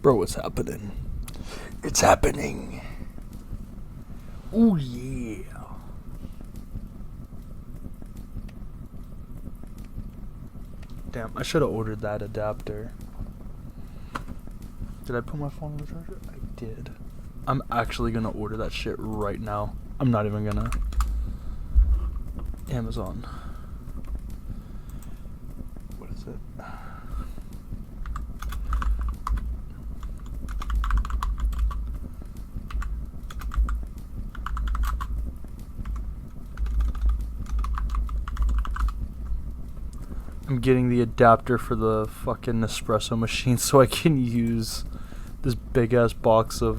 Bro, what's happening? It's happening. Ooh, yeah. Damn, I should have ordered that adapter. Did I put my phone on the charger? I did. I'm actually gonna order that shit right now. I'm not even gonna. Amazon. What is it? I'm getting the adapter for the fucking Nespresso machine so I can use this big ass box of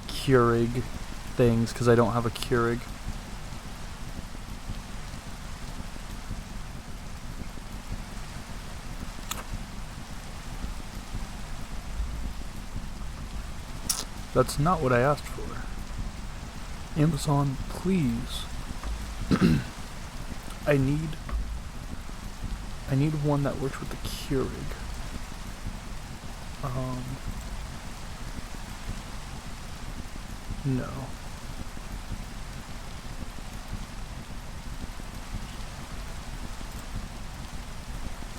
Keurig things because I don't have a Keurig. That's not what I asked for. Amazon, please. I need one that works with the Keurig. No.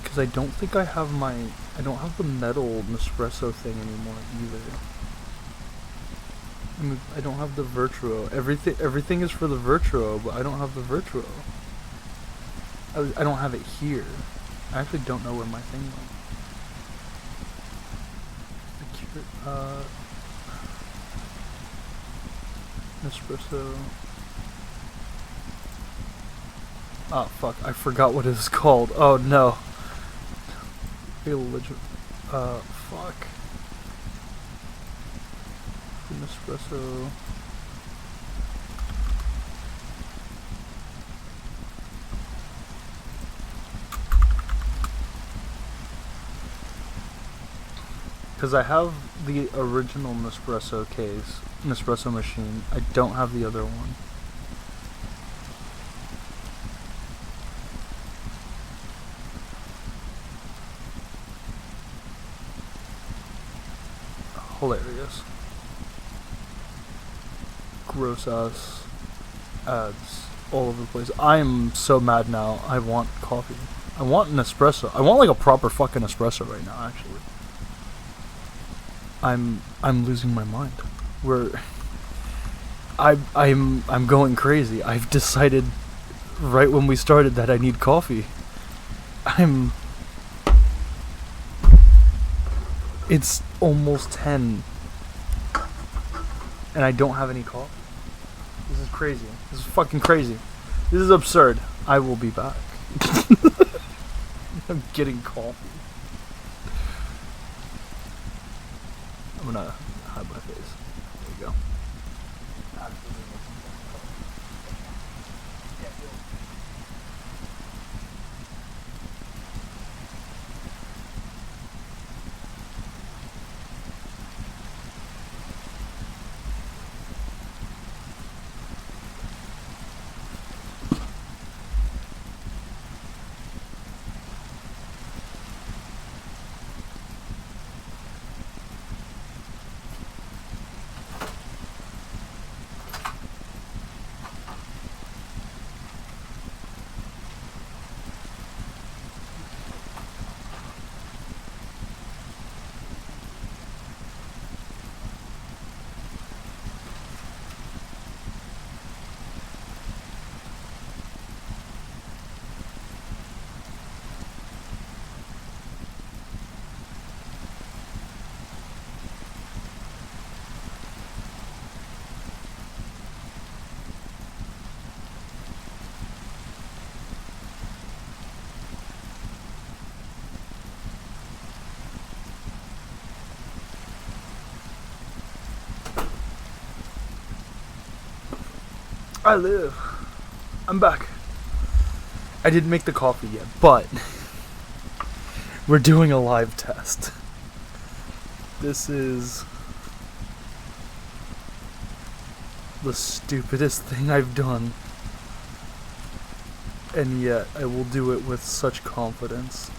Because I don't think I have the metal Nespresso thing anymore either. I don't have the Virtuo. Everything is for the Virtuo, but I don't have the Virtuo. I don't have it here. I actually don't know where my thing went. Nespresso. Oh fuck! I forgot what it was called. Oh no. Fuck. Nespresso. Because I have the original Nespresso machine. I don't have the other one. Hilarious. Gross ass ads all over the place. I am so mad now. I want coffee. I want an espresso. I want like a proper fucking espresso right now, actually. I'm losing my mind. I'm going crazy. I've decided right when we started that I need coffee. It's almost 10 and I don't have any coffee. This is crazy. This is fucking crazy. This is absurd. I will be back. I'm getting coffee. I'm gonna hide my face. There you go. I live. I'm back. I didn't make the coffee yet, but we're doing a live test. This is the stupidest thing I've done, and yet I will do it with such confidence.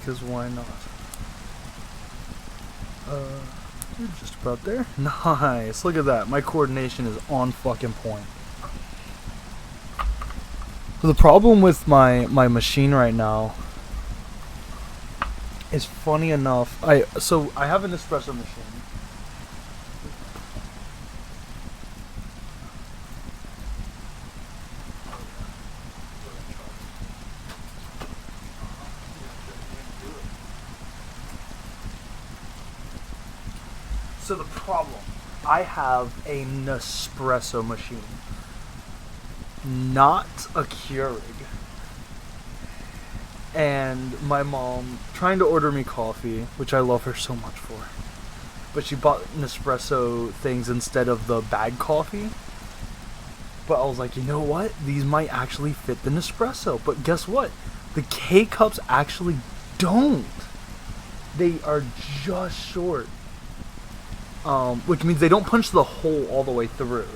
because why not? You're just about there. Nice. Look at that. My coordination is on fucking point. The problem with my machine right now is, funny enough, I have an espresso machine. So the problem, I have a Nespresso machine, not a Keurig. And my mom trying to order me coffee, which I love her so much for, but she bought Nespresso things instead of the bag coffee. But I was like, you know what? These might actually fit the Nespresso. But guess what? The K-Cups actually don't. They are just short. Which means they don't punch the hole all the way through.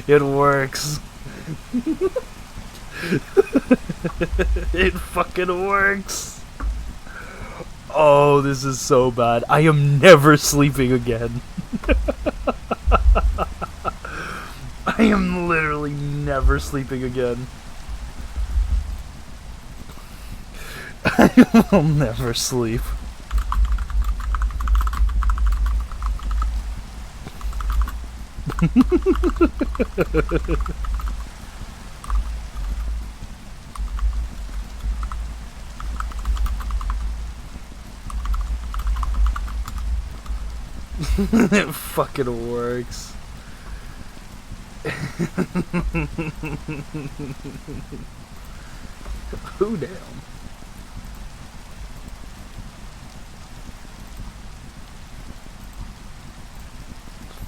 It works. It fucking works. Oh, this is so bad. I am never sleeping again. I am literally never sleeping again. I will never sleep. It fucking works. Who damn?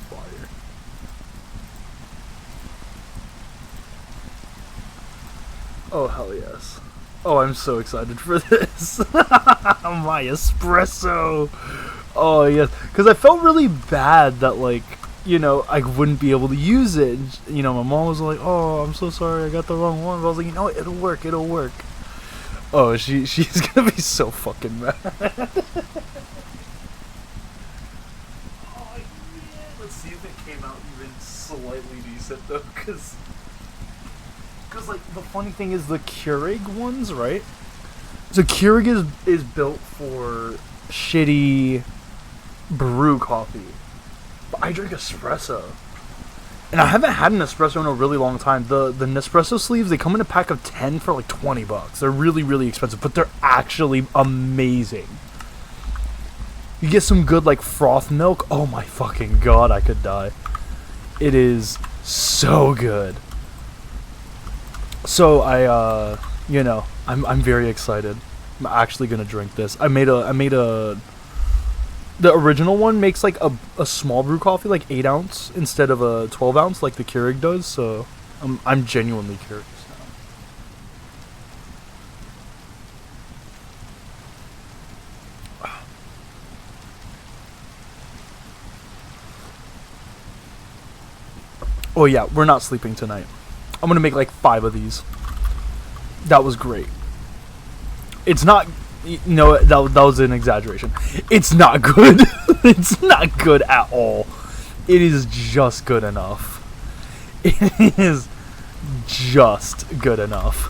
Fire. Oh hell yes. Oh, I'm so excited for this. My espresso. Oh yes, because I felt really bad that, like, you know, I wouldn't be able to use it. And, you know, my mom was like, "Oh, I'm so sorry, I got the wrong one." But I was like, you know what? It'll work. It'll work. Oh, she's gonna be so fucking mad. Oh yeah. Let's see if it came out even slightly decent though, because like the funny thing is the Keurig ones, right? So Keurig is built for shitty brew coffee, but I drink espresso, and I haven't had an espresso in a really long time. The Nespresso sleeves, they come in a pack of 10 for like $20. They're really, really expensive, but they're actually amazing. You get some good like froth milk. Oh my fucking god, I could die. It is so good. So you know, I'm very excited. I'm actually gonna drink this. I made a. The original one makes like a small brew coffee, like 8 ounce instead of a 12 ounce like the Keurig does. So I'm genuinely curious now. Oh yeah, we're not sleeping tonight. I'm gonna make like 5 of these. That was great. It's not. No, that was an exaggeration. It's not good. It's not good at all. It is just good enough. It is just good enough.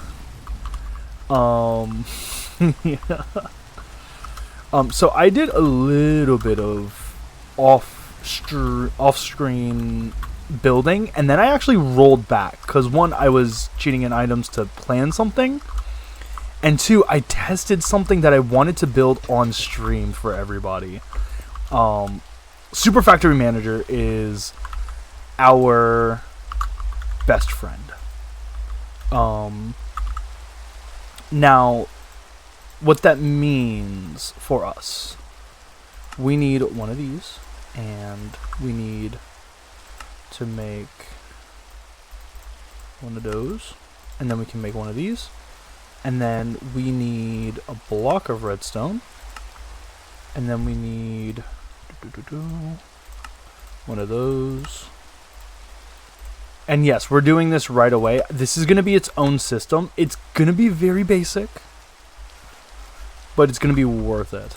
Yeah. So I did a little bit of off-screen building, and then I actually rolled back because, one, I was cheating in items to plan something. And 2, I tested something that I wanted to build on stream for everybody. Super Factory Manager is our best friend. Now, what that means for us, we need one of these, and we need to make one of those, and then we can make one of these. And then we need a block of redstone. And then we need one of those. And yes, we're doing this right away. This is going to be its own system. It's going to be very basic, but it's going to be worth it.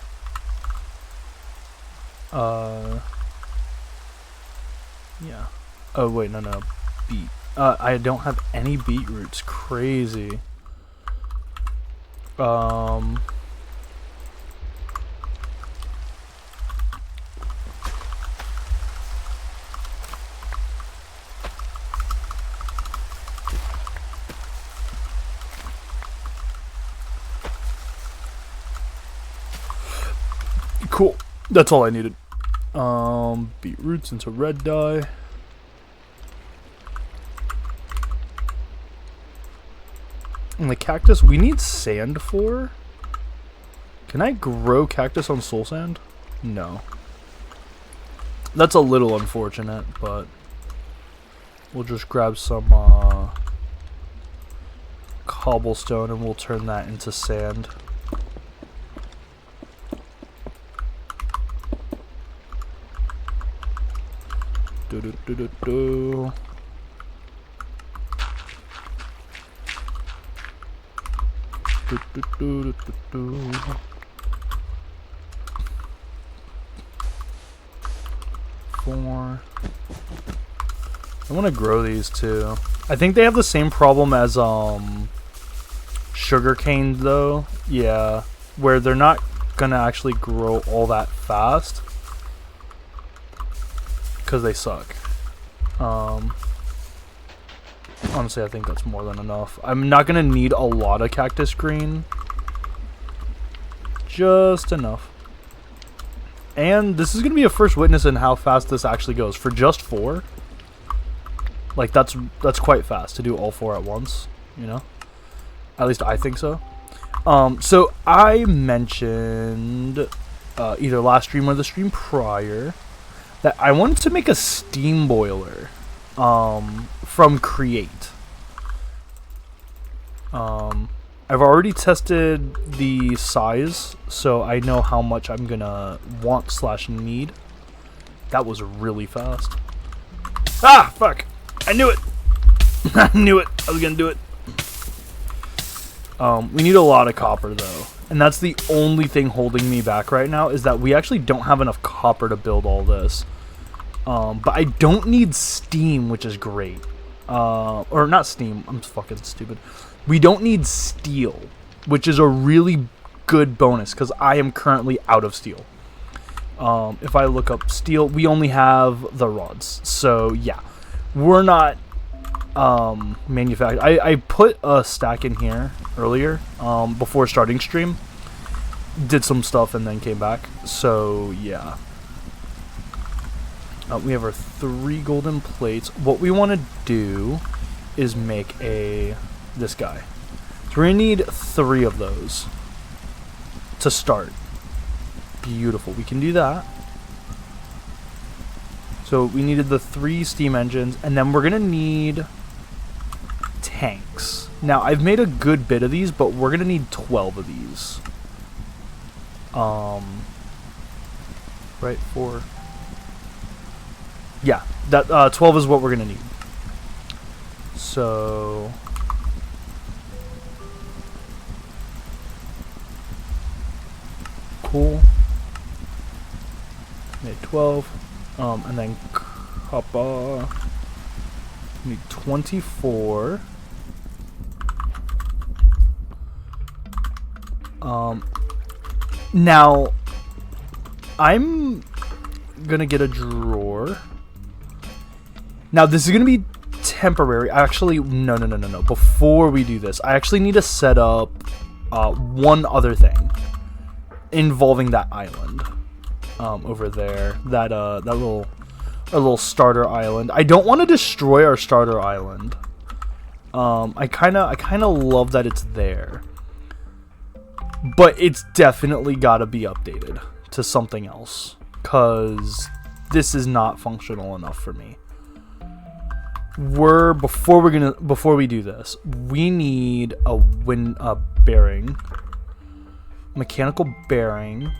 Yeah. Oh, wait, no. Beet. I don't have any beetroots. Crazy. Cool. That's all I needed. Beetroots into red dye. And the cactus, we need sand for. Can I grow cactus on soul sand? No. That's a little unfortunate, but we'll just grab some cobblestone and we'll turn that into sand. Do. 4. I want to grow these too. I think they have the same problem as sugarcane though. Yeah, where they're not gonna actually grow all that fast because they suck. Honestly, I think that's more than enough. I'm not gonna need a lot of cactus green. Just enough. And this is gonna be a first witness in how fast this actually goes. For just 4, like that's quite fast to do all 4 at once. You know, at least I think so. So I mentioned either last stream or the stream prior that I wanted to make a steam boiler from Create. I've already tested the size, so I know how much I'm gonna want/need. That was really fast. Ah, fuck! I knew it! I knew it! I was gonna do it. We need a lot of copper, though. And that's the only thing holding me back right now, is that we actually don't have enough copper to build all this. But I don't need steam, which is great. Or not steam, I'm fucking stupid. We don't need steel, which is a really good bonus, because I am currently out of steel. If I look up steel, we only have the rods. So, yeah. We're not manufactured. I put a stack in here earlier, before starting stream. Did some stuff and then came back. So, yeah. We have our 3 golden plates. What we want to do is make this guy. So we're going to need 3 of those to start. Beautiful. We can do that. So we needed the 3 steam engines, and then we're going to need tanks. Now, I've made a good bit of these, but we're going to need 12 of these. Right, 4. Yeah, that 12 is what we're going to need. So cool. Made 12. And then copper. Need 24. Now I'm gonna get a drawer. Now this is gonna be temporary. Actually, no. Before we do this, I actually need to set up one other thing involving that island over there. That little starter island. I don't want to destroy our starter island. I kind of love that it's there, but it's definitely got to be updated to something else, cause this is not functional enough for me. Before we do this, we need a bearing, mechanical bearing.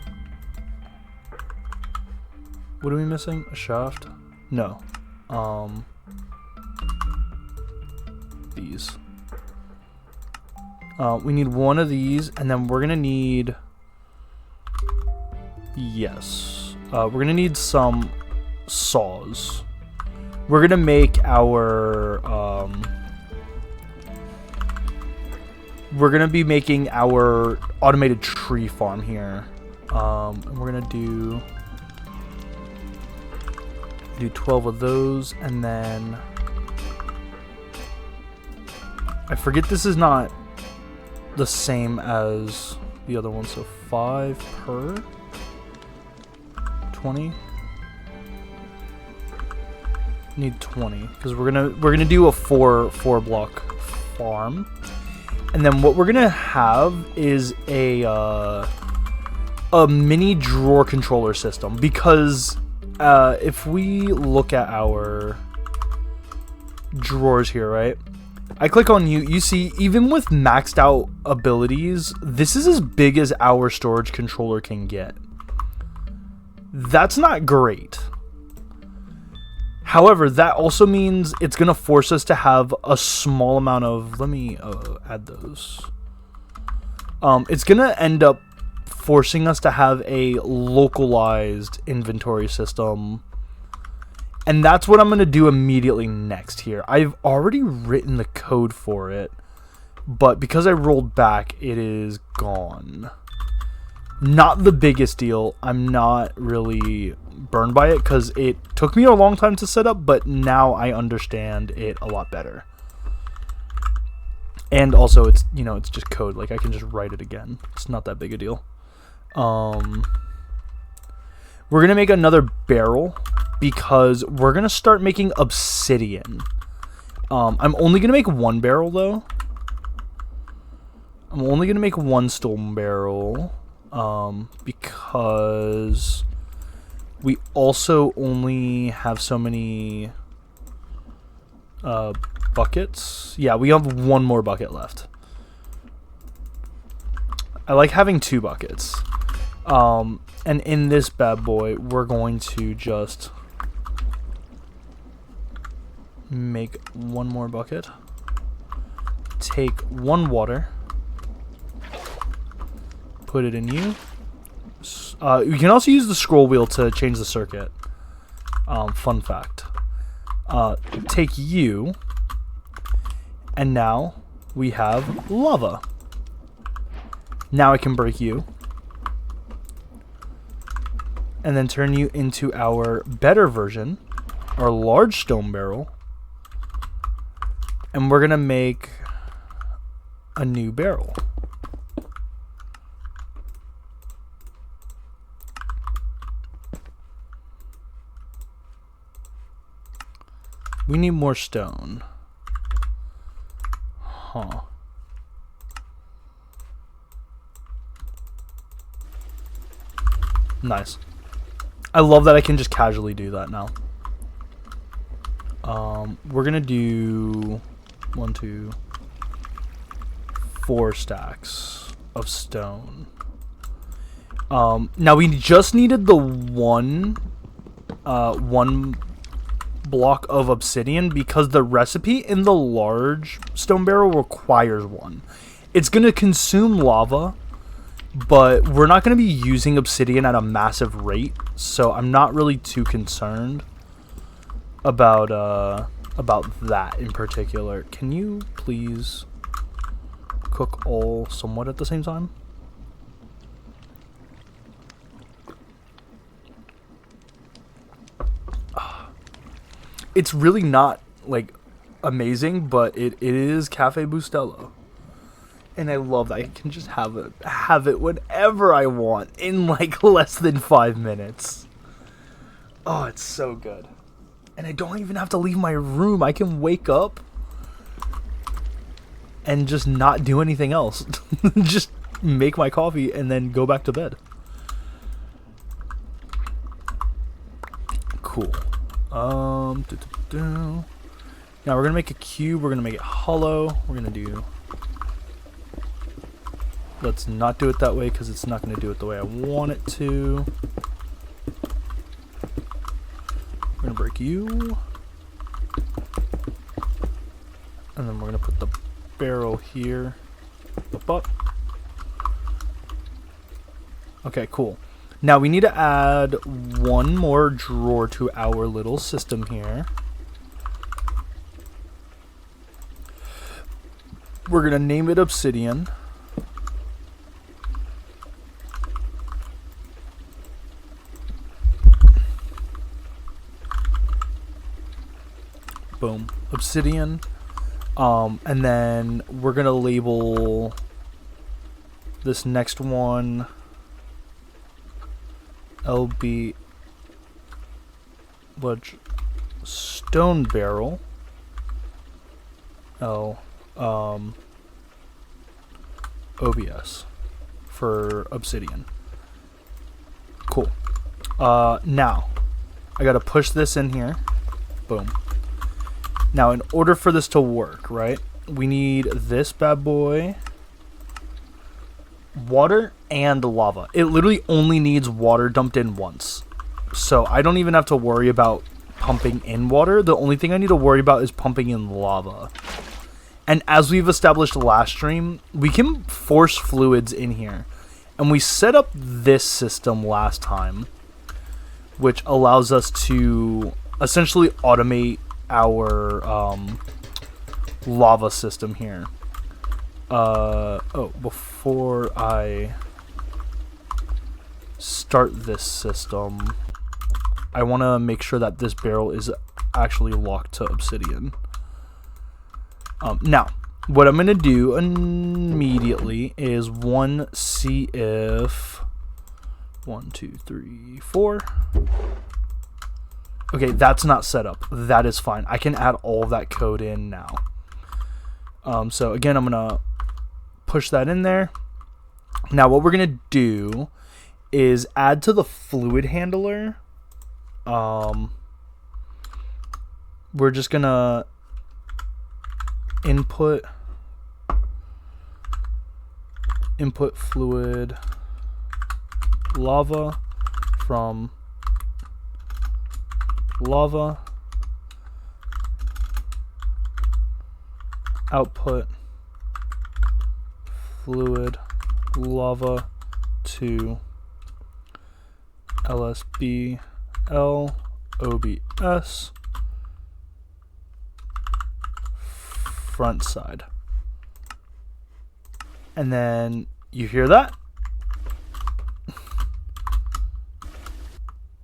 What are we missing? A shaft? No. make these. We need one of these, and then we're gonna need... Yes. We're gonna need some saws. We're gonna make our... we're gonna be making our automated tree farm here. And we're gonna do 12 of those, and then... I forget this is not the same as the other one, so 5 per 20. Need 20 because we're gonna do a four block farm, and then what we're gonna have is a mini drawer controller system, because if we look at our drawers here, right? I click on you see, even with maxed out abilities, this is as big as our storage controller can get. That's not great. However, that also means it's going to force us to have a small amount of... Let me add those. It's going to end up forcing us to have a localized inventory system. And that's what I'm going to do immediately next here. I've already written the code for it, but because I rolled back, it is gone. Not the biggest deal. I'm not really burned by it because it took me a long time to set up, but now I understand it a lot better. And also, it's, you know, it's just code. Like, I can just write it again. It's not that big a deal. We're going to make another barrel because we're going to start making obsidian. I'm only going to make one barrel, though. I'm only going to make one stone barrel. Because we also only have so many buckets. Yeah, we have one more bucket left. I like having 2 buckets. And in this bad boy, we're going to just make one more bucket. Take 1 water. Put it in you. You can also use the scroll wheel to change the circuit. Fun fact. Take you. And now we have lava. Now I can break you. And then turn you into our better version. Our large stone barrel. And we're going to make a new barrel. We need more stone. Huh. Nice. I love that I can just casually do that now. We're gonna do 1, 2, 4 stacks of stone. Now we just needed the one block of obsidian because the recipe in the large stone barrel requires 1. It's going to consume lava, but we're not going to be using obsidian at a massive rate, so I'm not really too concerned about that in particular. Can you please cook all somewhat at the same time? It's really not, like, amazing, but it is Cafe Bustelo. And I love that I can just have it whenever I want in, like, less than 5 minutes. Oh, it's so good. And I don't even have to leave my room. I can wake up and just not do anything else. Just make my coffee and then go back to bed. Cool. Now we're gonna make a cube. We're gonna make it hollow. We're gonna do... Let's not do it that way because it's not gonna do it the way I want it to. We're gonna break you. And And then we're going to put the barrel here. Up. Okay, cool. Now we need to add one more drawer to our little system here. We're going to name it Obsidian. Boom. Obsidian. And then we're going to label this next one LB stone barrel. OBS for Obsidian. Cool. Now I gotta push this in here. Boom. Now in order for this to work, right, we need this bad boy, water and lava. It literally only needs water dumped in once, so I don't even have to worry about pumping in water. The only thing I need to worry about is pumping in lava. And as we've established last stream, we can force fluids in here. And we set up this system last time, which allows us to essentially automate our lava system here. Before I start this system, I want to make sure that this barrel is actually locked to obsidian. Now, what I'm going to do immediately is see if 1, 2, 3, 4. Okay, that's not set up. That is fine. I can add all of that code in now. So again, I'm going to push that in there. Now, what we're going to do is add to the fluid handler. We're just going to input fluid lava from lava, output fluid lava to LSBL OBS front side. And then you hear that?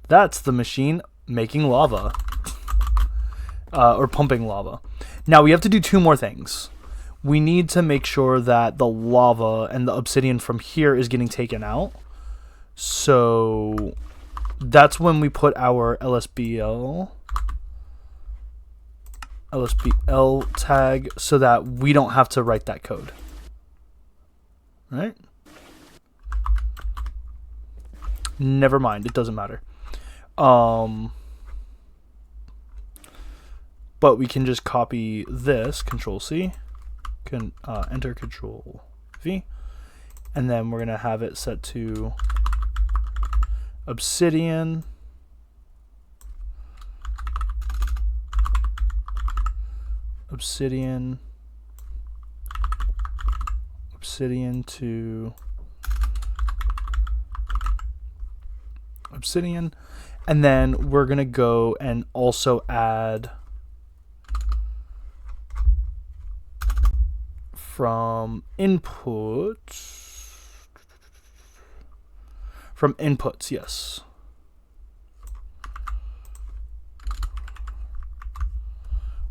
That's the machine making lava. Or pumping lava. Now we have to do two more things. We need to make sure that the lava and the obsidian from here is getting taken out. So that's when we put our LSBL tag so that we don't have to write that code. Right? Never mind, it doesn't matter. But we can just copy this, Control C, can enter Control V, and then we're gonna have it set to obsidian to obsidian, and then we're gonna go and also add from inputs, yes.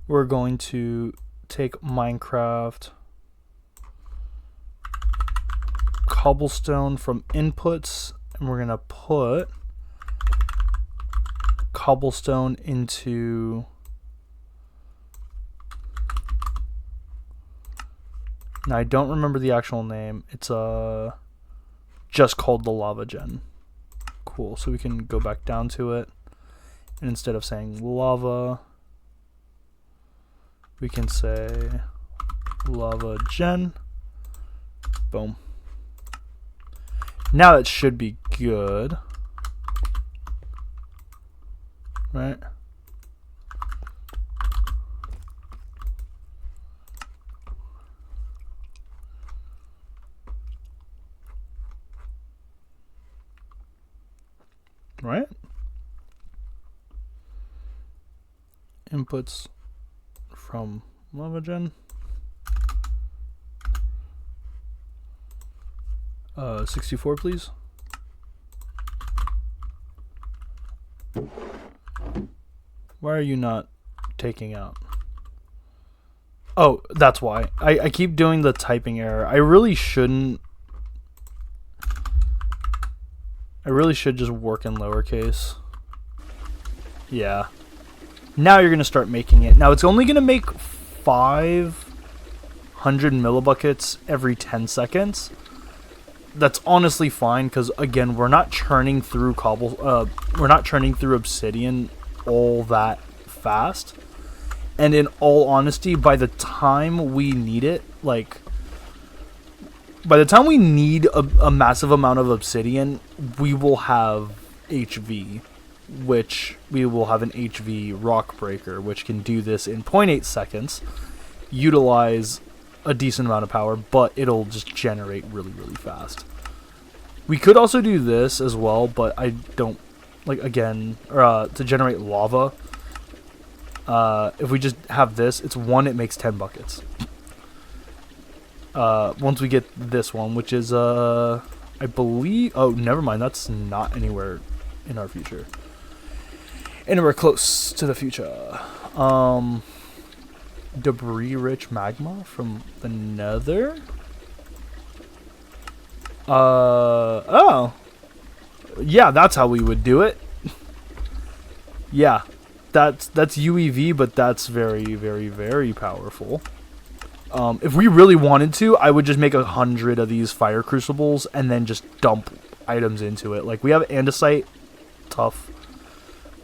We're going to take Minecraft cobblestone from inputs, and we're going to put cobblestone into now I don't remember the actual name. It's just called the lava gen. Cool. So we can go back down to it, and instead of saying lava, we can say lava gen. Boom. Now it should be good. Right? inputs from LavaGen. 64, please. Why are you not taking out? Oh, that's why. I keep doing the typing error. I really shouldn't. I really should just work in lowercase. Yeah. Now you're going to start making it. Now it's only going to make 500 millibuckets every 10 seconds. That's honestly fine because, again, we're not churning through obsidian all that fast. And in all honesty, by the time we need it, like, by the time we need a massive amount of obsidian, we will have HV, which we will have an HV rock breaker, which can do this in 0.8 seconds, utilize a decent amount of power, but it'll just generate really, really fast. We could also do this as well, but I don't, like, again, to generate lava, if we just have this, it makes 10 buckets. Once we get this one, which is, I believe, oh, never mind, that's not anywhere in our future. Anywhere close to the future. Debris-rich magma from the nether? Oh. Yeah, that's how we would do it. Yeah. That's UEV, but that's very, very, very powerful. If we really wanted to, I would just make 100 of these fire crucibles and then just dump items into it. Like, we have andesite, tough,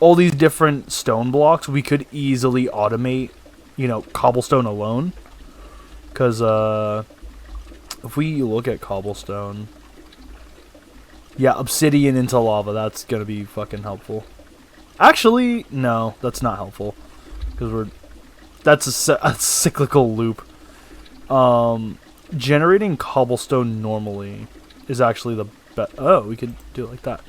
all these different stone blocks. We could easily automate, you know, cobblestone alone. Because, if we look at cobblestone, yeah, obsidian into lava, that's going to be fucking helpful. Actually, no, that's not helpful. Because that's a cyclical loop. Generating cobblestone normally is actually the best. Oh, we could do it like that.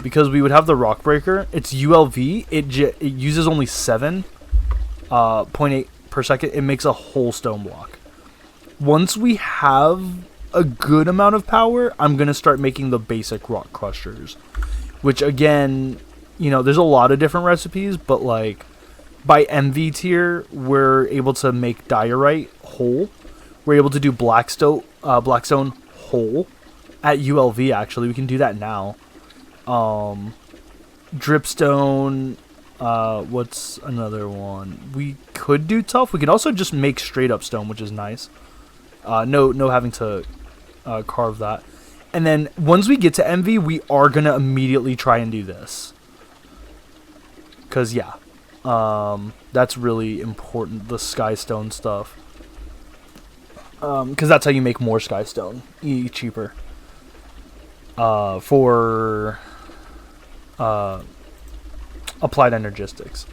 Because we would have the rock breaker. It's ULV. It uses only 7.8 per second. It makes a whole stone block. Once we have a good amount of power, I'm going to start making the basic rock crushers. Which, again, you know, there's a lot of different recipes, but, like, by MV tier, we're able to make diorite whole. We're able to do blackstone whole at ULV, actually. We can do that now. Dripstone, what's another one? We could do tough. We could also just make straight up stone, which is nice. No having to carve that. And then once we get to MV, we are going to immediately try and do this. Because, yeah, that's really important, the skystone stuff. Because that's how you make more skystone, cheaper. For applied energistics.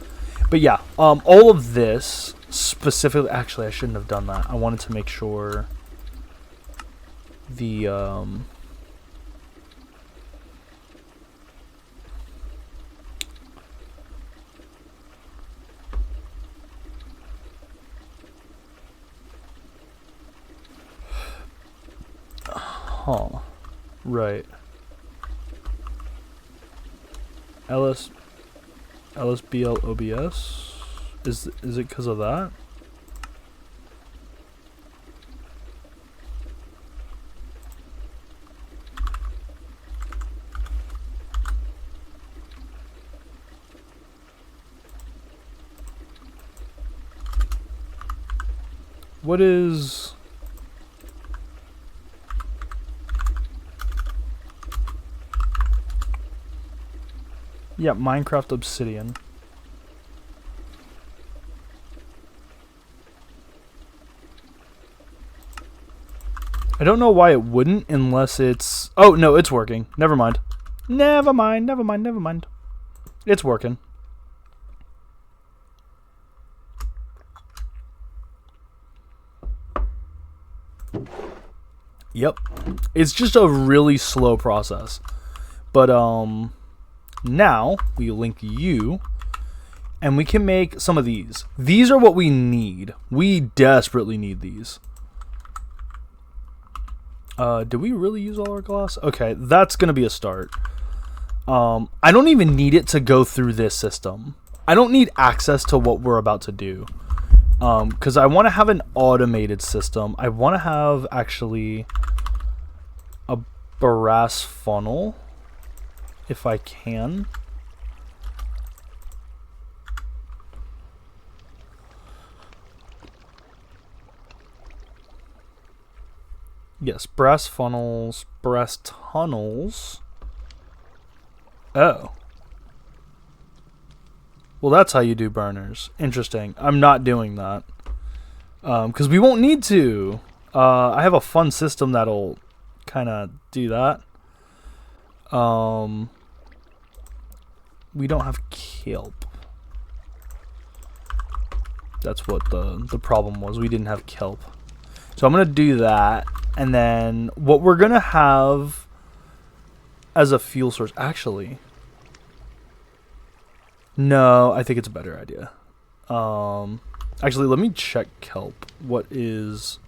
But yeah, all of this specifically, actually I shouldn't have done that. I wanted to make sure the right. LSBL OBS? Is it because of that? What is... Yeah, Minecraft Obsidian. I don't know why it wouldn't unless it's... Oh, no, it's working. Never mind. Never mind. It's working. Yep. It's just a really slow process. But, now we link you, And we can make some of these. These are what we need. We desperately need these. Did we really use all our glass? Okay, that's going to be a start. I don't even need it to go through this system. I don't need access to what we're about to do. Because I want to have an automated system. I want to have, actually, a brass funnel. If I can. Yes, brass funnels, brass tunnels. Oh. Well, that's how you do burners. Interesting. I'm not doing that. Because we won't need to. I have a fun system that'll kind of do that. We don't have kelp. That's what the problem was. We didn't have kelp. So I'm going to do that. And then what we're going to have as a fuel source. Actually, no, I think it's a better idea. Actually, let me check kelp. What is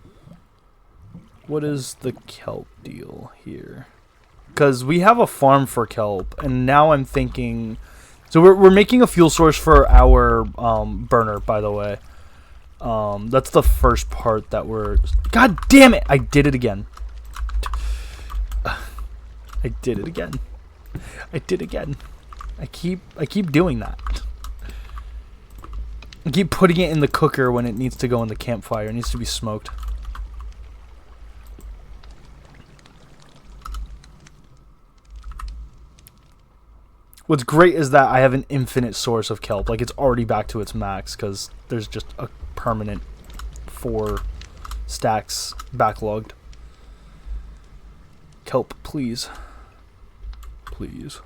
the kelp deal here? Because we have a farm for kelp. And now I'm thinking... So we're making a fuel source for our burner, by the way. That's the first part that we're... God damn it! I did it again. I did it again. I did again. I keep doing that. I keep putting it in the cooker when it needs to go in the campfire. It needs to be smoked. What's great is that I have an infinite source of kelp. Like, it's already back to its max because there's just a permanent 4 stacks backlogged. Kelp, please. Please.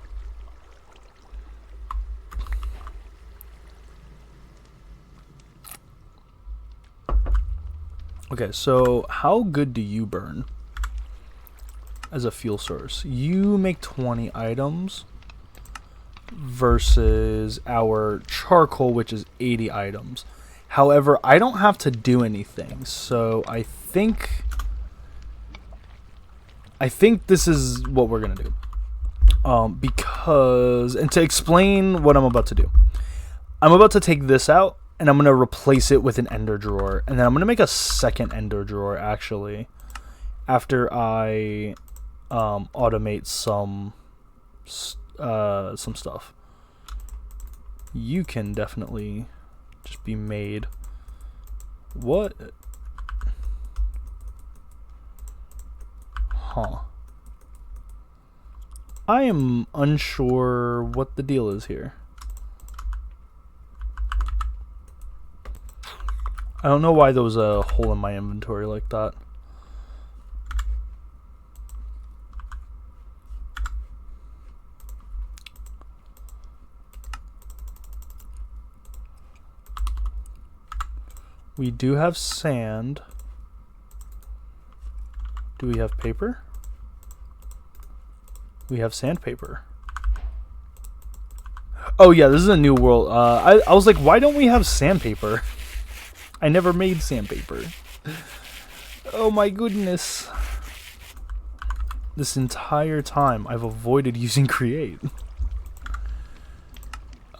Okay, so how good do you burn as a fuel source? You make 20 items versus our charcoal, which is 80 items. However, I don't have to do anything, so I think this is what we're gonna do. Because, and to explain what I'm about to do, I'm about to take this out and I'm gonna replace it with an ender drawer, and then I'm gonna make a second ender drawer actually after I automate some stuff. You can definitely just be made. What? Huh. I am unsure what the deal is here. I don't know why there was a hole in my inventory like that. We do have sand. Do we have paper? We have sandpaper. Oh yeah, this is a new world. I was like, why don't we have sandpaper? I never made sandpaper. Oh my goodness. This entire time I've avoided using create.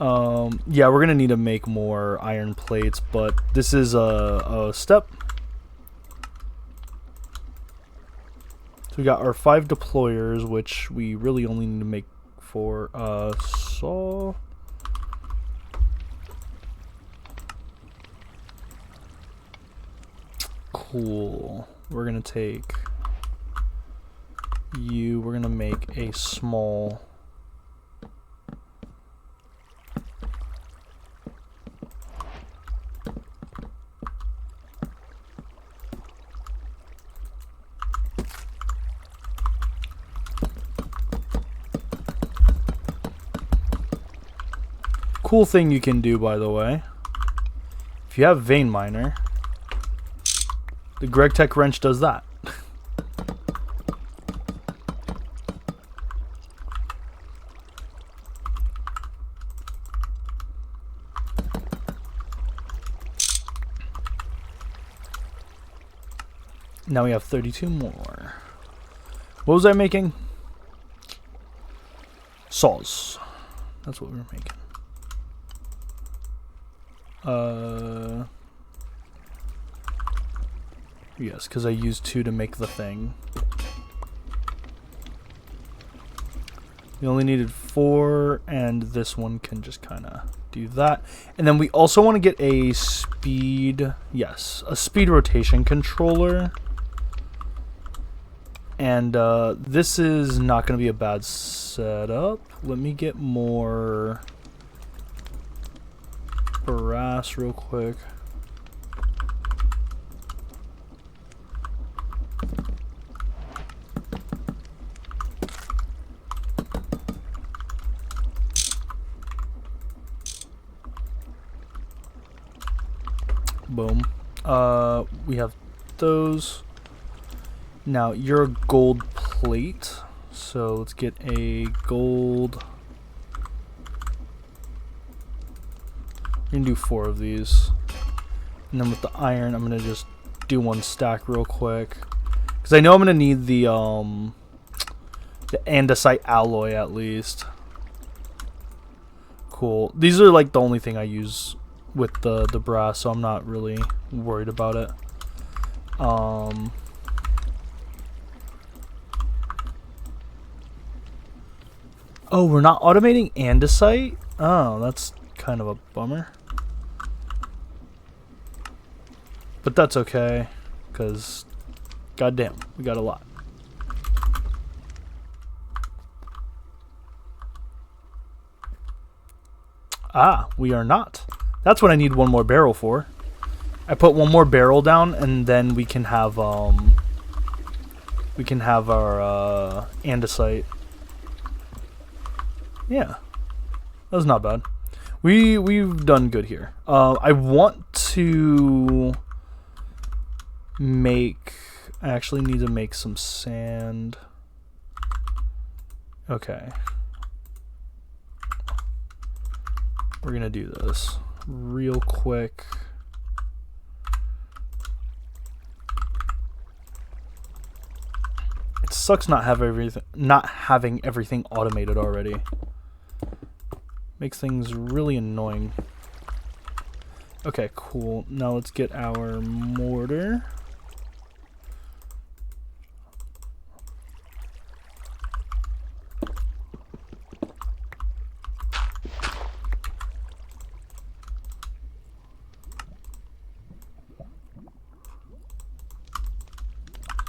Yeah, we're gonna need to make more iron plates, but this is a step. So we got our 5 deployers, which we really only need to make for saw. Cool. We're gonna take you. We're gonna make a small. Cool thing you can do, by the way, if you have vein miner, the GregTech wrench does that. Now we have 32 more. What was I making? Saws. That's what we were making. Yes, because I used 2 to make the thing. We only needed 4, and this one can just kind of do that. And then we also want to get a speed, yes, a speed rotation controller. And this is not going to be a bad setup. Let me get more brass real quick. Boom. We have those. Now, you're a gold plate, so let's get a gold. We're gonna do 4 of these. And then with the iron, I'm gonna just do 1 stack real quick. Because I know I'm gonna need the andesite alloy at least. Cool. These are like the only thing I use with the brass, so I'm not really worried about it. Oh, we're not automating andesite? Oh, that's kind of a bummer. But that's okay, because goddamn, we got a lot. Ah, we are not. That's what I need 1 more barrel for. I put 1 more barrel down, and then we can have our andesite. Yeah, that was not bad. We've done good here. I want to make. I actually need to make some sand. Okay, we're gonna do this real quick. It sucks not having everything automated already. Makes things really annoying. Okay, cool. Now let's get our mortar.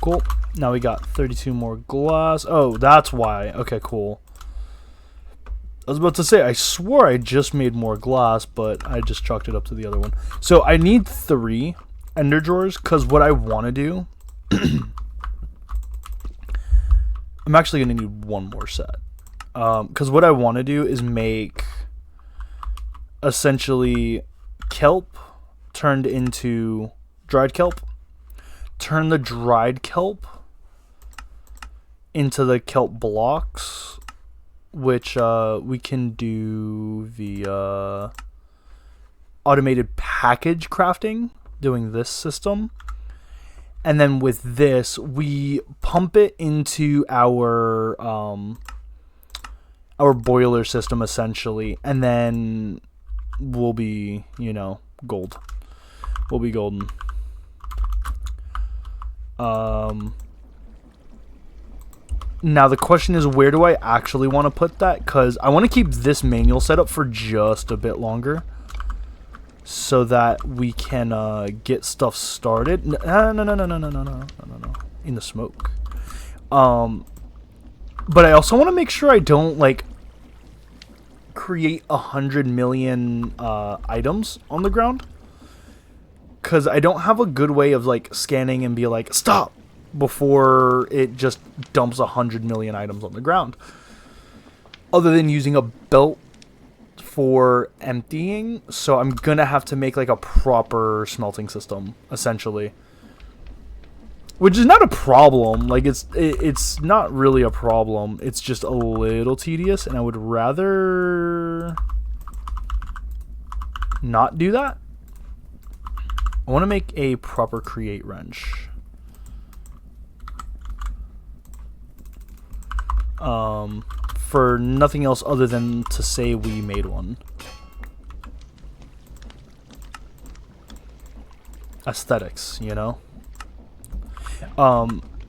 Cool. Now we got 32 more glass. Oh, that's why. Okay, cool. I was about to say, I swore I just made more glass, but I just chalked it up to the other one. So I need 3 ender drawers, because what I want to do... I'm actually going to need 1 more set. Because what I want to do is make, essentially, kelp turned into dried kelp. Turn the dried kelp into the kelp blocks, which we can do via automated package crafting, doing this system. And then with this, we pump it into our boiler system, essentially, and then we'll be, you know, gold. We'll be golden. Now the question is, where do I actually want to put that? Because I want to keep this manual set up for just a bit longer, so that we can get stuff started. No, in the smoke. But I also want to make sure I don't like create 100 million items on the ground. Because I don't have a good way of like scanning and be like, stop, before it just dumps 100 million items on the ground. Other than using a belt for emptying. So I'm gonna have to make like a proper smelting system, essentially. Which is not a problem. Like it's not really a problem. It's just a little tedious, and I would rather not do that. I want to make a proper create wrench. for nothing else other than to say we made one. Aesthetics, you know?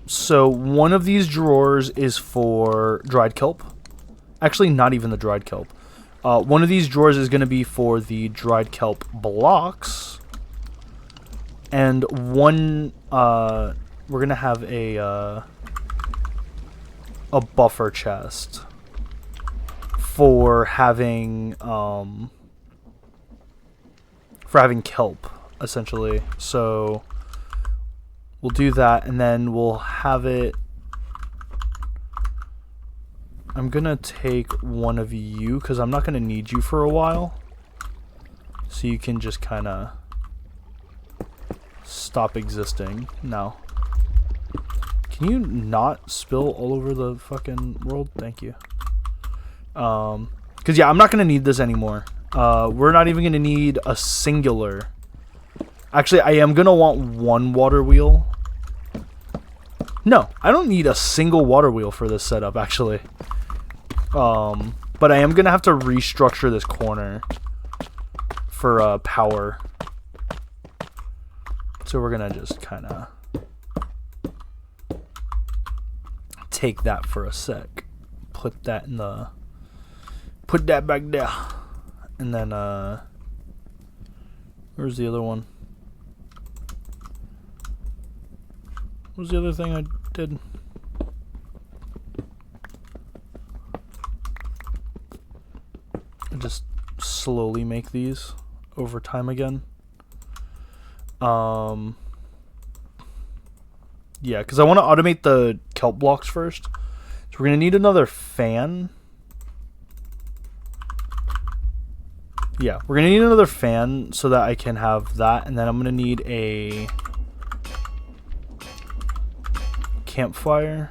So one of these drawers is for dried kelp. Actually, not even the dried kelp. One of these drawers is going to be for the dried kelp blocks. And one, we're going to have a buffer chest for having kelp, essentially. So we'll do that, and then we'll have it. I'm gonna take one of you because I'm not gonna need you for a while, so you can just kind of stop existing now. Can you not spill all over the fucking world? Thank you. Because yeah, I'm not gonna need this anymore. We're not even gonna need a singular. Actually, I am gonna want one water wheel. No, I don't need a single water wheel for this setup, actually. But I am gonna have to restructure this corner for power. So we're gonna just kind of take that for a sec. Put that in the. Put that back there, and then where's the other one? What was the other thing I did? I just slowly make these over time again. Yeah, because I want to automate the kelp blocks first. So we're going to need another fan. Yeah, we're going to need another fan so that I can have that. And then I'm going to need a campfire.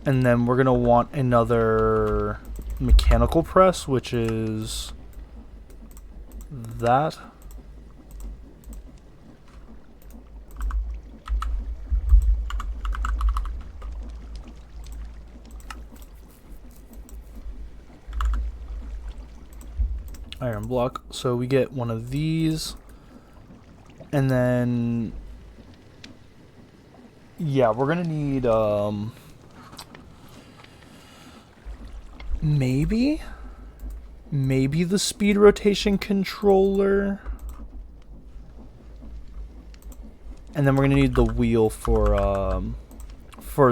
And then we're going to want another mechanical press, which is that. Iron block. So we get one of these. And then yeah, we're gonna need maybe the speed rotation controller. And then we're gonna need the wheel for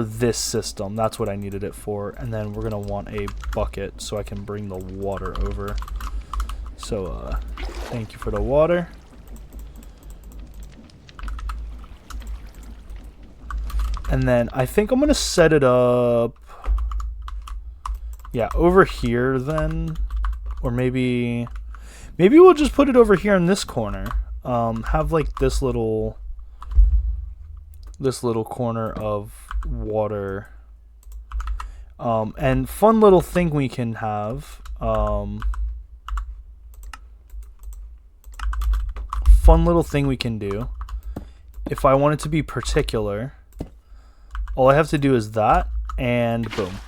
this system. That's what I needed it for. And then we're gonna want a bucket so I can bring the water over. So thank you for the water. And then I think I'm gonna set it up, yeah, over here then, or maybe we'll just put it over here in this corner. Have like this little corner of water. And fun little thing we can have. Fun little thing we can do. If I want it to be particular, all I have to do is that, and boom.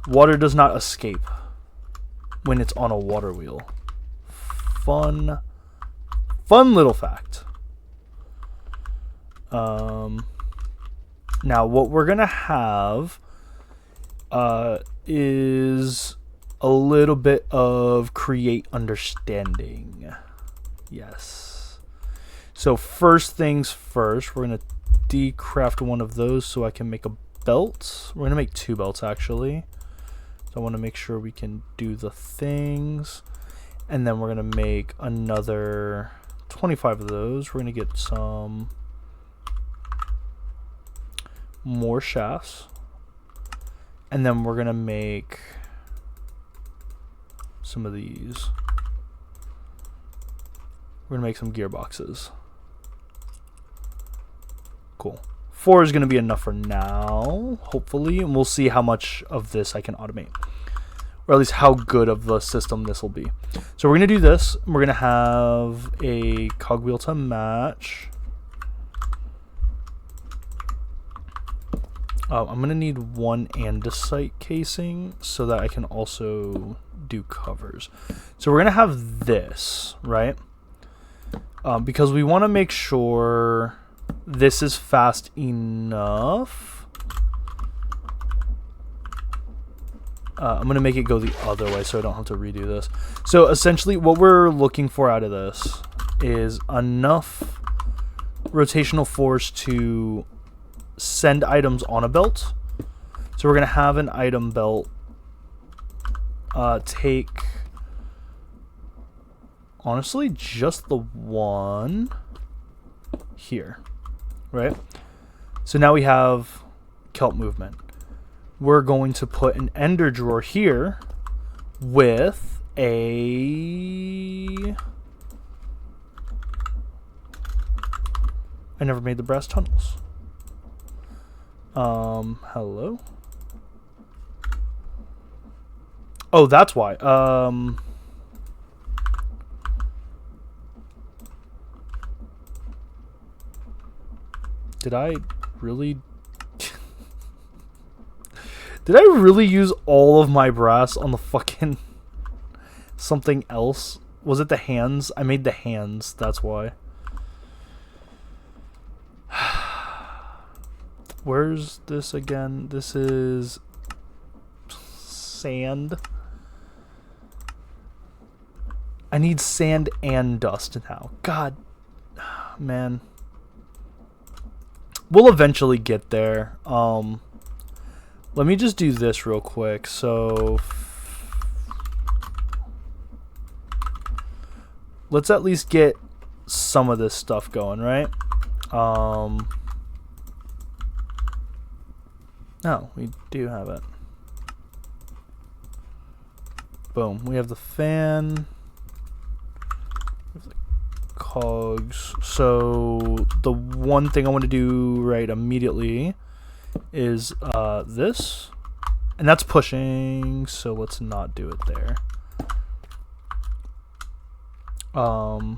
Water does not escape when it's on a water wheel. Fun little fact. Now what we're gonna have is a little bit of create understanding. Yes. So first things first, we're gonna decraft one of those so I can make a belt. We're gonna make 2 belts actually. So I want to make sure we can do the things, and then we're gonna make another 25 of those. We're gonna get some more shafts, and then we're gonna make some of these. We're gonna make some gearboxes. Cool. 4 is gonna be enough for now, hopefully, and we'll see how much of this I can automate, or at least how good of the system this will be. So we're gonna do this. We're gonna have a cogwheel to match. I'm gonna need one andesite casing so that I can also do covers. So we're gonna have this, right? Because we want to make sure this is fast enough. I'm going to make it go the other way so I don't have to redo this. So essentially what we're looking for out of this is enough rotational force to send items on a belt. So we're going to have an item belt take... honestly, just the one here, right? So now we have kelp movement. We're going to put an ender drawer here with a... I never made the brass tunnels. Hello? Oh, that's why. Did I really... Did I really use all of my brass on the fucking... something else? Was it the hands? I made the hands, that's why. Where's this again? This is... sand. I need sand and dust now. God. Man. We'll eventually get there. Let me just do this real quick. So let's at least get some of this stuff going, right? No, we do have it. Boom. We have the fan. We have the cogs. So the one thing I want to do right immediately is this. And that's pushing, so let's not do it there. I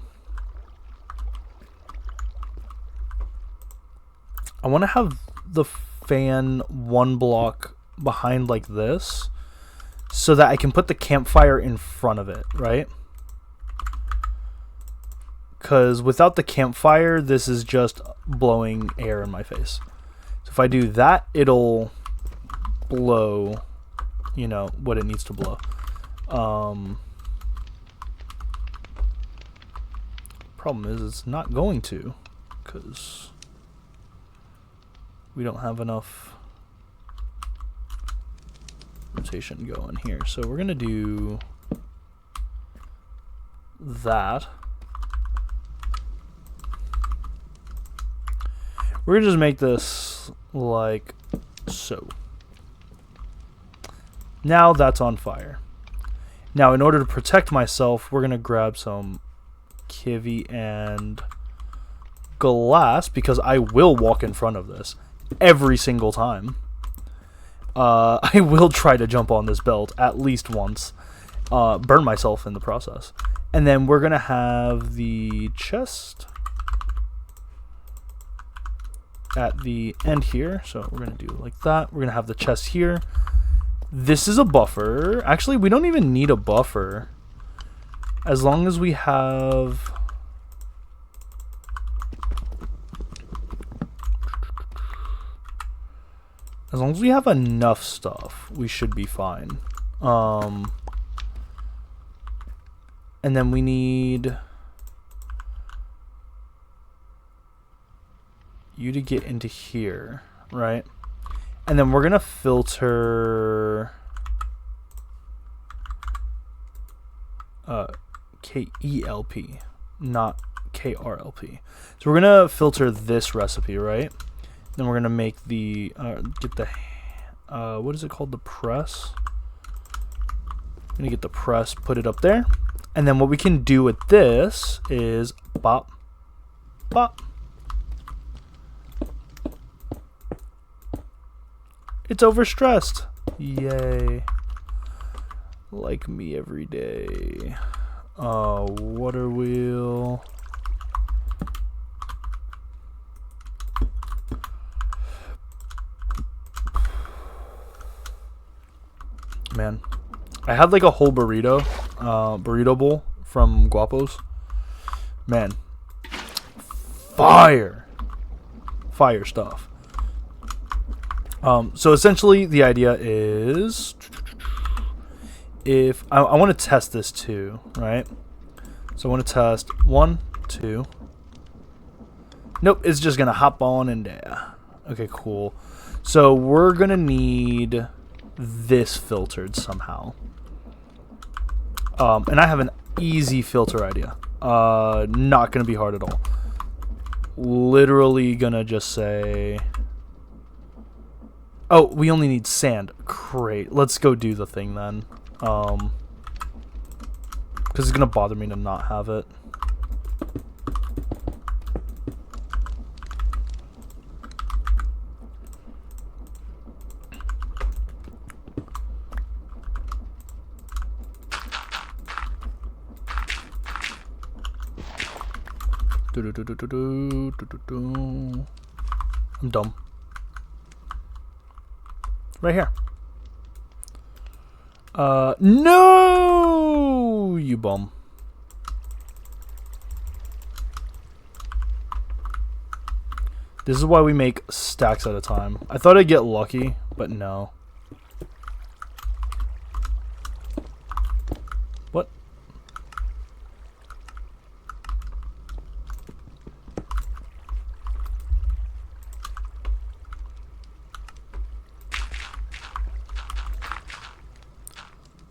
want to have the fan one block behind like this so that I can put the campfire in front of it, right? Because without the campfire, this is just blowing air in my face. So if I do that, it'll blow, you know, what it needs to blow. Problem is, it's not going to, because we don't have enough rotation going here. So we're going to do that. We're going to just make this like so. Now that's on fire. Now in order to protect myself, we're going to grab some kivy and glass because I will walk in front of this every single time. I will try to jump on this belt at least once. Burn myself in the process. And then we're going to have the chest at the end here. So we're going to do it like that. We're going to have the chest here. This is a buffer. Actually, we don't even need a buffer. As long as we have... as long as we have enough stuff, we should be fine. And then we need you to get into here, right? And then we're going to filter KELP, not KRLP. So we're going to filter this recipe, right? Then we're going to make the, get the, what is it called? The press. I'm going to get the press, put it up there. And then what we can do with this is bop, bop. It's overstressed. Yay. Like me every day. Water wheel. man. I had like a whole burrito bowl from Guapo's. Man, fire stuff. So essentially the idea is, if I want to test this too, right? So I want to test 1, 2. Nope, it's just gonna hop on in there. Okay, cool. So we're gonna need this filtered somehow. And I have an easy filter idea. Not gonna be hard at all. Literally gonna just say, oh, we only need sand. Great. Let's go do the thing then. Because it's gonna bother me to not have it. I'm dumb. Right here. No, you bum. This is why we make stacks at a time. I thought I'd get lucky, but no. What?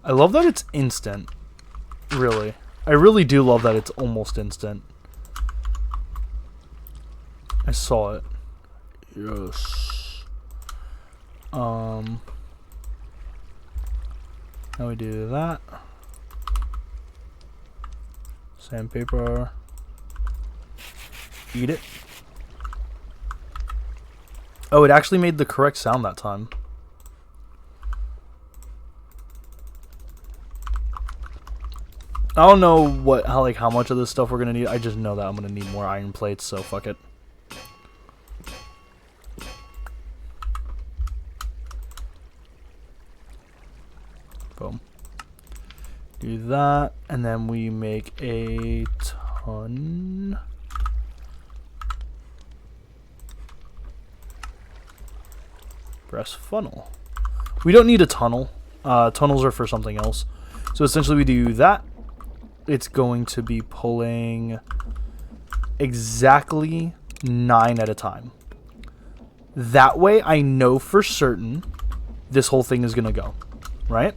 I love that it's instant. Really. I really do love that it's almost instant. I saw it. Yes. Now we do that. Sandpaper. Eat it. Oh, it actually made the correct sound that time. I don't know how much of this stuff we're gonna need. I just know that I'm gonna need more iron plates, so fuck it. Boom. Do that, and then we make a ton. Brass funnel. We don't need a tunnel. Tunnels are for something else. So essentially we do that. It's going to be pulling exactly 9 at a time. That way I know for certain this whole thing is going to go, right?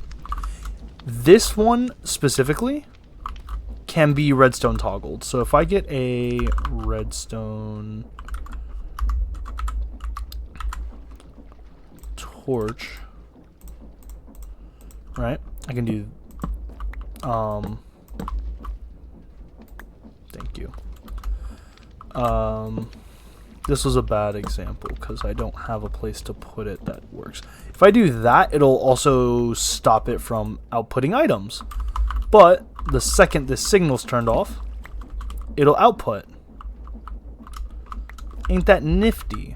This one specifically can be redstone toggled. So if I get a redstone torch, right? I can do thank you. This was a bad example because I don't have a place to put it that works. If I do that, it'll also stop it from outputting items. But the second this signal's turned off, it'll output. Ain't that nifty?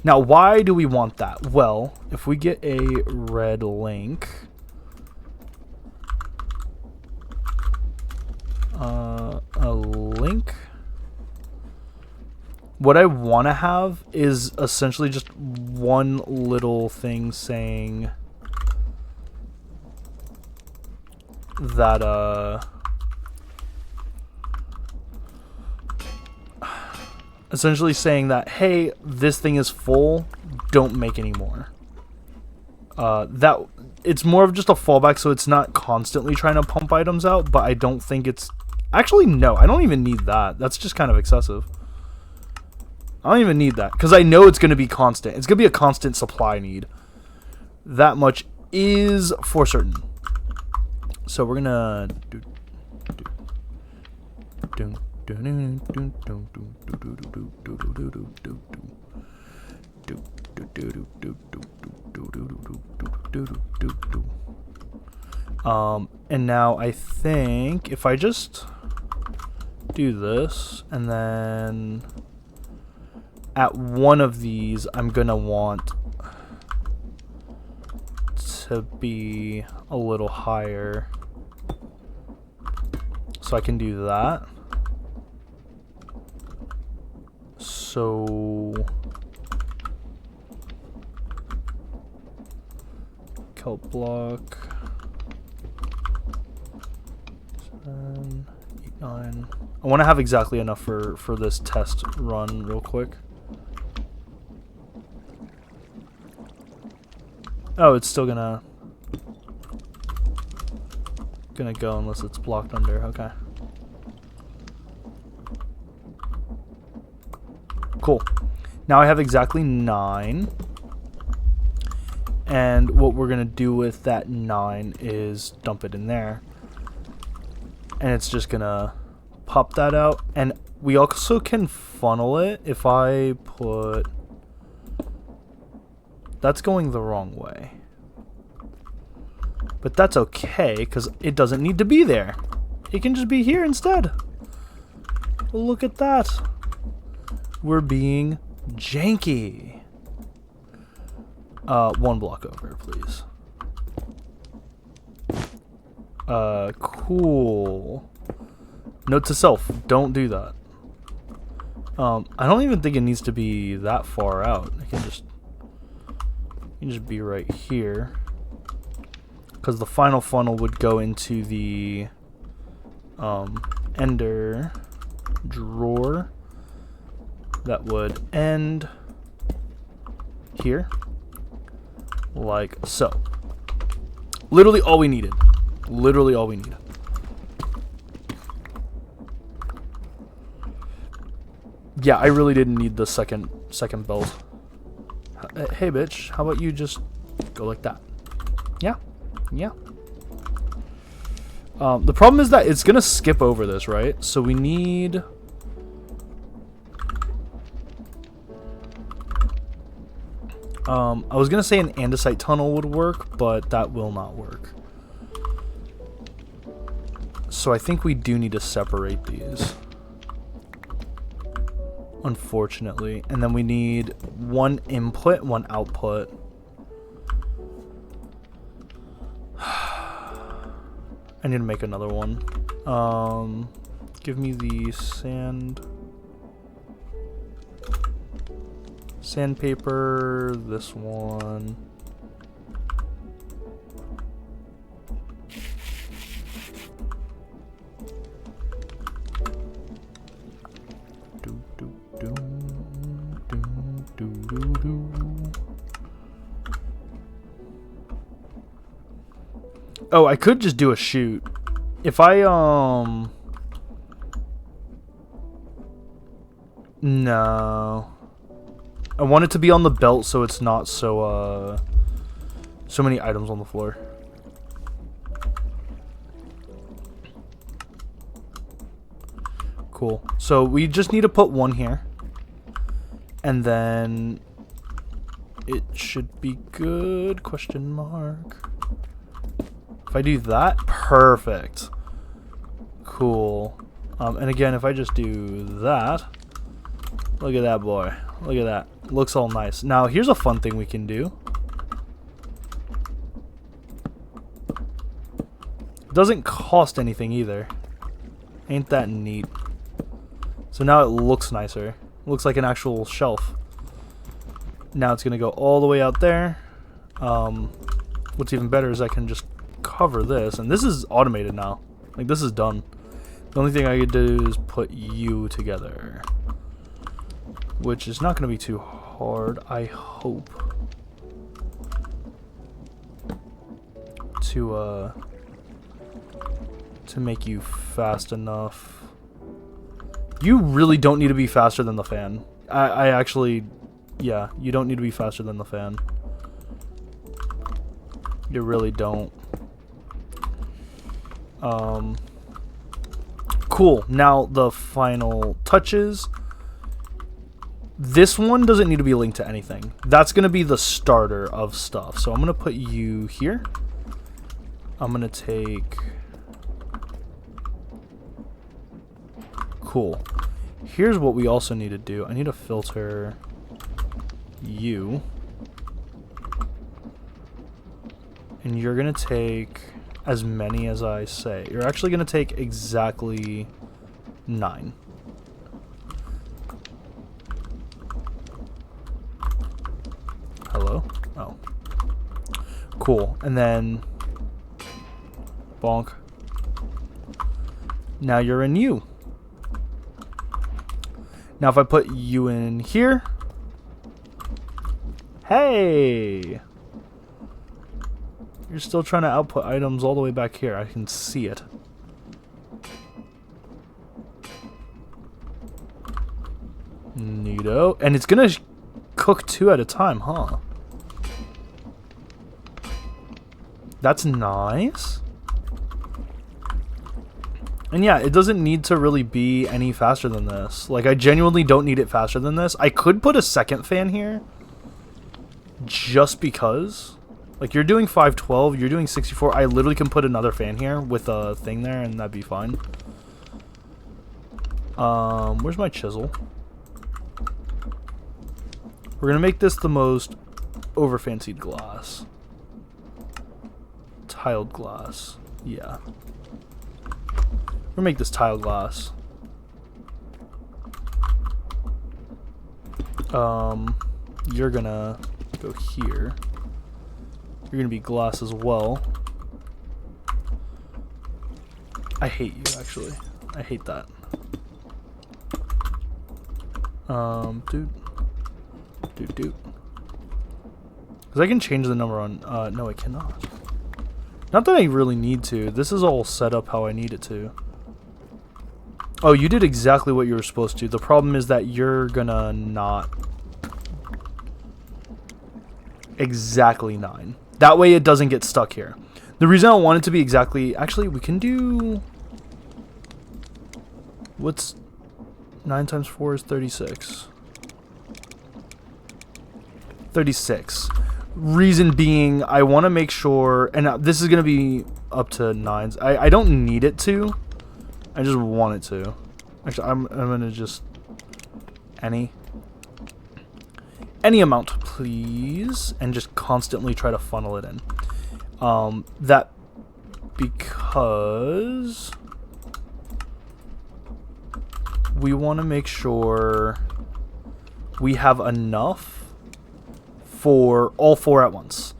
Now, why do we want that? Well, if we get a red link, a link, what I want to have is essentially just one little thing saying that essentially saying that, hey, this thing is full, don't make any more. That it's more of just a fallback, so it's not constantly trying to pump items out, but I don't think it's actually, no, I don't even need that. That's just kind of excessive. I don't even need that because I know it's going to be constant. It's going to be a constant supply need. That much is for certain. So we're gonna and now I think if I just do this and then at one of these I'm gonna want to be a little higher. So I can do that. So kelp block 7, 8, 9. I want to have exactly enough for this test run real quick. Oh, it's still gonna go unless it's blocked under. Okay. Cool. Now I have exactly 9. And what we're gonna do with that 9 is dump it in there. And it's just gonna pop that out. And we also can funnel it if I put... That's going the wrong way. But that's okay, because it doesn't need to be there. It can just be here instead. Look at that. We're being janky. 1 block over, please. Cool. Note to self, don't do that. I don't even think it needs to be that far out. It can just be right here. Because the final funnel would go into the ender drawer that would end here, like so. Literally all we needed. Literally all we needed. Yeah, I really didn't need the second belt. Hey, bitch, how about you just go like that? Yeah. Yeah. The problem is that it's gonna skip over this, right? So we need... I was gonna say an andesite tunnel would work, but that will not work. So I think we do need to separate these. Unfortunately. And then we need 1 input, 1 output. I need to make another one. Give me the sandpaper, this one. Oh, I could just do a shoot. If I, no. I want it to be on the belt so it's not so, so many items on the floor. Cool. So we just need to put 1 here. And then it should be good, question mark. If I do that, perfect. Cool. And again, if I just do that, look at that boy. Look at that. Looks all nice. Now, here's a fun thing we can do. Doesn't cost anything either. Ain't that neat? So now it looks nicer. Looks like an actual shelf. Now it's gonna go all the way out there. What's even better is I can just cover this, and this is automated now. Like, this is done. The only thing I could do is put you together, which is not going to be too hard, I hope, to make you fast enough. You really don't need to be faster than the fan. I actually, yeah, you don't need to be faster than the fan. You really don't. Cool. Now the final touches. This one doesn't need to be linked to anything. That's going to be the starter of stuff. So I'm going to put you here. I'm going to take... Cool. Here's what we also need to do. I need to filter you. And you're gonna take as many as I say. You're actually gonna take exactly 9. Hello? Oh. Cool. And then bonk. Now you're in you. Now if I put you in here. Hey! You're still trying to output items all the way back here. I can see it. Neato. And it's gonna cook 2 at a time, huh? That's nice. And yeah, it doesn't need to really be any faster than this. Like, I genuinely don't need it faster than this. I could put a second fan here. Just because. Like, you're doing 512, you're doing 64. I literally can put another fan here with a thing there, and that'd be fine. Where's my chisel? We're gonna make this the most over-fancied glass. Tiled glass. Yeah. We're gonna make this tiled glass. You're gonna go here. You're gonna be glass as well. I hate you, actually. I hate that. Dude. Because I can change the number on... no, I cannot. Not that I really need to. This is all set up how I need it to. Oh, you did exactly what you were supposed to. The problem is that you're gonna not... Exactly 9. That way it doesn't get stuck here. The reason I want it to be exactly... Actually, we can do... What's... 9 times 4 is 36. 36. Reason being, I want to make sure... And this is going to be up to 9s. I don't need it to. I just want it to. Actually, I'm going to just... Any amount, please, and just constantly try to funnel it in. That because we want to make sure we have enough for all 4 at once.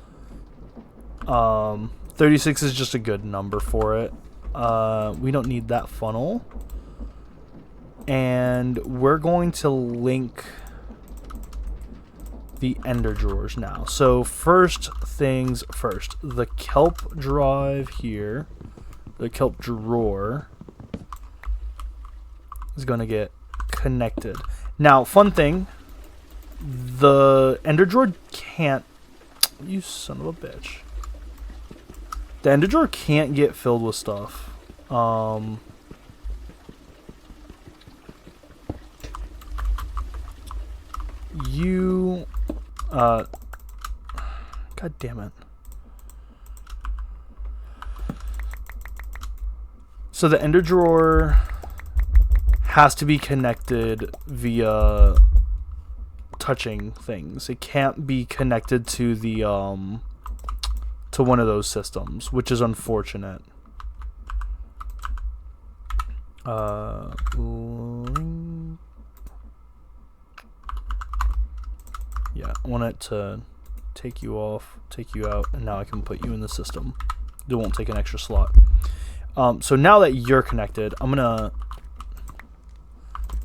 36 is just a good number for it. We don't need that funnel. And we're going to link the ender drawers now. So first things first, the kelp drive here, the kelp drawer is going to get connected. Now, fun thing, the ender drawer can't, you son of a bitch. The ender drawer can't get filled with stuff. God damn it. So the ender drawer has to be connected via touching things. It can't be connected to the to one of those systems, which is unfortunate. Yeah, I want it to take you off, take you out, and now I can put you in the system. It won't take an extra slot. So now that you're connected, I'm gonna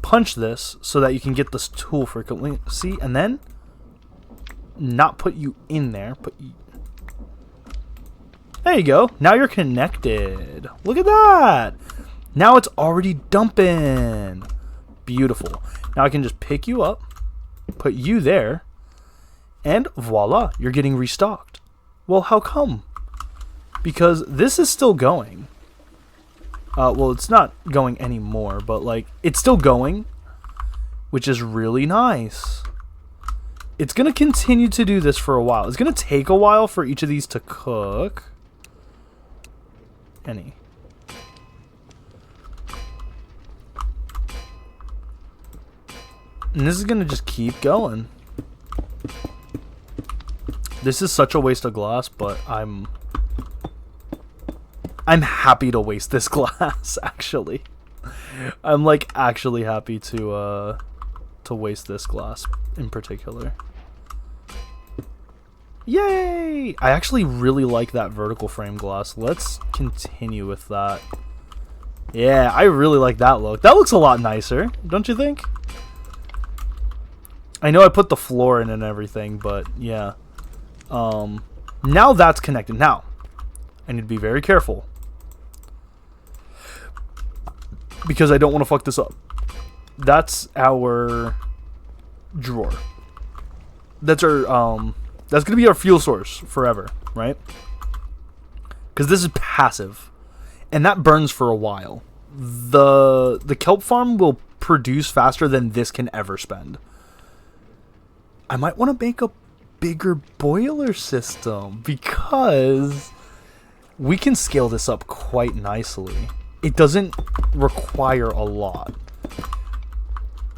punch this so that you can get this tool frequency, and then not put you in there. There you go. Now you're connected. Look at that. Now it's already dumping. Beautiful. Now I can just pick you up, put you there, and voila, you're getting restocked. Well, how come? Because this is still going. Well, it's not going anymore, but like, it's still going, which is really nice. It's going to continue to do this for a while. It's going to take a while for each of these to cook. And this is going to just keep going. This is such a waste of glass, but I'm I'm happy to waste this glass, actually. I'm like actually happy to waste this glass in particular. Yay! I actually really like that vertical frame glass. Let's continue with that. Yeah, I really like that look. That looks a lot nicer, don't you think? I know I put the floor in and everything, but yeah. Now that's connected. Now, I need to be very careful, because I don't want to fuck this up. That's our drawer. That's our, that's going to be our fuel source forever, right? Because this is passive, and that burns for a while. The kelp farm will produce faster than this can ever spend. I might want to make a bigger boiler system, because we can scale this up quite nicely. It doesn't require a lot.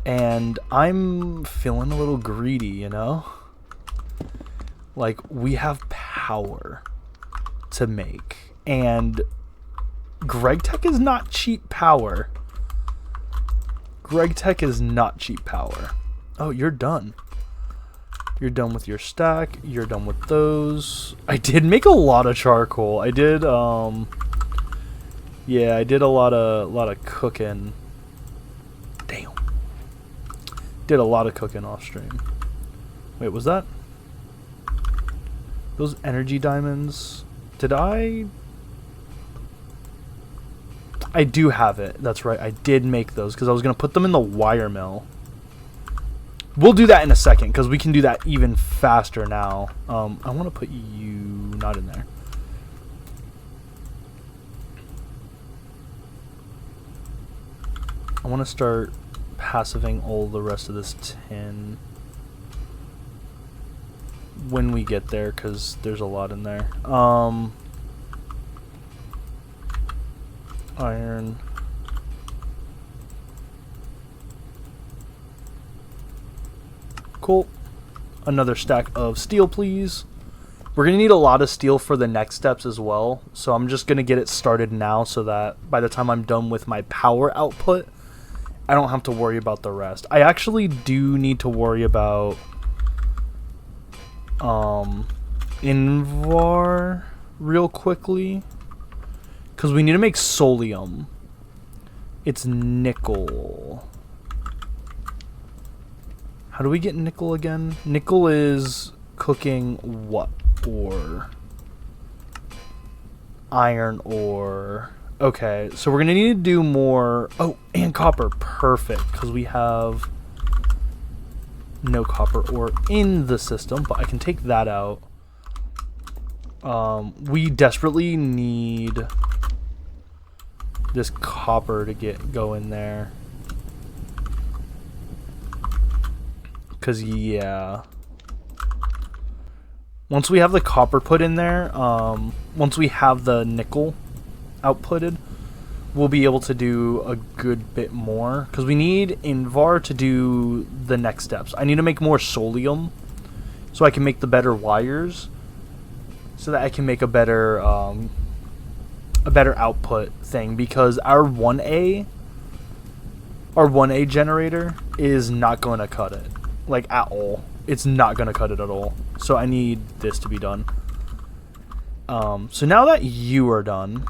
And I'm feeling a little greedy, you know? Like, we have power to make. And GregTech is not cheap power. GregTech is not cheap power. Oh, you're done. You're done with your stack. You're done with those. I did make a lot of charcoal. I did, yeah, I did a lot of cooking. Damn. Did a lot of cooking off stream. Wait, was that those energy diamonds? Did I do have it. That's right. I did make those because I was going to put them in the wire mill. We'll do that in a second because we can do that even faster now. I want to put you not in there. I want to start passiving all the rest of this tin when we get there, because there's a lot in there. Iron. Cool. Another stack of steel, please. We're going to need a lot of steel for the next steps as well, so I'm just going to get it started now so that by the time I'm done with my power output, I don't have to worry about the rest. I actually do need to worry about Invar real quickly, because we need to make solium. It's nickel. How do we get nickel again? Nickel is cooking what ore? Iron ore. Okay, so we're going to need to do more. Oh, and copper. Perfect, because we have no copper ore in the system, but I can take that out. We desperately need this copper to go in there. Because, yeah. Once we have the copper put in there, once we have the nickel outputted, we'll be able to do a good bit more. Because we need Invar to do the next steps. I need to make more solium so I can make the better wires. So that I can make a better output thing. Because our 1A generator is not going to cut it. Like, at all. It's not going to cut it at all. So I need this to be done. So now that you are done,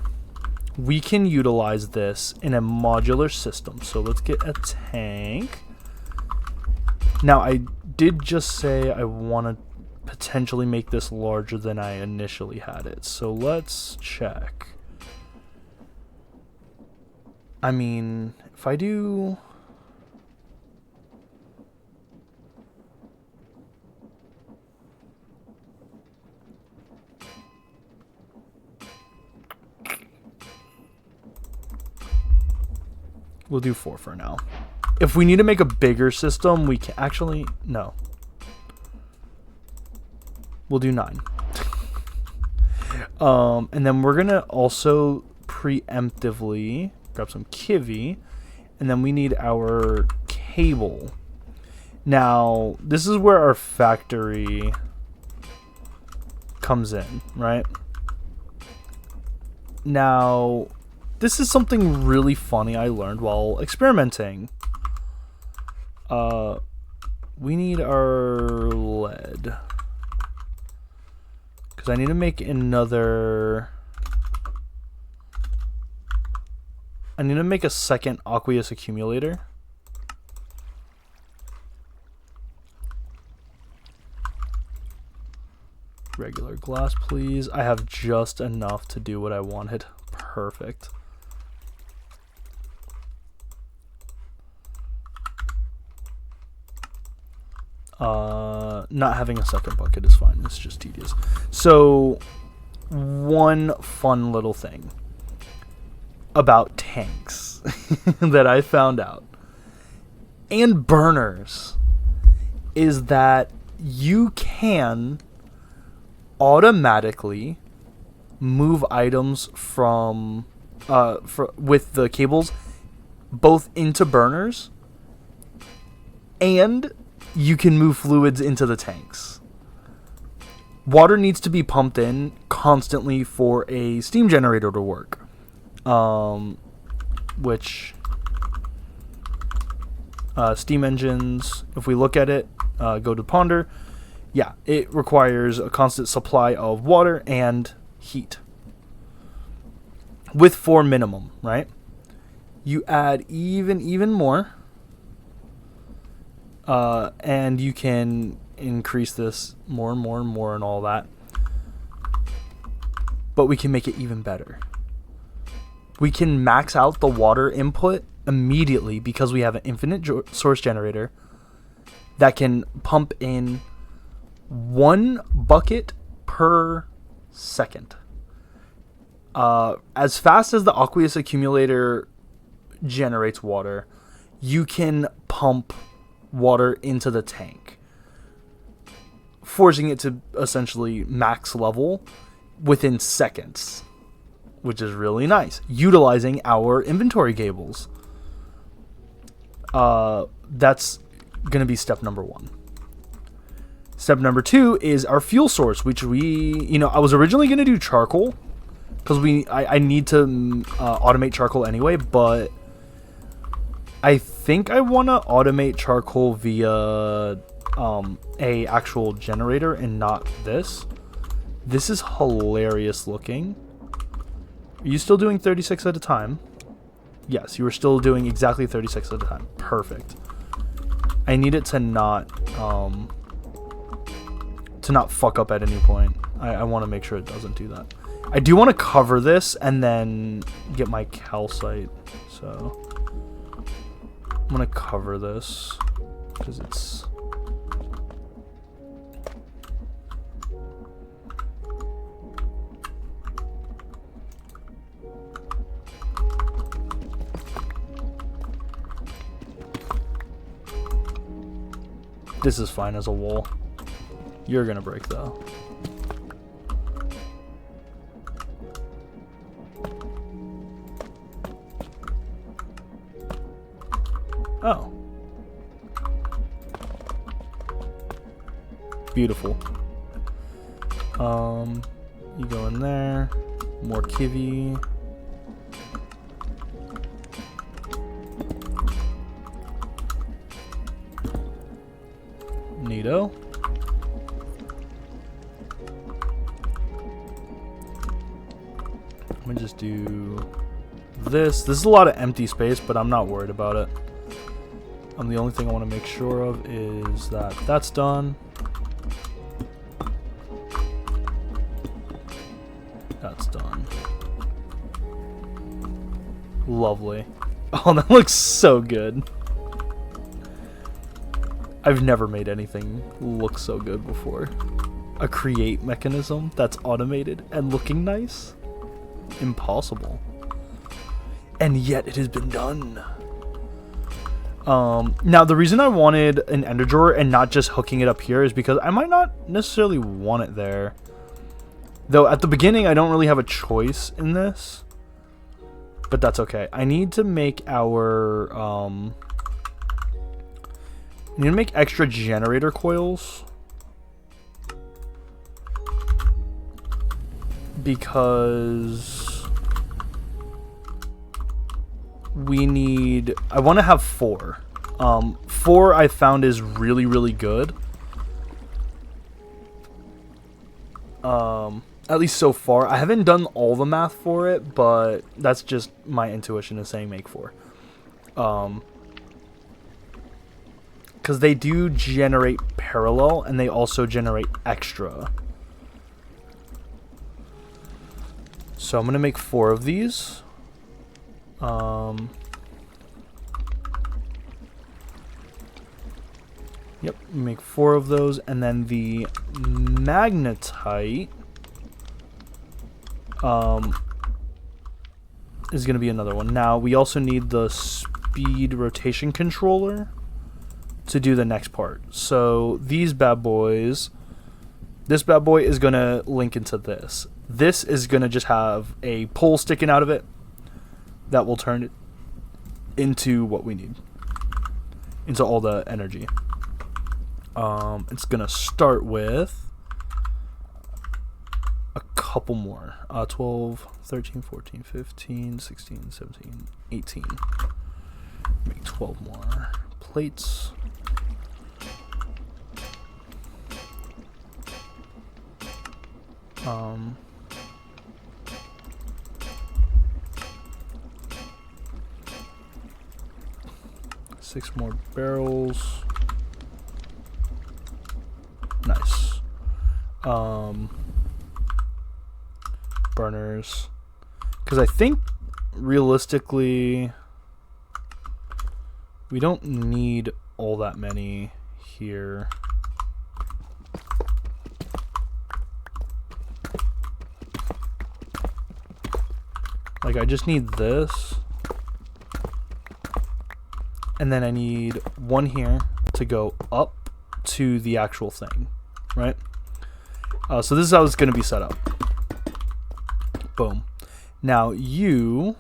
we can utilize this in a modular system. So let's get a tank. Now, I did just say I want to potentially make this larger than I initially had it. So let's check. I mean, if I do... We'll do 4 for now. If we need to make a bigger system, we can actually... No. We'll do 9. And then we're going to also preemptively grab some kivy. And then we need our cable. Now, this is where our factory comes in, right? Now, this is something really funny I learned while experimenting. We need our lead. Because I need to make another... I need to make a second aqueous accumulator. Regular glass, please. I have just enough to do what I wanted. Perfect. Not having a second bucket is fine. It's just tedious. So, one fun little thing about tanks that I found out and burners is that you can automatically move items from with the cables both into burners, and you can move fluids into the tanks. Water needs to be pumped in constantly for a steam generator to work, which steam engines, if we look at it, go to Ponder. Yeah, it requires a constant supply of water and heat. With 4 minimum, right? You add even more. And you can increase this more and more and more and all that. But we can make it even better. We can max out the water input immediately because we have an infinite source generator that can pump in 1 bucket per second. As fast as the aqueous accumulator generates water, you can pump water into the tank, forcing it to essentially max level within seconds, which is really nice, utilizing our inventory cables. That's going to be step number 1. Step number 2 is our fuel source, which I was originally going to do charcoal because I need to automate charcoal anyway, but I think I want to automate charcoal via a actual generator and not this. This is hilarious looking. Are you still doing 36 at a time? Yes, you are still doing exactly 36 at a time. Perfect. I need it to not fuck up at any point. I want to make sure it doesn't do that. I do want to cover this and then get my calcite. So I'm going to cover this because it's... This is fine as a wall. You're gonna break though. Oh. Beautiful. You go in there. More kivy. Neato. Let me just do this. This is a lot of empty space, but I'm not worried about it. The only thing I want to make sure of is that that's done. That's done. Lovely. Oh, that looks so good. I've never made anything look so good before. A create mechanism that's automated and looking nice? Impossible. And yet it has been done. Now the reason I wanted an ender drawer and not just hooking it up here is because I might not necessarily want it there. Though at the beginning I don't really have a choice in this. But that's okay. I need to make our I need to make extra generator coils. Because I want to have 4. 4 I found is really, really good. At least so far. I haven't done all the math for it, but that's just my intuition is saying make 4. Because they do generate parallel, and they also generate extra. So I'm going to make 4 of these. Yep, make 4 of those, and then the magnetite is going to be another one. Now, we also need the speed rotation controller to do the next part. So, these bad boys, this bad boy is going to link into this. This is going to just have a pole sticking out of it that will turn it into what we need, into all the energy. It's going to start with a couple more. 12, 13, 14, 15, 16, 17, 18. Make 12 more plates. Six more barrels. Nice. Burners. Because I think, realistically, we don't need all that many here. Like, I just need this. And then I need one here to go up to the actual thing, right? So this is how it's going to be set up. Boom. Now you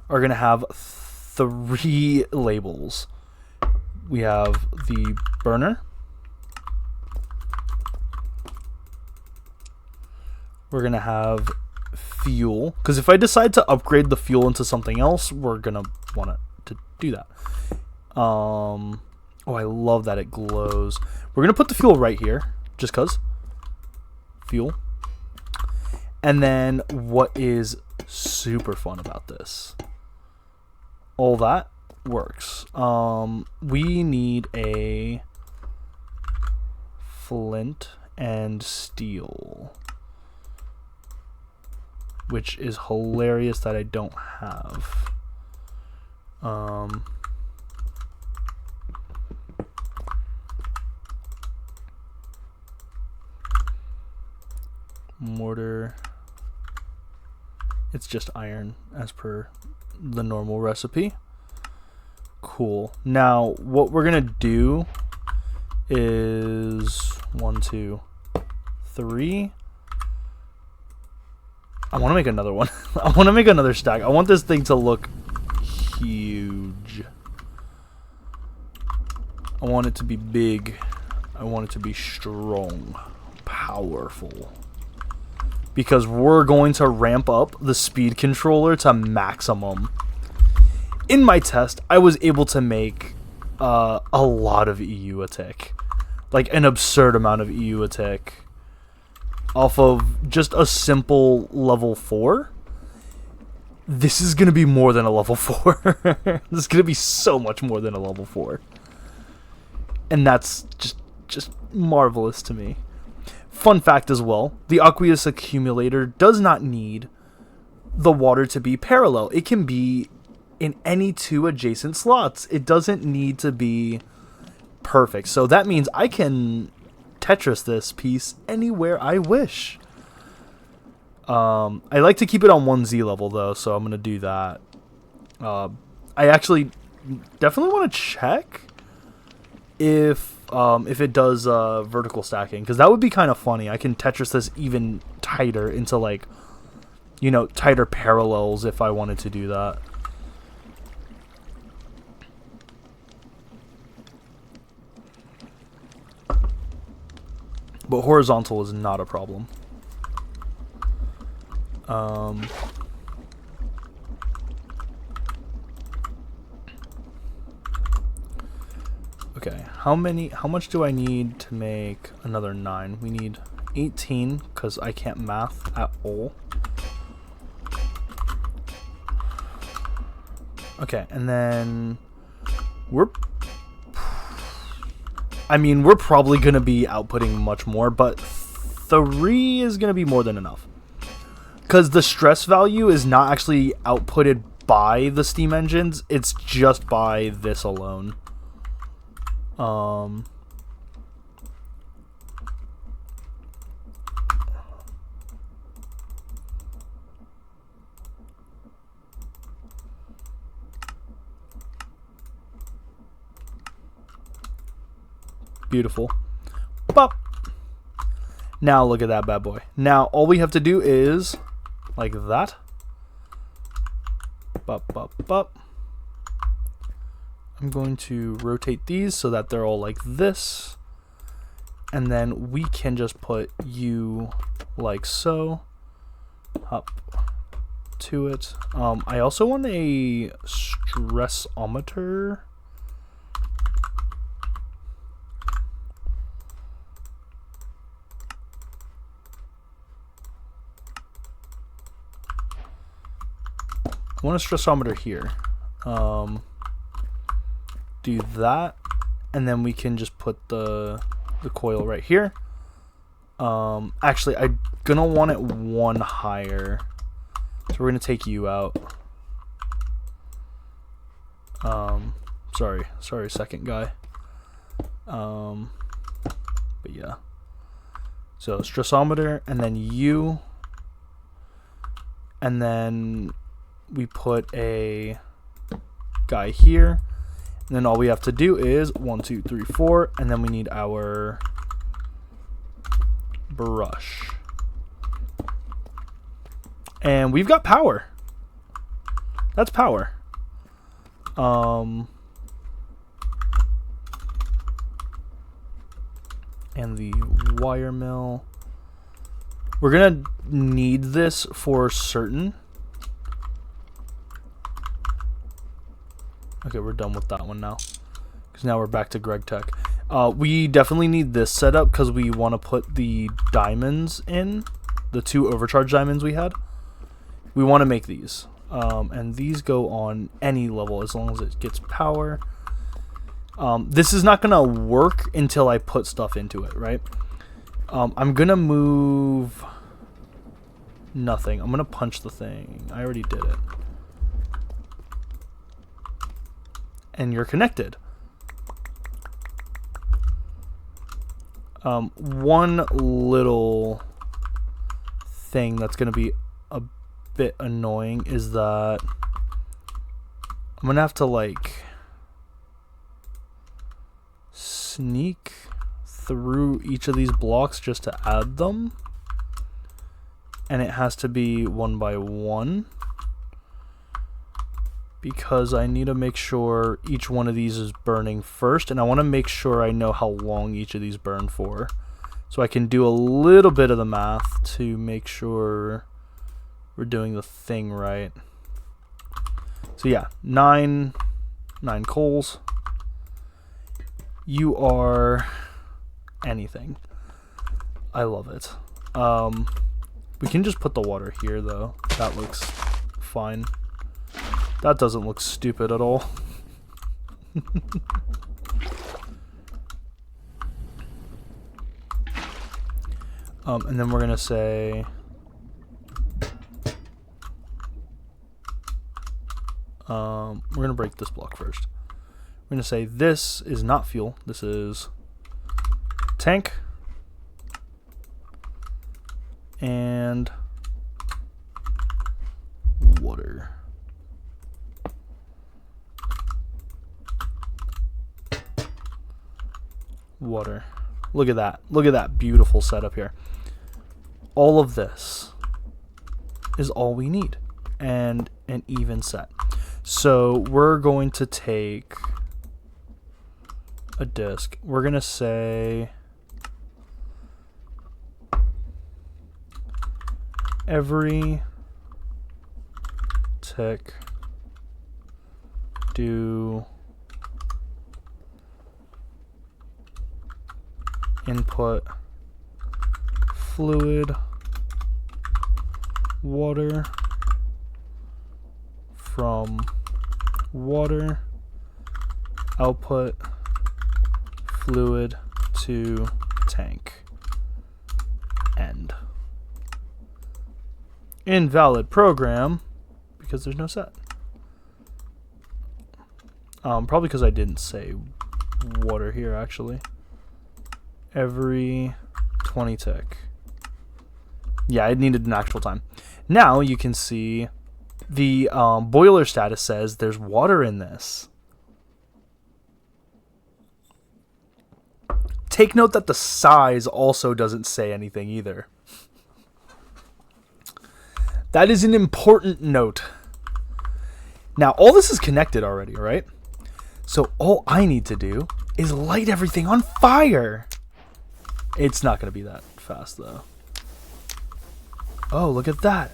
are going to have 3 labels. We have the burner. We're going to have fuel. Because if I decide to upgrade the fuel into something else, we're going to want to do that. Oh, I love that it glows. We're going to put the fuel right here, just because. Fuel. And then what is super fun about this? All that works. We need a flint and steel, which is hilarious that I don't have. Mortar. It's just iron as per the normal recipe. Cool. Now, what we're gonna do is 1, 2, 3. I want to make another one. I want to make another stack. I want this thing to look huge. I want it to be big. I want it to be strong, powerful. Because we're going to ramp up the speed controller to maximum. In my test, I was able to make a lot of EU attack. Like an absurd amount of EU attack. Off of just a simple level 4. This is going to be more than a level 4. This is going to be so much more than a level 4. And that's just marvelous to me. Fun fact as well, the aqueous accumulator does not need the water to be parallel. It can be in any 2 adjacent slots. It doesn't need to be perfect. So that means I can Tetris this piece anywhere I wish. I like to keep it on 1Z level though, so I'm going to do that. I actually definitely want to check if it does vertical stacking, because that would be kind of funny. I can Tetris this even tighter into, like, you know, tighter parallels if I wanted to do that. But horizontal is not a problem. Okay, how much do I need to make another 9? We need 18, because I can't math at all. Okay, and then we're probably going to be outputting much more, but 3 is going to be more than enough. Because the stress value is not actually outputted by the steam engines, it's just by this alone. Beautiful. Bop. Now look at that bad boy. Now all we have to do is like that. Bop, bop, bop. I'm going to rotate these so that they're all like this. And then we can just put you like so. Up to it. I also want a stressometer. I want a stressometer here. Do that, and then we can just put the coil right here. Actually, I'm gonna want it 1 higher, so we're gonna take you out. Sorry, second guy. But yeah. So stressometer, and then you, and then we put a guy here, and then all we have to do is 1, 2, 3, 4, and then we need our brush, and we've got power. That's power. And the wire mill, we're gonna need this for certain. Okay, we're done with that one now, because now we're back to Greg Tech. We definitely need this setup because we want to put the diamonds in, the 2 overcharge diamonds we had. We want to make these, and these go on any level as long as it gets power. This is not gonna work until I put stuff into it, right? I'm gonna move nothing. I'm gonna punch the thing. I already did it. And you're connected. One little thing that's going to be a bit annoying is that I'm going to have to like sneak through each of these blocks just to add them. And it has to be 1 by 1. Because I need to make sure each one of these is burning first, and I want to make sure I know how long each of these burn for, so I can do a little bit of the math to make sure we're doing the thing right. So yeah, 9 coals. You are anything. I love it. We can just put the water here though. That looks fine. That doesn't look stupid at all. And then we're gonna say we're gonna break this block first. We're gonna say this is not fuel, this is tank, and water. Water. Look at that. Look at that beautiful setup here. All of this is all we need, and an even set. So we're going to take a disc. We're going to say every tick do input fluid water from water, output fluid to tank, end. Invalid program because there's no set. Probably because I didn't say water here actually. Every 20 tick. Yeah, it needed an actual time. Now you can see the boiler status says there's water in this. Take note that the size also doesn't say anything either. That is an important note. Now, all this is connected already, right? So all I need to do is light everything on fire. It's not going to be that fast, though. Oh, look at that.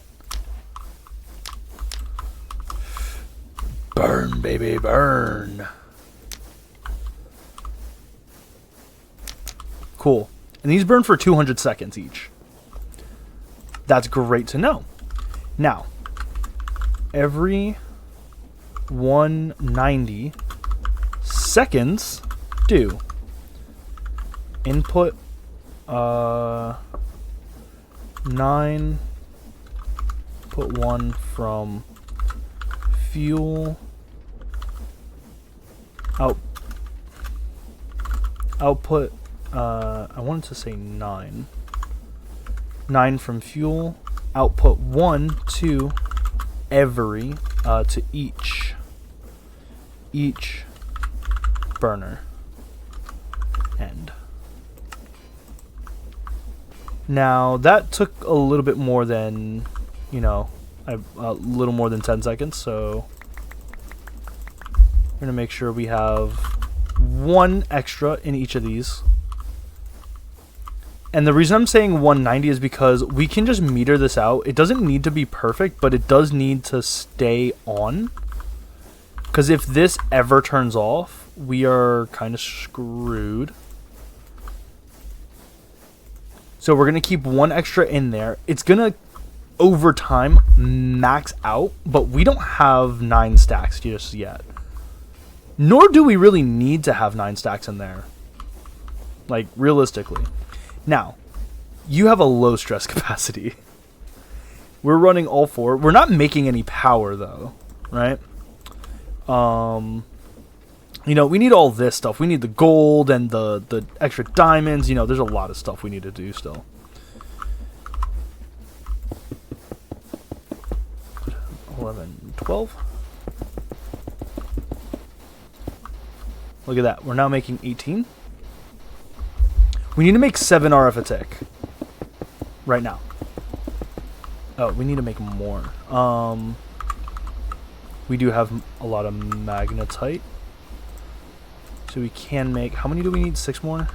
Burn, baby, burn. Cool. And these burn for 200 seconds each. That's great to know. Now, every 190 seconds, do input 9, put 1 from fuel, output, I wanted to say 9 from fuel, output 1 to every, to each burner, end. Now that took a little bit more than, you know, a little more than 10 seconds, so we're gonna make sure we have 1 extra in each of these. And the reason I'm saying 190 is because we can just meter this out. It doesn't need to be perfect, but it does need to stay on. Because if this ever turns off, we are kind of screwed. So we're going to keep 1 extra in there. It's going to, over time, max out. But we don't have 9 stacks just yet. Nor do we really need to have 9 stacks in there. Like, realistically. Now, you have a low stress capacity. We're running all 4. We're not making any power, though. Right? You know, we need all this stuff. We need the gold and the extra diamonds. You know, there's a lot of stuff we need to do still. $11, $12. Look at that. We're now making 18. We need to make 7 RF a tick. Right now. Oh, we need to make more. We do have a lot of magnetite. So we can make... How many do we need? 6 more?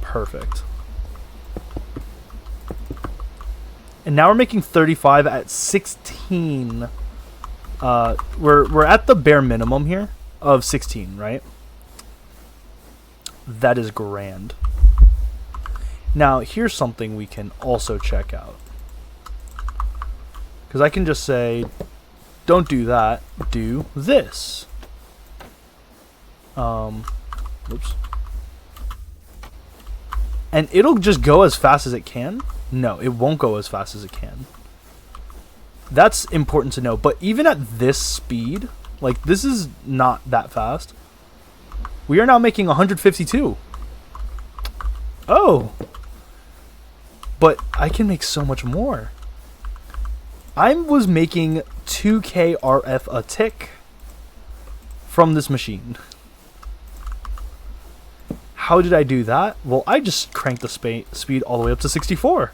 Perfect. And now we're making 35 at 16. We're at the bare minimum here of 16, right? That is grand. Now, here's something we can also check out. Because I can just say, don't do that, do this. Oops. And it'll just go as fast as it can? No, it won't go as fast as it can. That's important to know. But even at this speed, like, this is not that fast. We are now making 152. Oh. But I can make so much more. I was making 2K RF a tick from this machine. How did I do that? Well, I just cranked the speed all the way up to 64.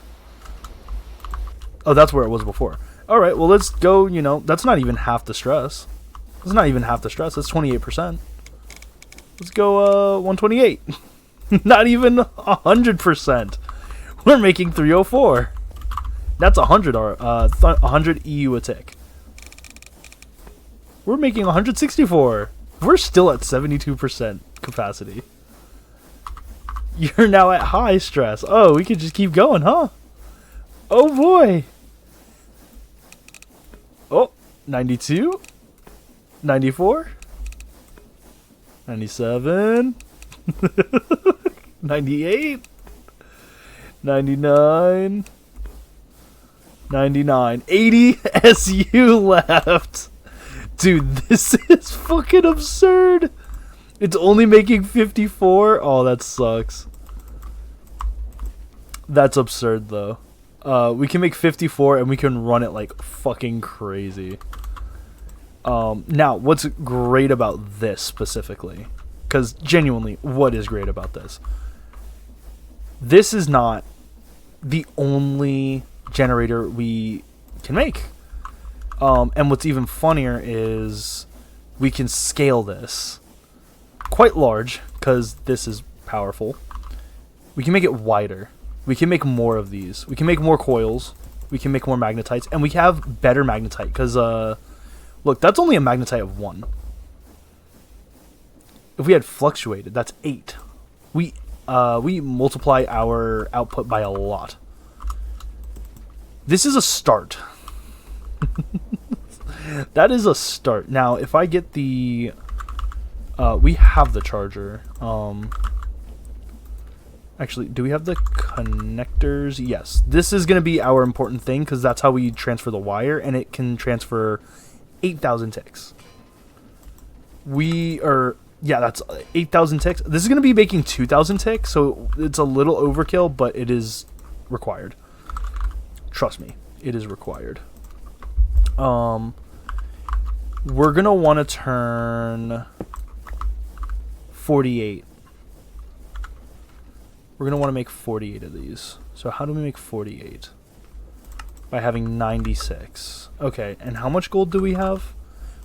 Oh, that's where it was before. All right, well, let's go, you know, that's not even half the stress. That's not even half the stress. That's 28%. Let's go 128. Not even 100%. We're making 304. That's 100 EU a tick. We're making 164. We're still at 72% capacity. You're now at high stress. Oh, we could just keep going, huh? Oh boy. Oh, 92. 94. 97. 98. 99. 99. 80 SU left. Dude, this is fucking absurd. It's only making 54. Oh, that sucks. That's absurd, though. We can make 54 and we can run it like fucking crazy. Now, what's great about this specifically? Because genuinely, what is great about this? This is not the only generator we can make. And what's even funnier is we can scale this quite large because this is powerful. We can make it wider. We can make more of these. We can make more coils. We can make more magnetites. And we have better magnetite because, look, that's only a magnetite of 1. If we had fluctuated, that's 8. We multiply our output by a lot. This is a start. That is a start. Now, if I get the... we have the charger. Actually, do we have the connectors? Yes. This is going to be our important thing because that's how we transfer the wire, and it can transfer 8,000 ticks. Yeah, that's 8,000 ticks. This is going to be making 2,000 ticks, so it's a little overkill, but it is required. Trust me, it is required. We're going to want to turn 48. We're going to want to make 48 of these. So how do we make 48? By having 96. Okay, and how much gold do we have?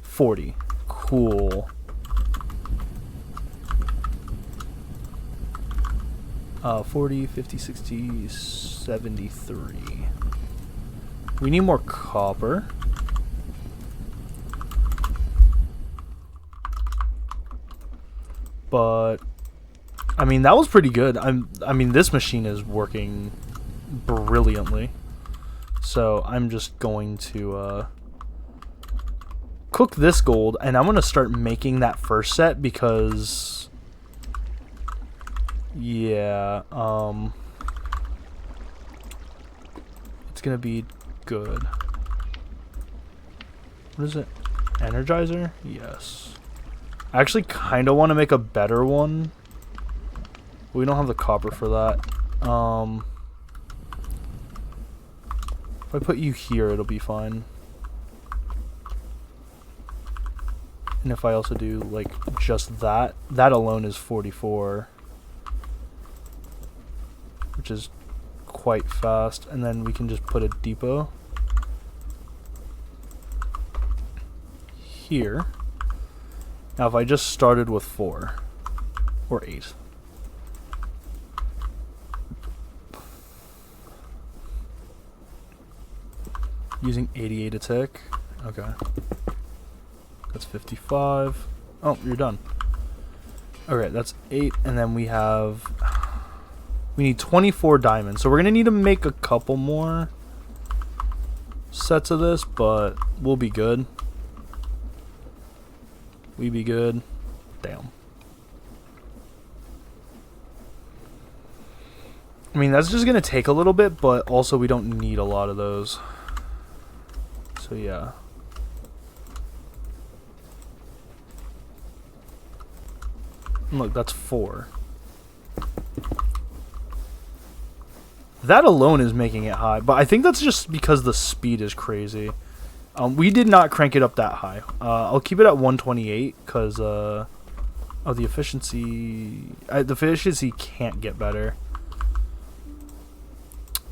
40. Cool. 40, 50, 60, 73. We need more copper. But I mean, that was pretty good. I mean, this machine is working brilliantly. So I'm just going to cook this gold, and I'm going to start making that first set because, yeah, it's going to be good. What is it? Energizer? Yes. I actually kind of want to make a better one. We don't have the copper for that. If I put you here, it'll be fine. And if I also do, like, just that, that alone is 44. Which is quite fast. And then we can just put a depot here. Now, if I just started with 4 or 8. Using 88 a tick. Okay. That's 55. Oh, you're done. Okay, that's 8. And then we have... We need 24 diamonds. So we're going to need to make a couple more sets of this, but we'll be good. We be good. Damn. I mean, that's just going to take a little bit, but also we don't need a lot of those. So yeah. And look, that's 4. That alone is making it high, but I think that's just because the speed is crazy. We did not crank it up that high. I'll keep it at 128 because the efficiency. The efficiency can't get better.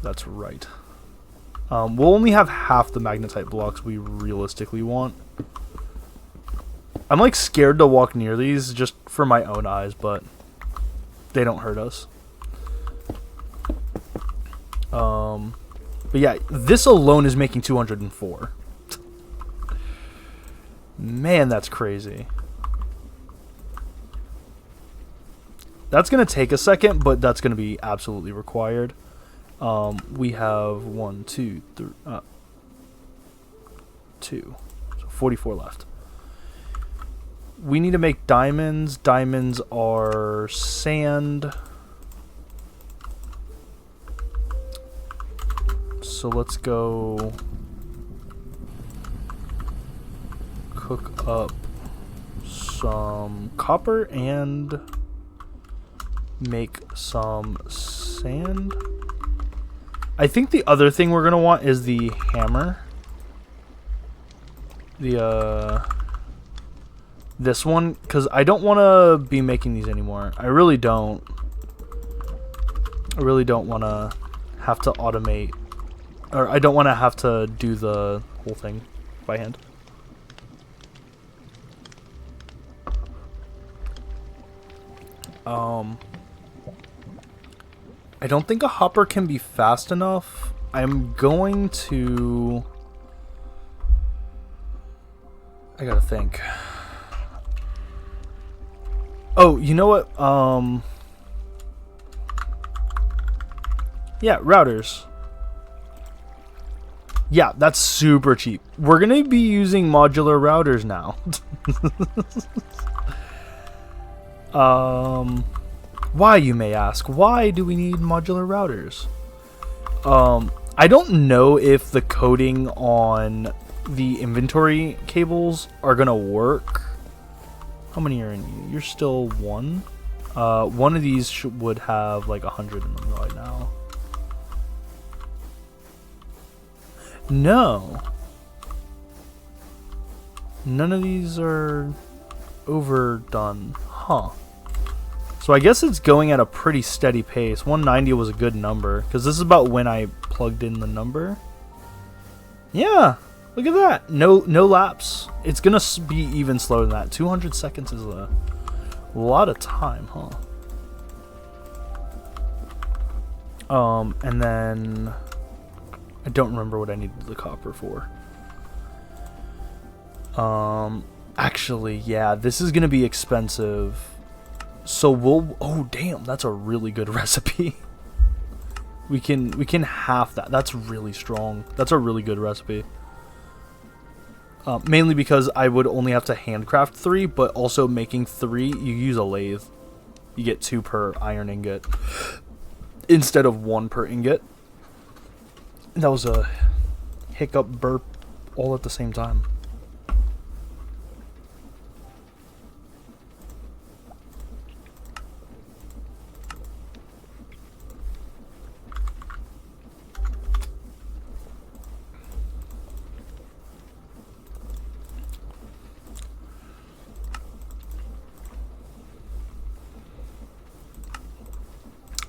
That's right. We'll only have half the magnetite blocks we realistically want. I'm like scared to walk near these just for my own eyes, but they don't hurt us. But yeah, this alone is making 204. Man, that's crazy. That's going to take a second, but that's going to be absolutely required. We have 1, 2, 3, 2. So 44 left. We need to make diamonds. Diamonds are sand. So let's go cook up some copper and make some sand. I think the other thing we're gonna want is the hammer. This one, because I don't want to be making these anymore. I really don't. I really don't want to have to automate, or I don't want to have to do the whole thing by hand. I don't think a hopper can be fast enough. I'm going to... I gotta think. Oh, you know what? Yeah, routers. Yeah, that's super cheap. We're gonna be using modular routers now. Why, you may ask? Why do we need modular routers? I don't know if the coding on the inventory cables are gonna work. How many are in you? You're still 1. One of these would have like 100 in them right now. No. None of these are overdone. Huh. So I guess it's going at a pretty steady pace. 190 was a good number, because this is about when I plugged in the number. Yeah, look at that. No lapse. It's going to be even slower than that. 200 seconds is a lot of time, huh? And then I don't remember what I needed the copper for. Actually, yeah, this is going to be expensive. So we'll... Oh, damn, that's a really good recipe. We can half that. That's really strong. That's a really good recipe. Mainly because I would only have to handcraft 3, but also making 3, you use a lathe. You get 2 per iron ingot instead of 1 per ingot. That was a hiccup burp all at the same time.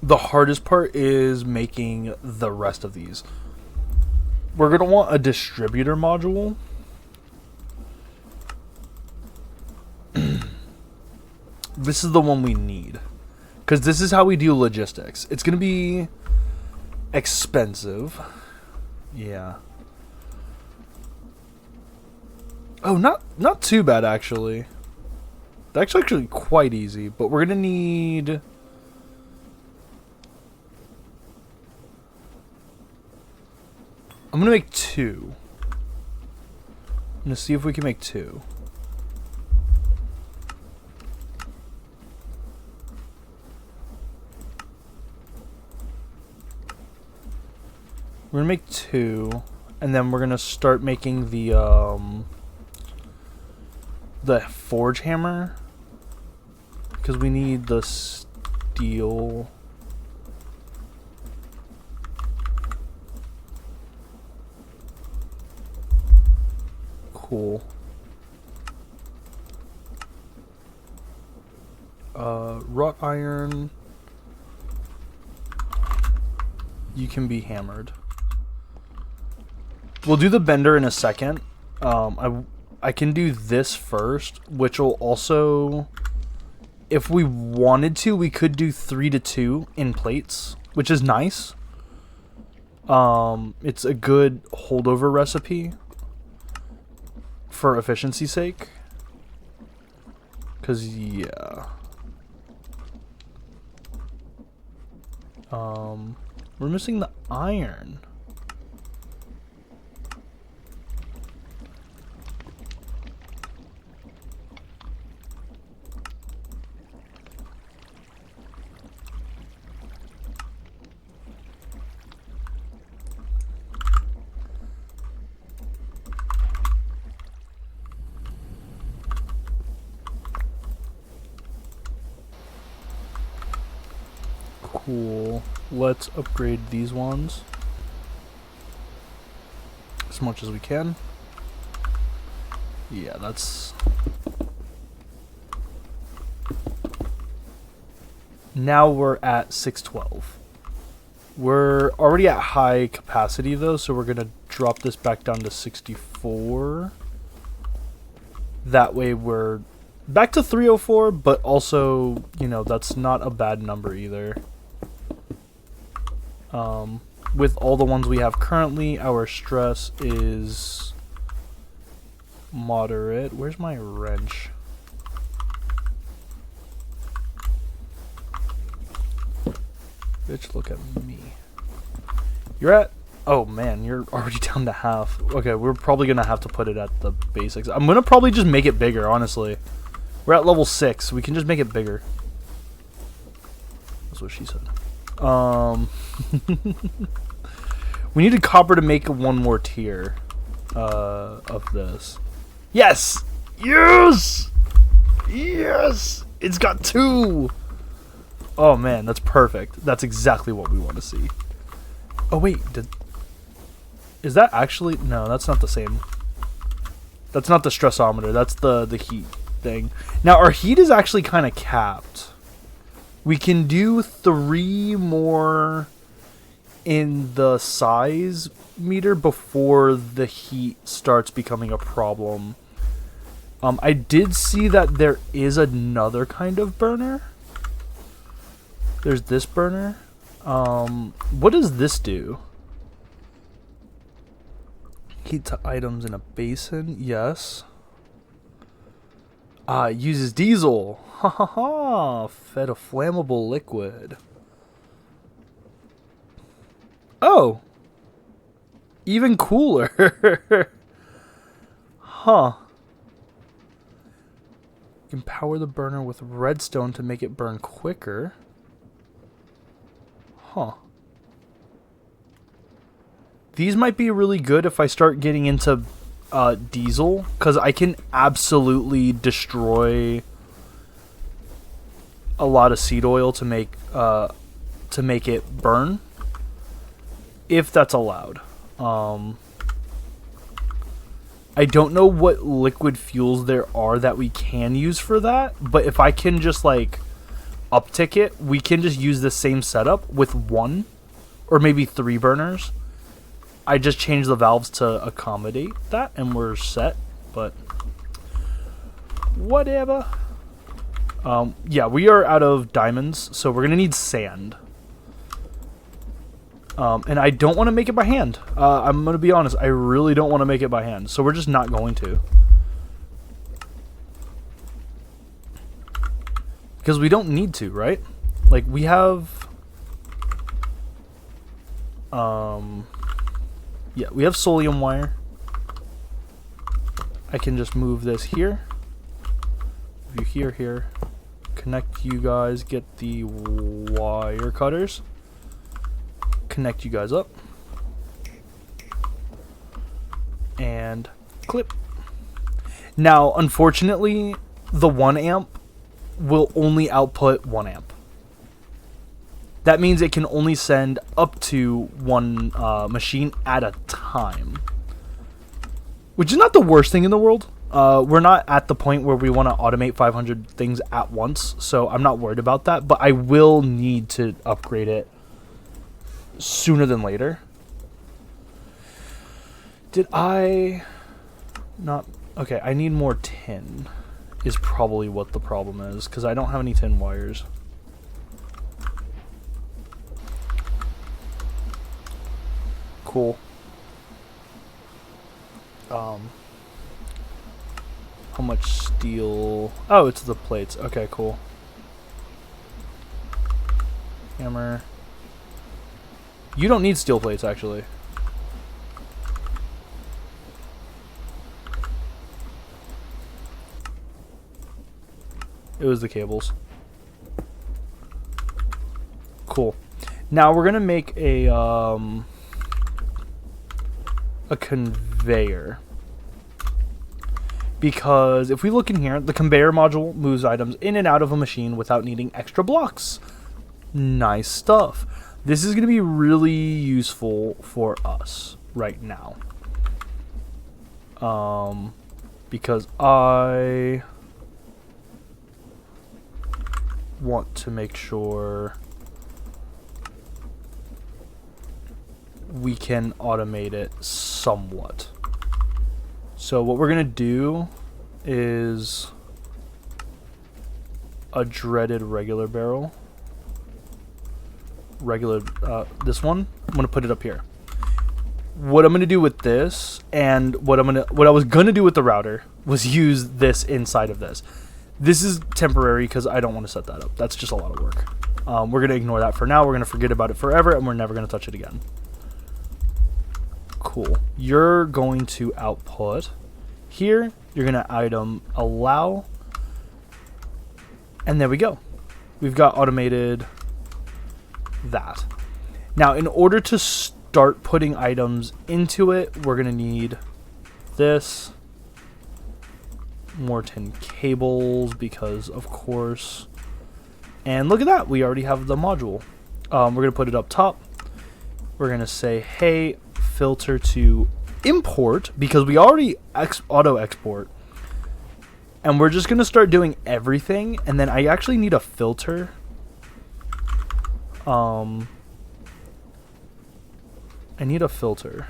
The hardest part is making the rest of these. We're going to want a distributor module. This is the one we need, because this is how we do logistics. It's going to be expensive. Yeah. Oh, not too bad, actually. That's actually quite easy, but we're going to need... I'm going to make 2. I'm going to see if we can make 2. We're going to make 2, and then we're going to start making the forge hammer, because we need the steel. Cool. Wrought iron. You can be hammered. We'll do the bender in a second. I can do this first, which will also, if we wanted to, we could do 3 to 2 in plates, which is nice. It's a good holdover recipe for efficiency's sake. 'Cause, yeah. We're missing the iron. Cool. Let's upgrade these ones as much as we can. Yeah, that's... Now we're at 612. We're already at high capacity though, so we're gonna drop this back down to 64. That way we're back to 304, but also, you know, that's not a bad number either. With all the ones we have currently, our stress is moderate. Where's my wrench? Bitch, look at me. You're at... Oh man, you're already down to half. Okay, we're probably gonna have to put it at the basics. I'm gonna probably just make it bigger, honestly. We're at level 6. We can just make it bigger. That's what she said. We needed copper to make one more tier of this. Yes! Yes! Yes! It's got 2! Oh man, that's perfect. That's exactly what we want to see. Oh wait, is that actually... No, that's not the same. That's not the stressometer. That's the heat thing. Now, our heat is actually kind of capped. We can do 3 more in the size meter before the heat starts becoming a problem. I did see that there is another kind of burner. There's this burner. What does this do? Heat to items in a basin. Yes. It uses diesel. Ha ha ha. Fed a flammable liquid. Oh. Even cooler. Huh. You can power the burner with redstone to make it burn quicker. Huh. These might be really good if I start getting into diesel, because I can absolutely destroy a lot of seed oil to make it burn, if that's allowed. I don't know what liquid fuels there are that we can use for that, but if I can just like uptick it, we can just use the same setup with 1 or maybe 3 burners. I just changed the valves to accommodate that and we're set, but whatever. Yeah, we are out of diamonds, so we're gonna need sand. And I don't want to make it by hand. I'm gonna be honest, I really don't want to make it by hand, so we're just not going to. Because we don't need to, right? Like, we have... yeah, we have solium wire. I can just move this here. Move you here. Connect you guys, get the wire cutters. Connect you guys up. And clip. Now, unfortunately, the 1 amp will only output 1 amp. That means it can only send up to 1 machine at a time. Which is not the worst thing in the world. We're not at the point where we want to automate 500 things at once, so I'm not worried about that. But I will need to upgrade it sooner than later. Did I not... Okay, I need more tin is probably what the problem is, because I don't have any tin wires. Cool. How much steel? Oh, it's the plates. Okay, cool. Hammer. You don't need steel plates, actually. It was the cables. Cool. Now we're gonna make a conveyor. Because if we look in here, the conveyor module moves items in and out of a machine without needing extra blocks. Nice stuff. This is going to be really useful for us right now. Because I want to make sure we can automate it somewhat. So what we're going to do is a dreaded regular barrel. This one, I'm going to put it up here. What I'm going to do with this and what I was going to do with the router was use this inside of this. This is temporary because I don't want to set that up. That's just a lot of work. We're going to ignore that for now. We're going to forget about it forever and we're never going to touch it again. Cool. You're going to output here. You're going to item allow. And there we go. We've got automated that. Now, in order to start putting items into it, we're going to need this. More tin cables because, of course. And look at that. We already have the module. We're going to put it up top. We're going to say, hey, filter to import because we already auto export, and we're just gonna start doing everything. And then I actually need a filter. I need a filter.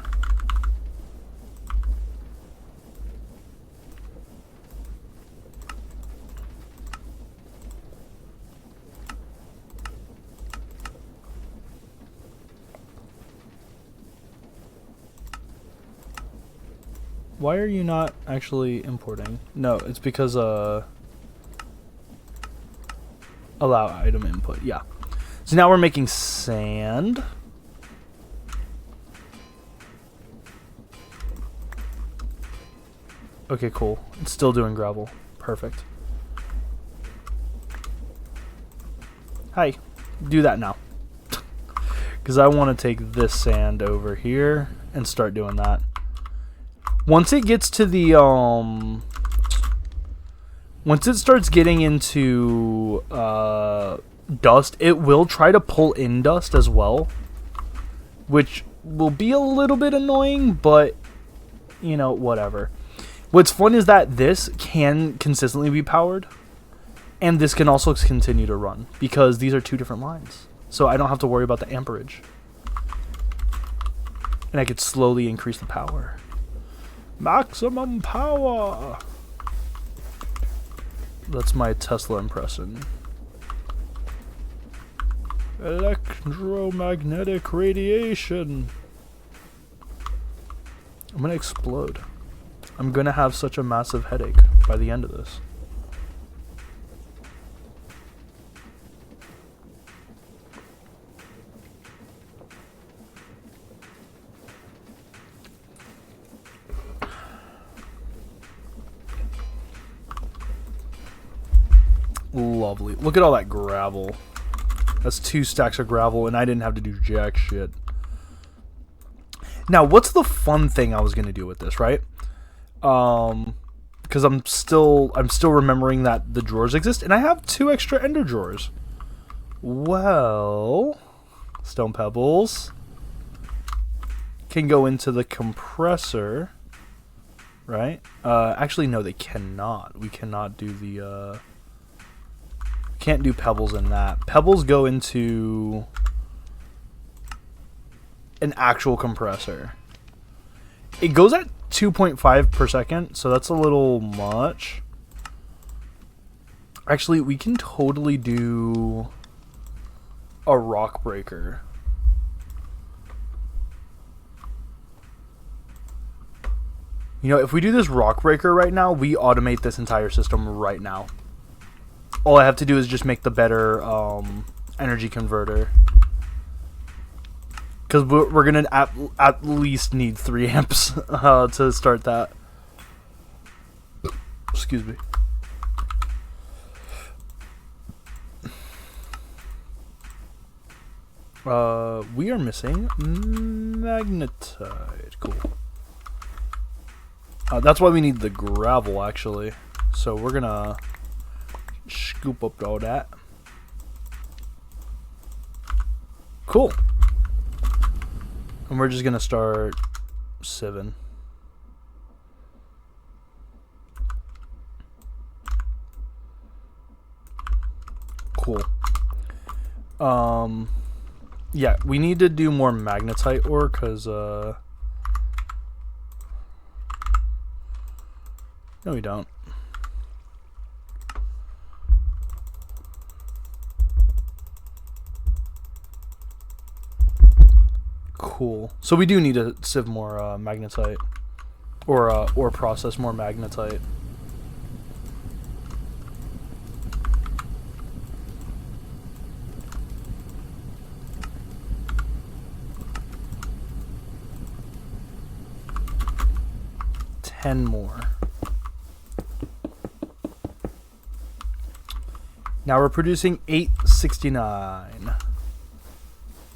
Why are you not actually importing? No, it's because allow item input. Yeah. So now we're making sand. Okay, cool. It's still doing gravel. Perfect. Hi. Do that now. Because I want to take this sand over here and start doing that. Once it gets to the, once it starts getting into, dust, it will try to pull in dust as well. Which will be a little bit annoying, but, you know, whatever. What's fun is that this can consistently be powered. And this can also continue to run. Because these are two different lines. So I don't have to worry about the amperage. And I could slowly increase the power. Maximum power. That's my Tesla impression. Electromagnetic radiation. I'm gonna explode. I'm gonna have such a massive headache by the end of this. Lovely. Look at all that gravel. That's 2 stacks of gravel, and I didn't have to do jack shit. Now, what's the fun thing I was going to do with this, right? Because I'm still remembering that the drawers exist, and I have 2 extra ender drawers. Well, stone pebbles can go into the compressor, right? Actually, no, they cannot. We cannot do the... Can't do pebbles in that. Pebbles go into an actual compressor. It goes at 2.5 per second, so that's a little much. Actually, we can totally do a rock breaker. You know, if we do this rock breaker right now, we automate this entire system right now. All I have to do is just make the better energy converter. Because we're going to at least need 3 amps to start that. Excuse me. We are missing magnetite. Cool. That's why we need the gravel, actually. So we're gonna scoop up all that. Cool. And we're just gonna start sieving. Cool. Yeah, we need to do more magnetite ore, because, no, we don't. Cool. So we do need to sieve more, magnetite. Or process more magnetite. More. Now we're producing 869.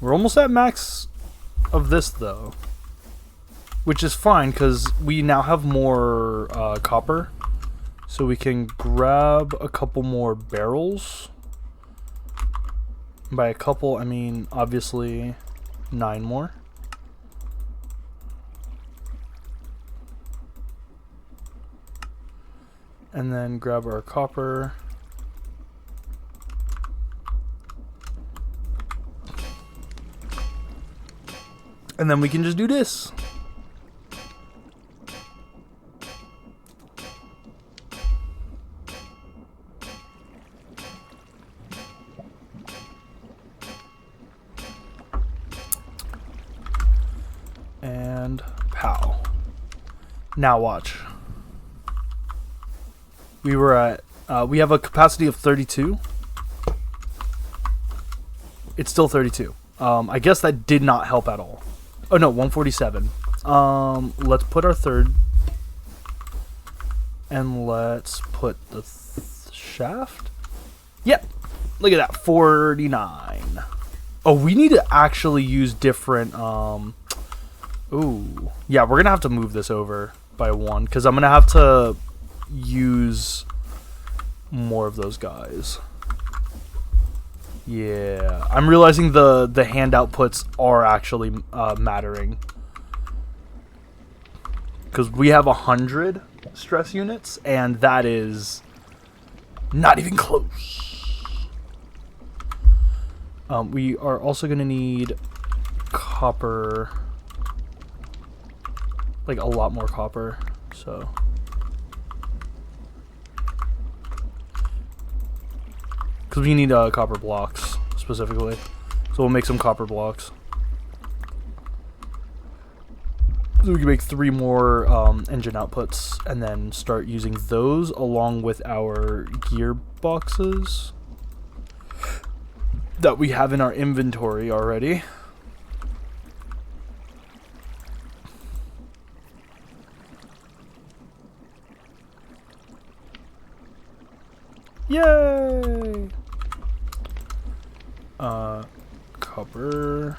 We're almost at max of this though, which is fine because we now have more copper, so we can grab a couple more barrels. By a couple, I mean obviously 9 more. And then grab our copper. And then we can just do this. And pow. Now watch. We were at, we have a capacity of 32. It's still 32. I guess that did not help at all. Oh no, 147. Let's put our third. And let's put the shaft. Yep. Look at that, 49. Oh, we need to actually use different, ooh. Yeah, we're gonna have to move this over by 1, because I'm gonna have to use more of those guys. Yeah, I'm realizing the hand outputs are actually mattering, because we have 100 stress units and that is not even close. We are also gonna need copper, like a lot more copper, so because we need copper blocks specifically, so we'll make some copper blocks so we can make 3 more engine outputs and then start using those along with our gearboxes that we have in our inventory already. Yay! Copper.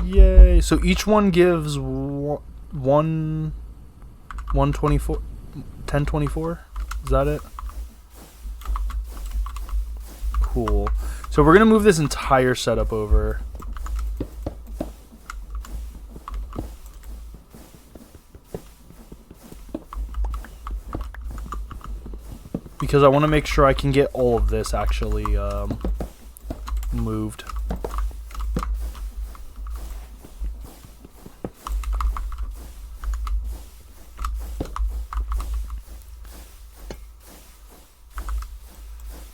Yay! So each one gives 124, 1024. Is that it? Cool. So we're gonna move this entire setup over. Because I want to make sure I can get all of this actually moved.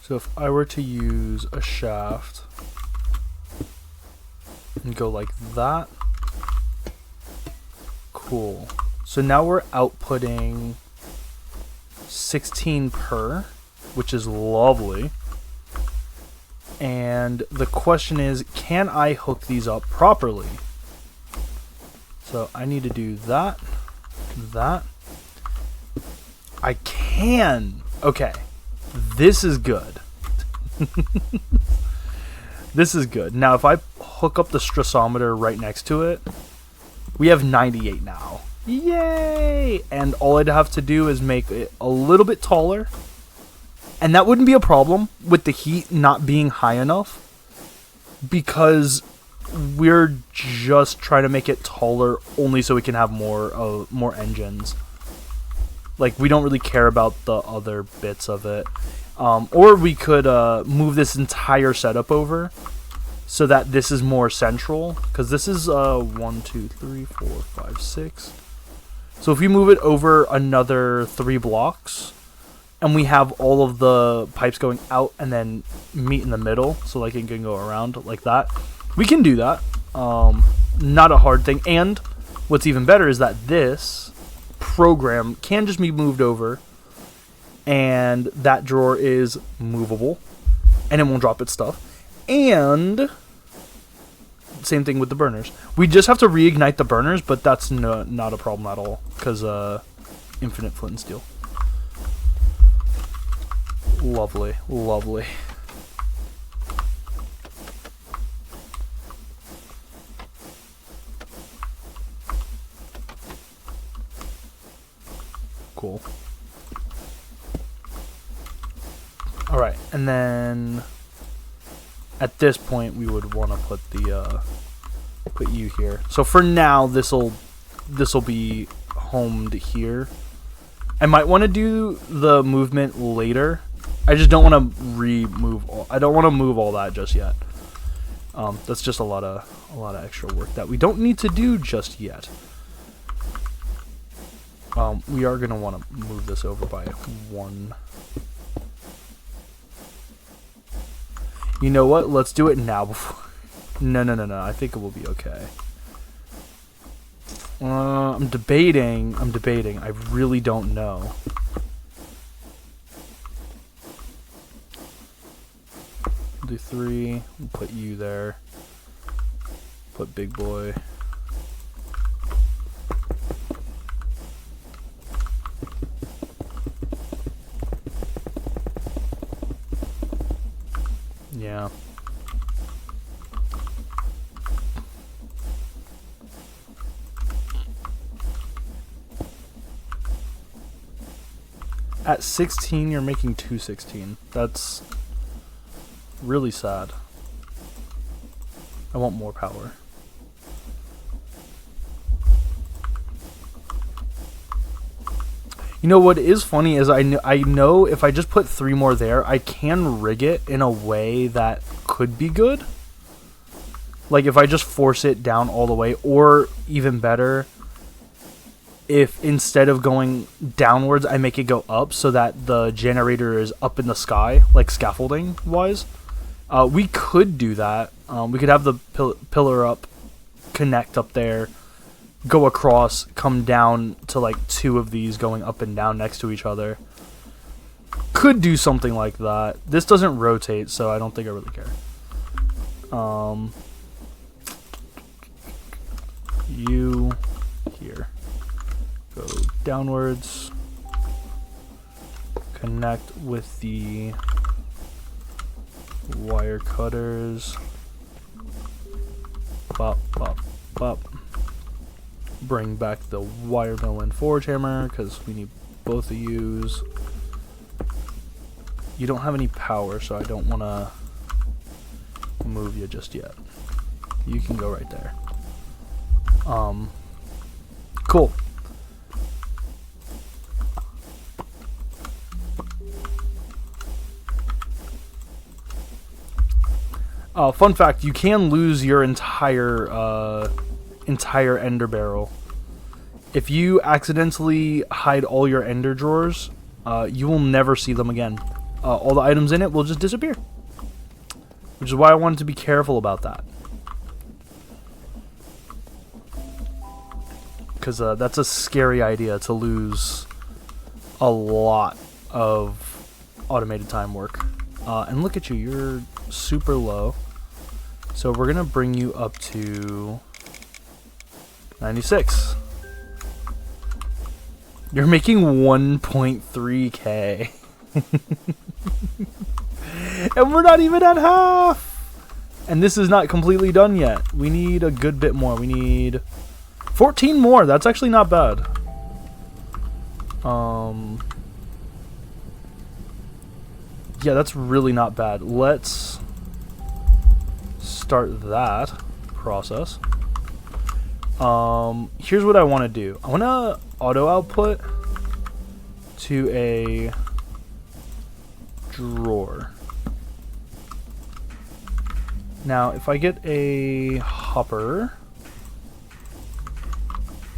So if I were to use a shaft and go like that, cool. So now we're outputting 16 per, which is lovely. And the question is, can I hook these up properly? So I need to do that. I can. Okay. This is good. This is good. Now, if I hook up the stressometer right next to it, we have 98 now. Yay! And all I'd have to do is make it a little bit taller. And that wouldn't be a problem with the heat not being high enough, because we're just trying to make it taller only so we can have more engines. Like, we don't really care about the other bits of it. Or we could move this entire setup over so that this is more central, because this is 1, 2, 3, 4, 5, 6. So if we move it over another 3 blocks, and we have all of the pipes going out and then meet in the middle, so like it can go around like that, we can do that. Not a hard thing. And what's even better is that this program can just be moved over, and that drawer is movable, and it won't drop its stuff. And same thing with the burners. We just have to reignite the burners, but that's not a problem at all, because infinite flint and steel. Lovely, lovely. Cool. Alright, and then at this point we would want to put the put you here. So for now this'll be homed here. I might want to do the movement later. I just don't want to I don't want to move all that just yet. That's just a lot of extra work that we don't need to do just yet. We are gonna want to move this over by 1. You know what? Let's do it now before. No. I think it will be okay. I'm debating. I really don't know. Do 3. We'll put you there. Put big boy. Yeah. At 16, you're making 216. That's really sad. I want more power. You know what is funny is I know if I just put 3 more there, I can rig it in a way that could be good. Like if I just force it down all the way, or even better, if instead of going downwards, I make it go up so that the generator is up in the sky, like scaffolding wise. We could do that. We could have the pillar up, connect up there, go across, come down to like 2 of these going up and down next to each other. Could do something like that. This doesn't rotate, so I don't think I really care. You here. Go downwards. Connect with the wire cutters. Bop, bop, bop. Bring back the wire mill and forge hammer, because we need both of yous. You don't have any power, so I don't want to move you just yet. You can go right there. Cool. Fun fact, you can lose your entire ender barrel. If you accidentally hide all your ender drawers, you will never see them again. All the items in it will just disappear. Which is why I wanted to be careful about that. Because that's a scary idea, to lose a lot of automated time work. And look at you, super low. So we're gonna bring you up to 96. You're making 1.3k. And we're not even at half. And this is not completely done yet. We need a good bit more. We need 14 more. That's actually not bad. Yeah, that's really not bad. Let's start that process. Here's what I want to do. I want to auto output to a drawer. Now, if I get a hopper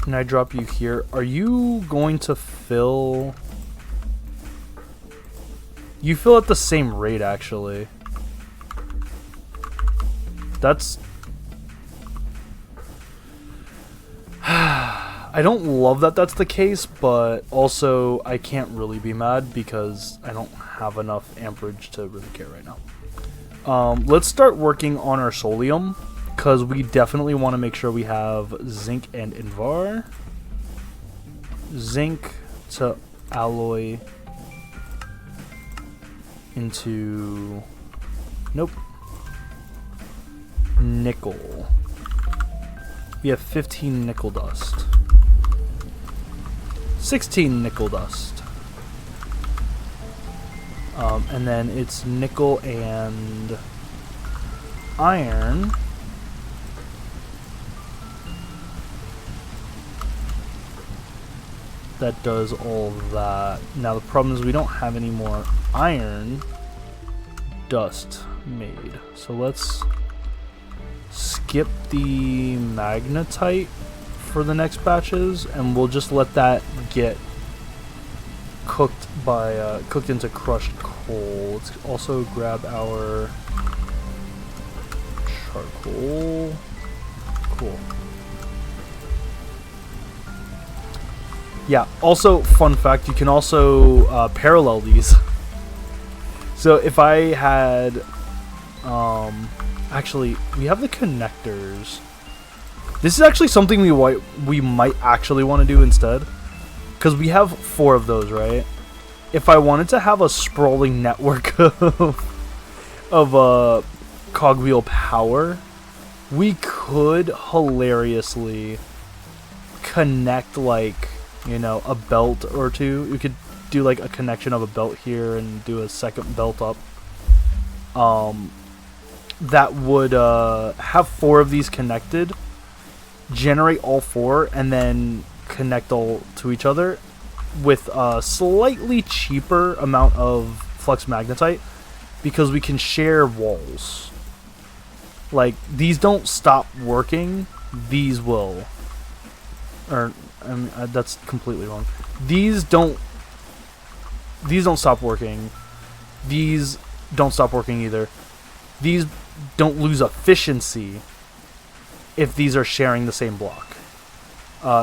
and I drop you here, are you going to fill? You fill at the same rate, actually. That's... I don't love that that's the case, but also I can't really be mad because I don't have enough amperage to really care right now. Let's start working on our solium, because we definitely want to make sure we have zinc and invar. Zinc to alloy into... Nope. Nickel. We have 15 nickel dust. 16 nickel dust. And then it's nickel and iron. That does all that. Now the problem is we don't have any more iron dust made. So let's skip the magnetite for the next batches, and we'll just let that get cooked by cooked into crushed coal. Let's also grab our charcoal. Cool. Yeah, also fun fact, you can also parallel these. So if I had actually, we have the connectors. This is actually something we might actually want to do instead, because we have 4 of those, right? If I wanted to have a sprawling network of cogwheel power, we could hilariously connect, like, you know, a belt or two. We could do like a connection of a belt here and do a second belt up. That would have 4 of these connected, generate all 4, and then connect all to each other with a slightly cheaper amount of flux magnetite, because we can share walls. Like, these don't stop working, these will. Or, I mean, that's completely wrong. These don't stop working. These don't stop working either. These don't lose efficiency if these are sharing the same block.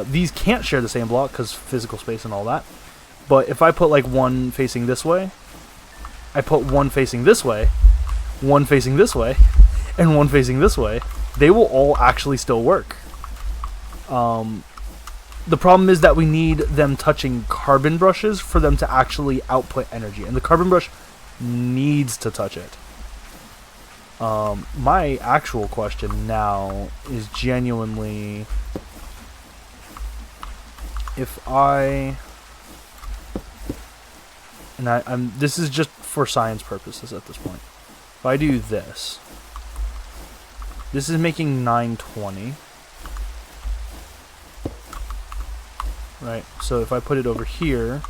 These can't share the same block because physical space and all that. But if I put like one facing this way, I put one facing this way, one facing this way, and one facing this way, they will all actually still work. The problem is that we need them touching carbon brushes for them to actually output energy, and the carbon brush needs to touch it. My actual question now is genuinely, if I, and I'm this is just for science purposes at this point. If I do this, this is making 920. Right, so if I put it over here,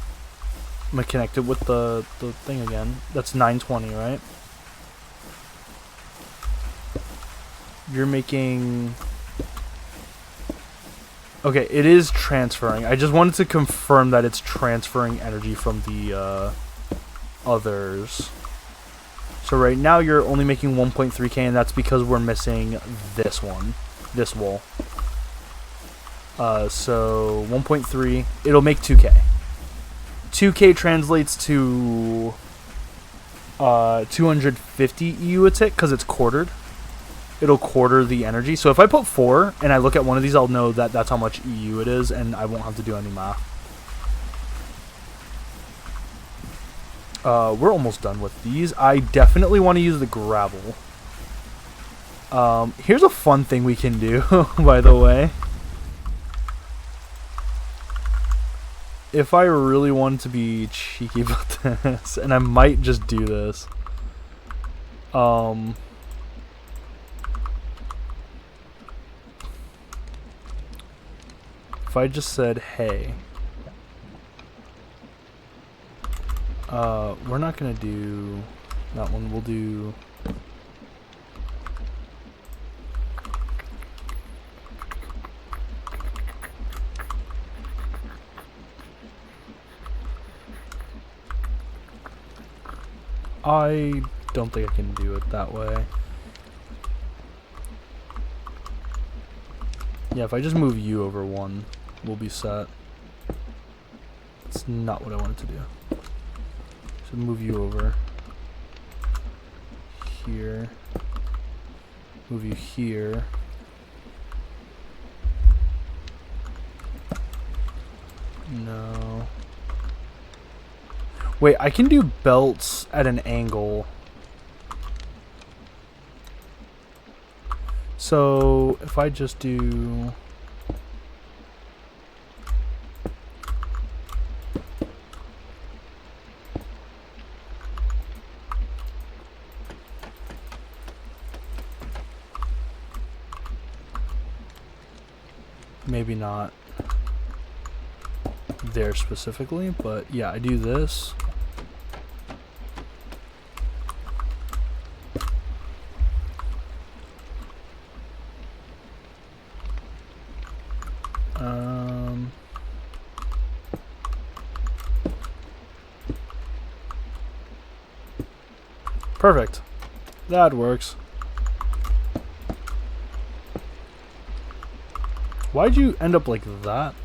I'm gonna connect it with the thing again. That's 920, right? You're making... Okay, it is transferring. I just wanted to confirm that it's transferring energy from the others. So right now you're only making 1.3k, and that's because we're missing this one, this wall. So 1.3, it'll make 2k. 2k translates to 250 EU a tick because it's quartered. It'll quarter the energy. So if I put 4 and I look at one of these, I'll know that that's how much EU it is, and I won't have to do any math. We're almost done with these. I definitely want to use the gravel. Here's a fun thing we can do, by the way. If I really want to be cheeky about this, and I might just do this. If I just said, hey, we're not gonna do that one, we'll do I don't think I can do it that way. Yeah, if I just move you over 1, we'll be set. That's not what I wanted to do. So move you over here. Move you here. No. Wait, I can do belts at an angle. So if I just do maybe not there specifically, but yeah, I do this. Perfect. That works. Why'd you end up like that?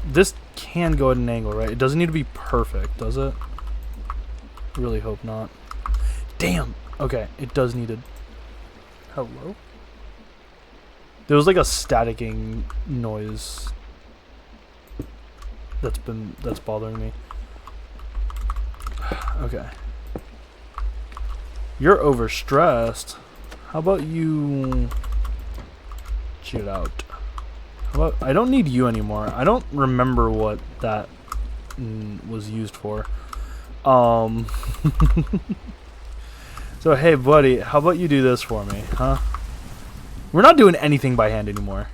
This can go at an angle, right? It doesn't need to be perfect, does it? Really hope not. Damn! Okay, it does need a... Hello? There was like a staticking noise that's bothering me. Okay. You're overstressed. How about you chill out? How about I don't need you anymore. I don't remember what that was used for. So hey buddy, how about you do this for me, huh? We're not doing anything by hand anymore.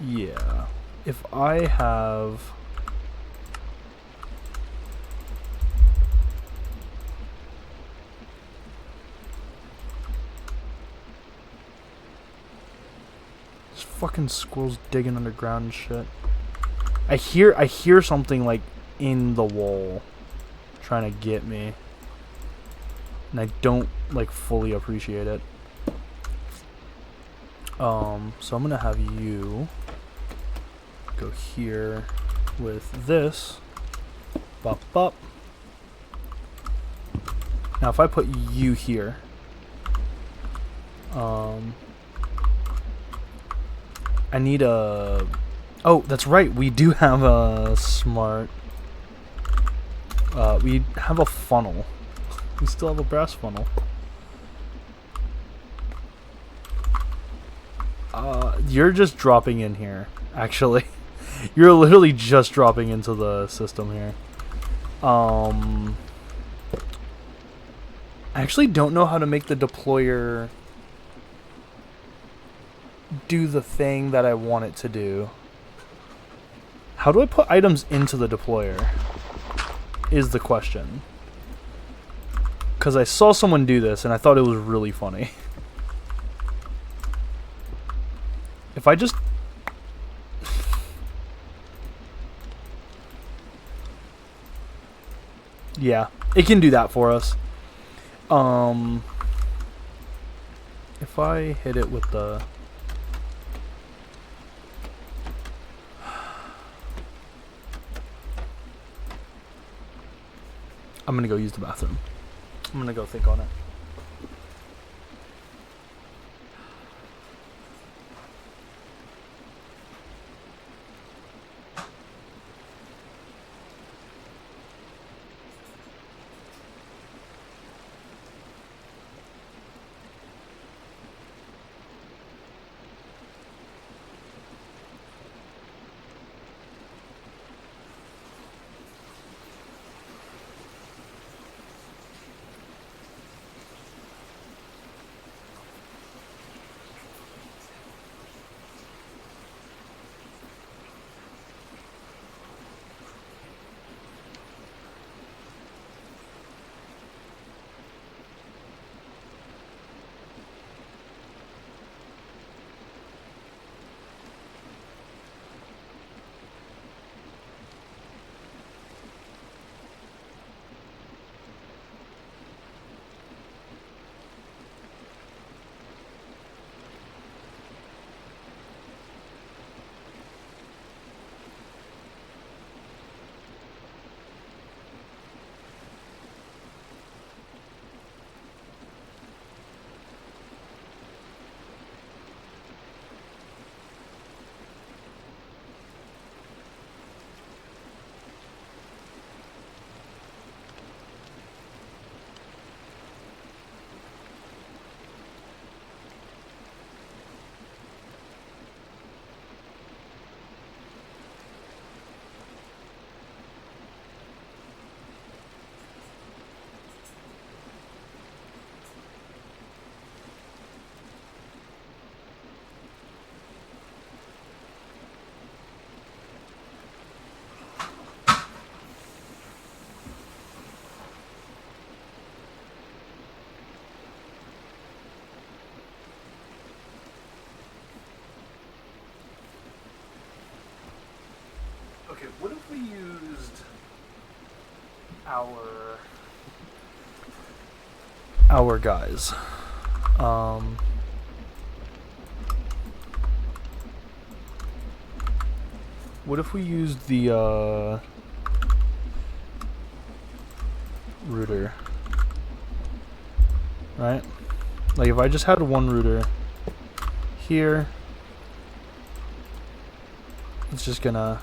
Yeah. If I have... This fucking squirrel's digging underground and shit. I hear something like in the wall trying to get me. And I don't like fully appreciate it. So I'm gonna have you go here with this. Bop bop. Now if I put you here, I need a... Oh, that's right. We do have a smart... we have a funnel. We still have a brass funnel. You're just dropping in here, actually. You're literally just dropping into the system here. I actually don't know how to make the deployer do the thing that I want it to do. How do I put items into the deployer? Is the question. Because I saw someone do this and I thought it was really funny. If I just... Yeah, it can do that for us. If I hit it with the... I'm gonna go use the bathroom. I'm gonna go think on it. Okay, what if we used our guys? What if we used the router? Right? Like if I just had one router here, it's just gonna.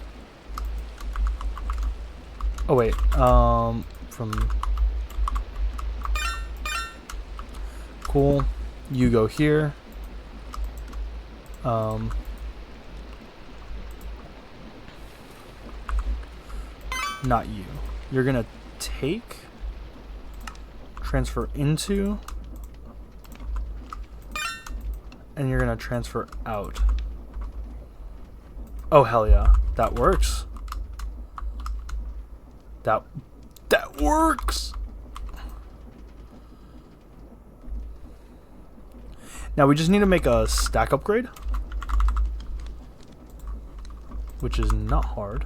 Oh wait, from cool, you go here. Not you. You're gonna take, transfer into, and you're gonna transfer out. Oh hell yeah, that works. That works. Now we just need to make a stack upgrade, which is not hard.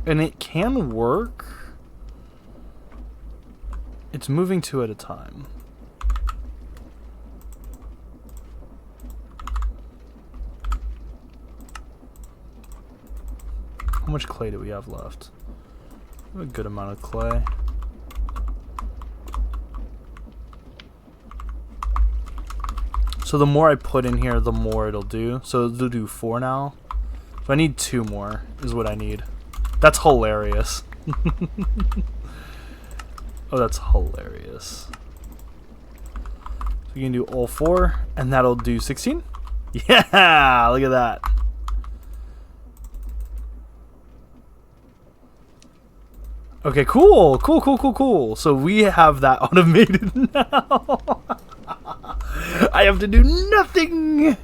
And it can work. It's moving 2 at a time. How much clay do we have left? We have a good amount of clay. So the more I put in here, the more it'll do. So it'll do 4 now. So I need 2 more is what I need. That's hilarious. Oh, that's hilarious. So you can do all 4, and that'll do 16? Yeah, look at that. Okay, cool. Cool. So we have that automated now. I have to do nothing.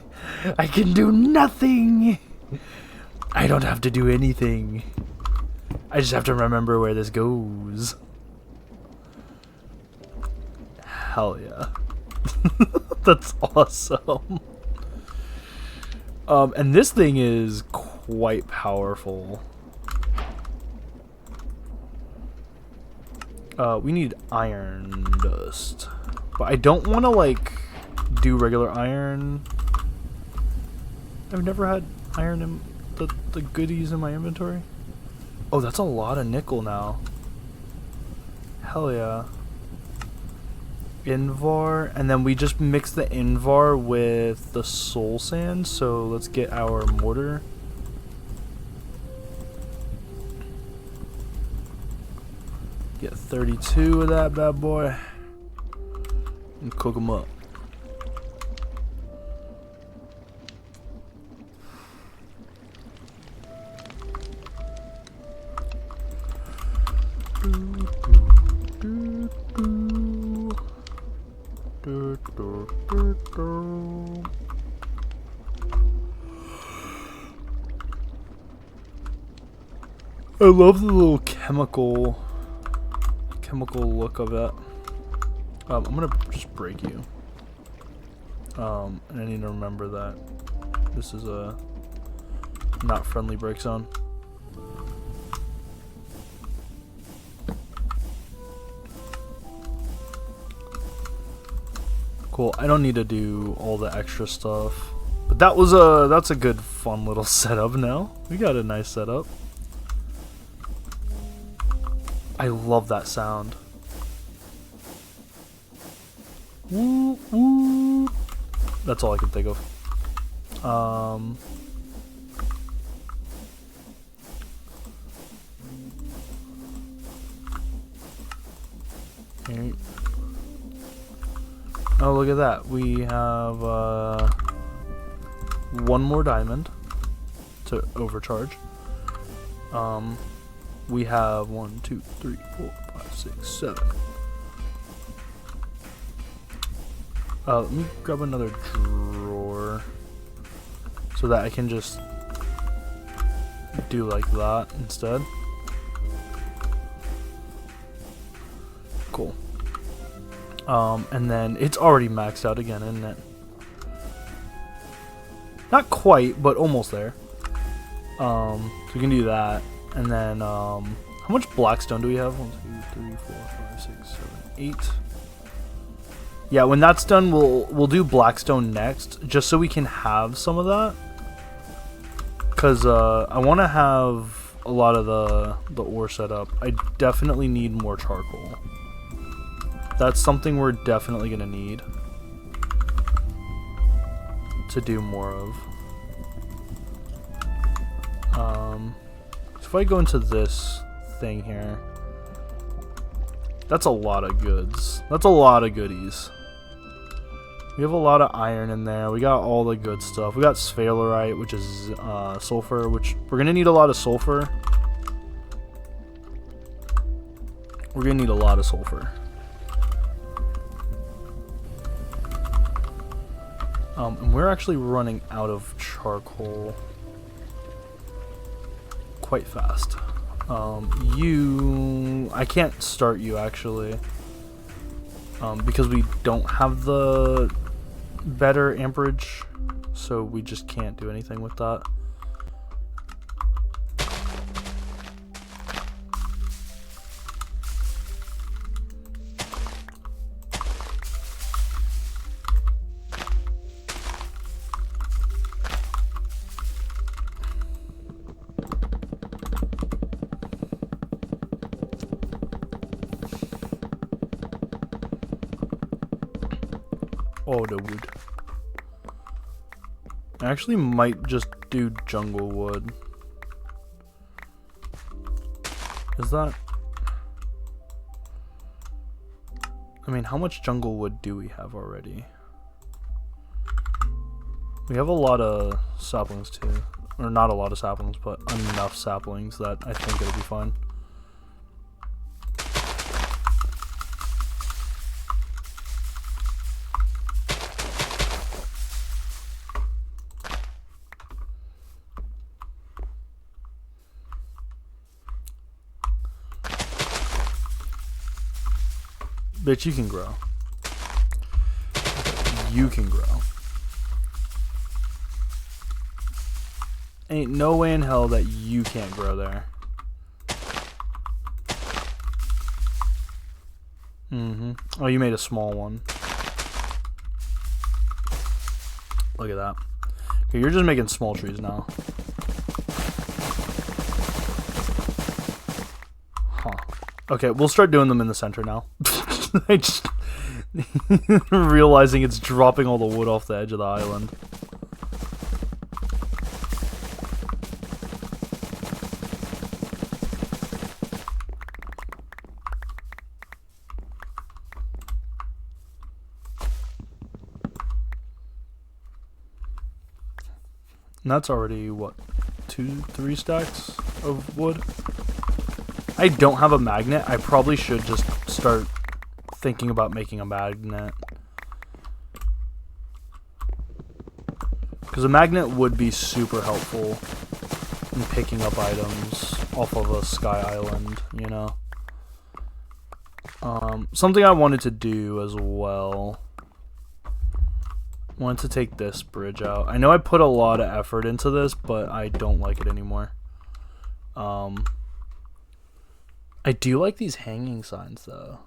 I can do nothing. I don't have to do anything. I just have to remember where this goes. Hell yeah. That's awesome. And this thing is quite powerful. We need iron dust. But I don't want to, like, do regular iron. I've never had iron in the goodies in my inventory. Oh, that's a lot of nickel now. Hell yeah. Invar, and then we just mix the Invar with the soul sand, so let's get our mortar. Get 32 of that bad boy and cook them up. I love the little chemical look of it. I'm gonna just break you. And I need to remember that this is a not friendly break zone. Cool. I don't need to do all the extra stuff, but that's a good fun little setup. Now we got a nice setup. I love that sound. Woo, woo. That's all I can think of. Okay. Oh, look at that. We have one more diamond to overcharge. We have 1, 2, 3, 4, 5, 6, 7. Let me grab another drawer so that I can just do like that instead. Cool. And then it's already maxed out again, isn't it? Not quite, but almost there. So we can do that. And then, how much blackstone do we have? 1, 2, 3, 4, 5, 6, 7, 8. Yeah, when that's done, we'll do blackstone next, just so we can have some of that. Cause I want to have a lot of the ore set up. I definitely need more charcoal. That's something we're definitely gonna need to do more of. So if I go into this thing here, that's a lot of goods. That's a lot of goodies. We have a lot of iron in there. We got all the good stuff. We got sphalerite, which is sulfur, which we're gonna need a lot of sulfur. We're gonna need a lot of sulfur. And we're actually running out of charcoal quite fast. I can't start you actually, because we don't have the better amperage, so we just can't do anything with that. Oh, the wood. I actually might just do jungle wood. Is that... I mean, how much jungle wood do we have already? We have a lot of saplings too. Or not a lot of saplings, but enough saplings that I think it'll be fine. Bitch, you can grow. you can grow. Ain't no way in hell that you can't grow there. Oh, you made a small one. Look at that. Okay, you're just making small trees now. Huh. Okay, we'll start doing them in the center now. I just realizing it's dropping all the wood off the edge of the island. And that's already, what, 2-3 stacks of wood? I don't have a magnet. I probably should just start thinking about making a magnet. Because a magnet would be super helpful in picking up items off of a sky island, you know? Something I wanted to do as well. Wanted to take this bridge out. I know I put a lot of effort into this, but I don't like it anymore. I do like these hanging signs, though.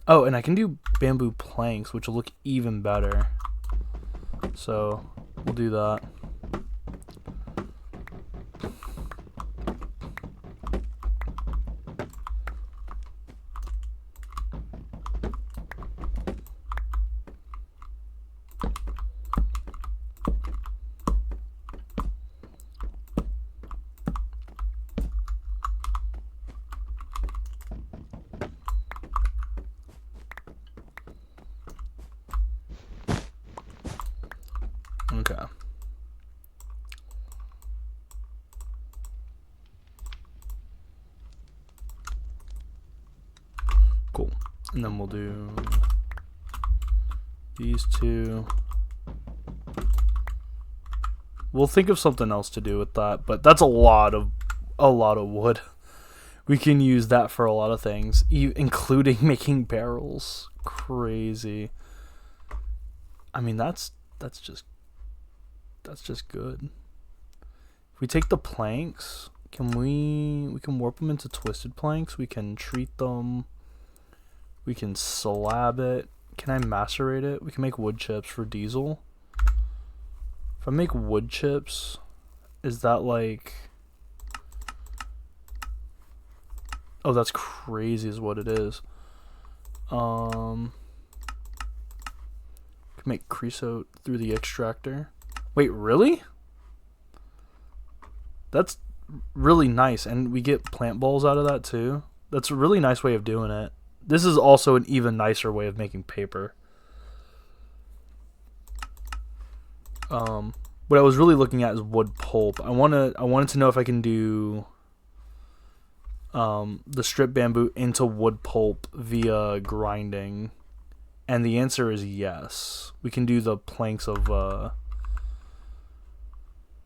Oh, and I can do bamboo planks, which will look even better. So, we'll do that. Okay. Cool. And then we'll do these two. We'll think of something else to do with that, but that's a lot of wood. We can use that for a lot of things, including making barrels. Crazy. I mean, that's just good. If we take the planks, we can warp them into twisted planks. We can treat them. We can slab it. Can I macerate it? We can make wood chips for diesel. If I make wood chips, is that like... Oh, that's crazy is what it is. Can make creosote through the extractor. Wait, really? That's really nice. And we get plant balls out of that too. That's a really nice way of doing it. This is also an even nicer way of making paper. What I was really looking at is wood pulp. I wanted to know if I can do the strip bamboo into wood pulp via grinding. And the answer is yes. We can do the planks of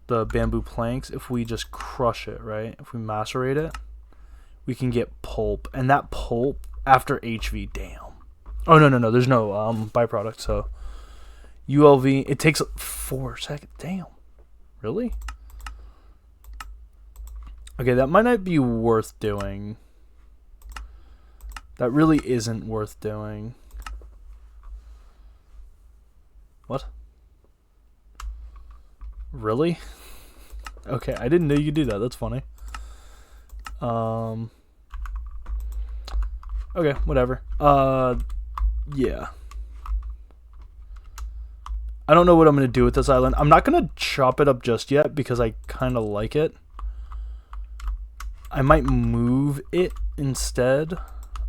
the bamboo planks if we just crush it, right? If we macerate it, we can get pulp. And that pulp after HV, damn. Oh, no, there's no byproduct, so ULV, it takes 4 seconds. Damn. Really? Okay, that might not be worth doing. That really isn't worth doing. What? Really? Okay, I didn't know you could do that. That's funny. Okay, whatever. Yeah. I don't know what I'm going to do with this island. I'm not going to chop it up just yet because I kind of like it. I might move it instead.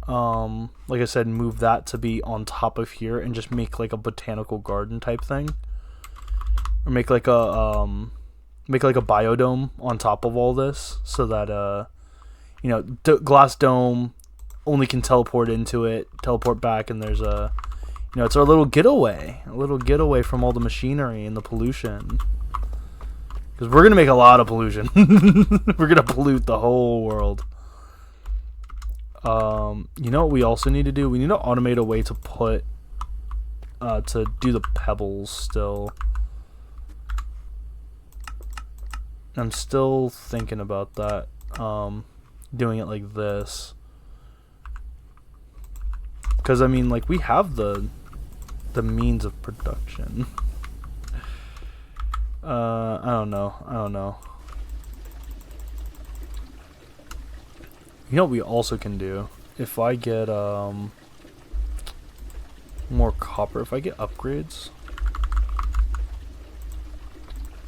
Like I said, move that to be on top of here and just make like a botanical garden type thing. Or make like a biodome on top of all this so that, you know, glass dome only can teleport into it, teleport back, and there's a, you know, it's our little getaway from all the machinery and the pollution. Because we're going to make a lot of pollution. We're going to pollute the whole world. You know what we also need to do? We need to automate a way to put to do the pebbles still. I'm still thinking about that, doing it like this. Because, I mean, like, we have the means of production. I don't know. You know what we also can do? If I get, more copper, if I get upgrades,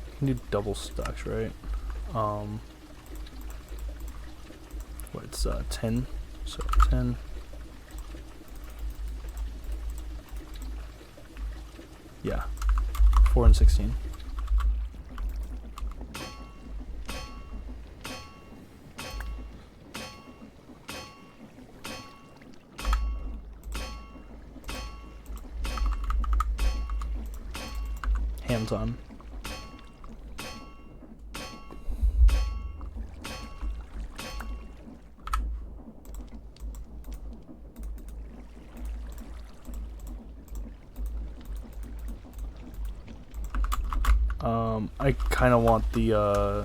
I can do double stacks, right? It's 10, so 10. Yeah, 4 and 16. Hands on. I kind of want the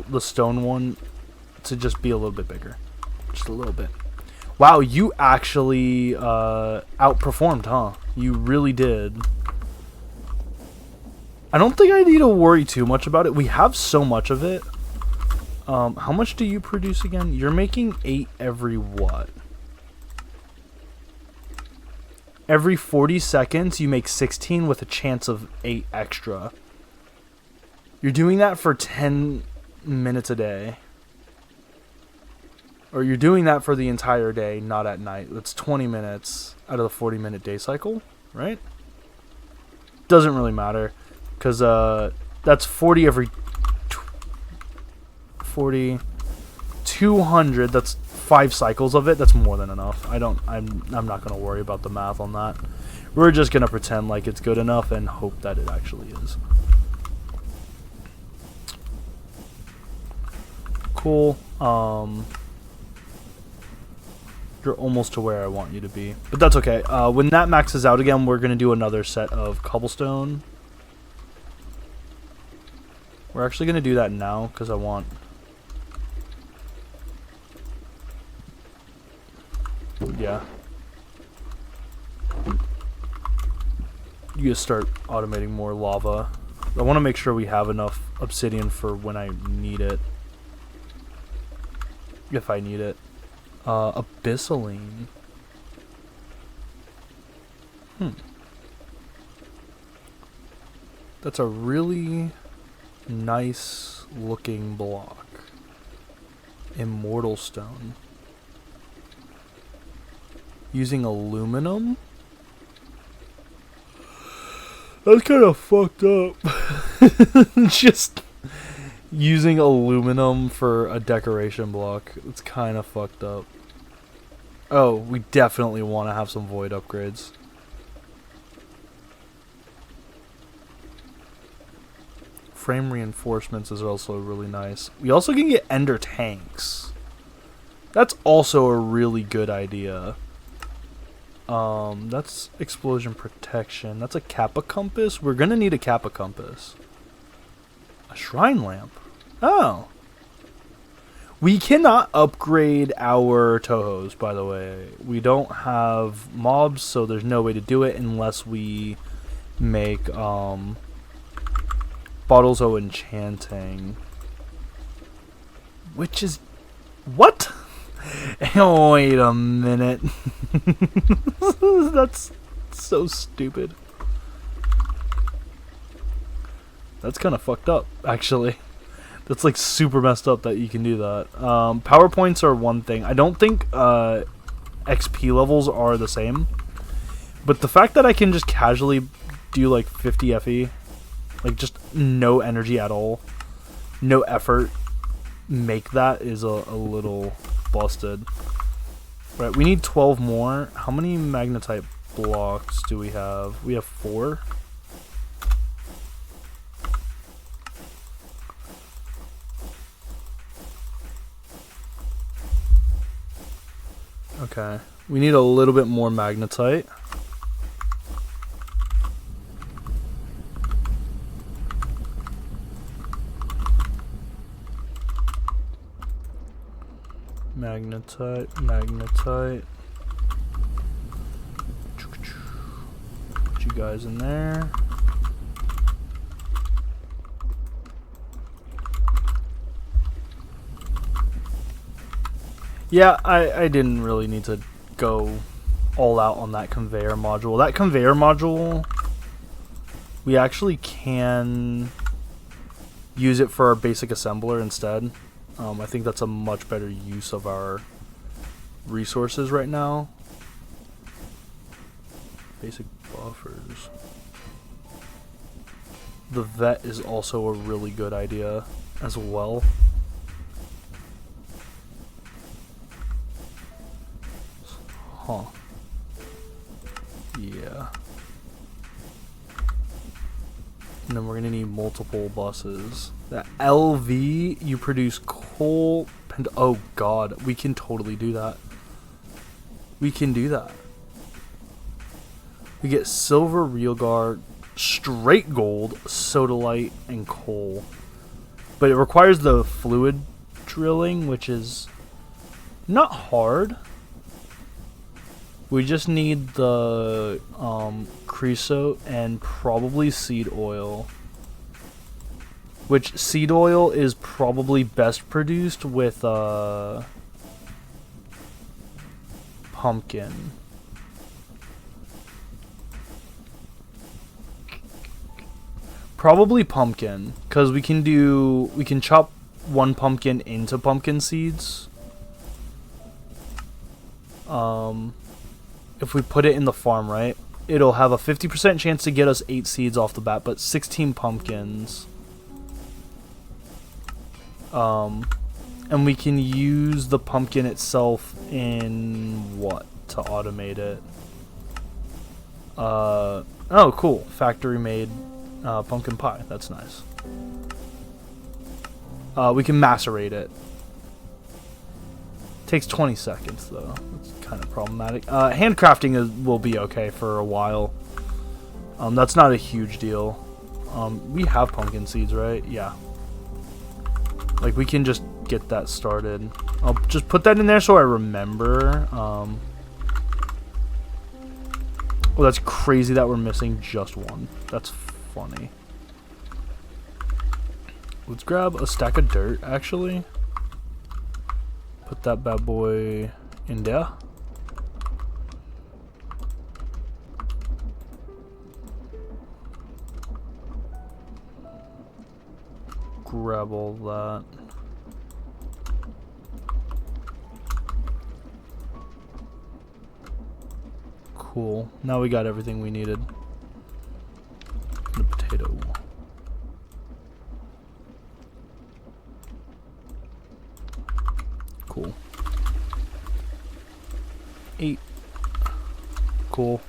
the stone one to just be a little bit bigger, just a little bit. Wow, you actually outperformed, huh? You really did. I don't think I need to worry too much about it. We have so much of it. How much do you produce again? You're making 8 every what? Every 40 seconds, you make 16 with a chance of 8 extra. You're doing that for 10 minutes a day. Or you're doing that for the entire day, not at night. That's 20 minutes out of the 40-minute day cycle, right? Doesn't really matter. Because that's 40 every 40, 200. That's 5 cycles of it. That's more than enough. I'm not gonna worry about the math on that. We're just gonna pretend like it's good enough and hope that it actually is. Cool. You're almost to where I want you to be, but that's okay. When that maxes out again, we're gonna do another set of cobblestone. We're actually going to do that now because I want... Yeah. You just start automating more lava. I want to make sure we have enough obsidian for when I need it. If I need it. Abyssaline. That's a really... nice looking block. Immortal stone. Using aluminum? That's kind of fucked up. Just using aluminum for a decoration block. It's kind of fucked up. Oh, we definitely want to have some void upgrades. Frame reinforcements is also really nice. We also can get ender tanks. That's also a really good idea. That's explosion protection. That's a Kappa compass. We're gonna need a Kappa compass. A shrine lamp. Oh. We cannot upgrade our Tohos, by the way. We don't have mobs, so there's no way to do it unless we make, Bottles of Enchanting. Which is... What? Wait a minute. That's so stupid. That's kind of fucked up, actually. That's like super messed up that you can do that. PowerPoints are one thing. I don't think XP levels are the same. But the fact that I can just casually do like 50 FE... like, just no energy at all. No effort. Make that is a little busted. Right, we need 12 more. How many magnetite blocks do we have? We have 4. Okay. We need a little bit more magnetite. magnetite, magnetite. Put you guys in there. Yeah, I didn't really need to go all out on that conveyor module. That conveyor module, we actually can use it for our basic assembler instead. I think that's a much better use of our resources right now. Basic buffers. The vet is also a really good idea as well. Huh. Yeah. And then we're gonna need multiple buses. The LV, you produce coal. Oh god, we can totally do that. We can do that. We get silver, realgar, straight gold, sodalite, and coal. But it requires the fluid drilling, which is not hard. We just need the creosote and probably seed oil. Which seed oil is probably best produced with pumpkin. Probably pumpkin, because we can chop one pumpkin into pumpkin seeds. If we put it in the farm, right, it'll have a 50% chance to get us 8 seeds off the bat, but 16 pumpkins. And we can use the pumpkin itself in what to automate it? Oh, cool. Factory made pumpkin pie. That's nice. We can macerate it. Takes 20 seconds though. That's kind of problematic. Handcrafting will be okay for a while. That's not a huge deal. We have pumpkin seeds, right? Yeah. Like, we can just get that started. I'll just put that in there so I remember. Oh, that's crazy that we're missing just one. That's funny. Let's grab a stack of dirt, actually. Put that bad boy in there. Grab all that. Cool. Now we got everything we needed. The potato. Cool. 8. Cool.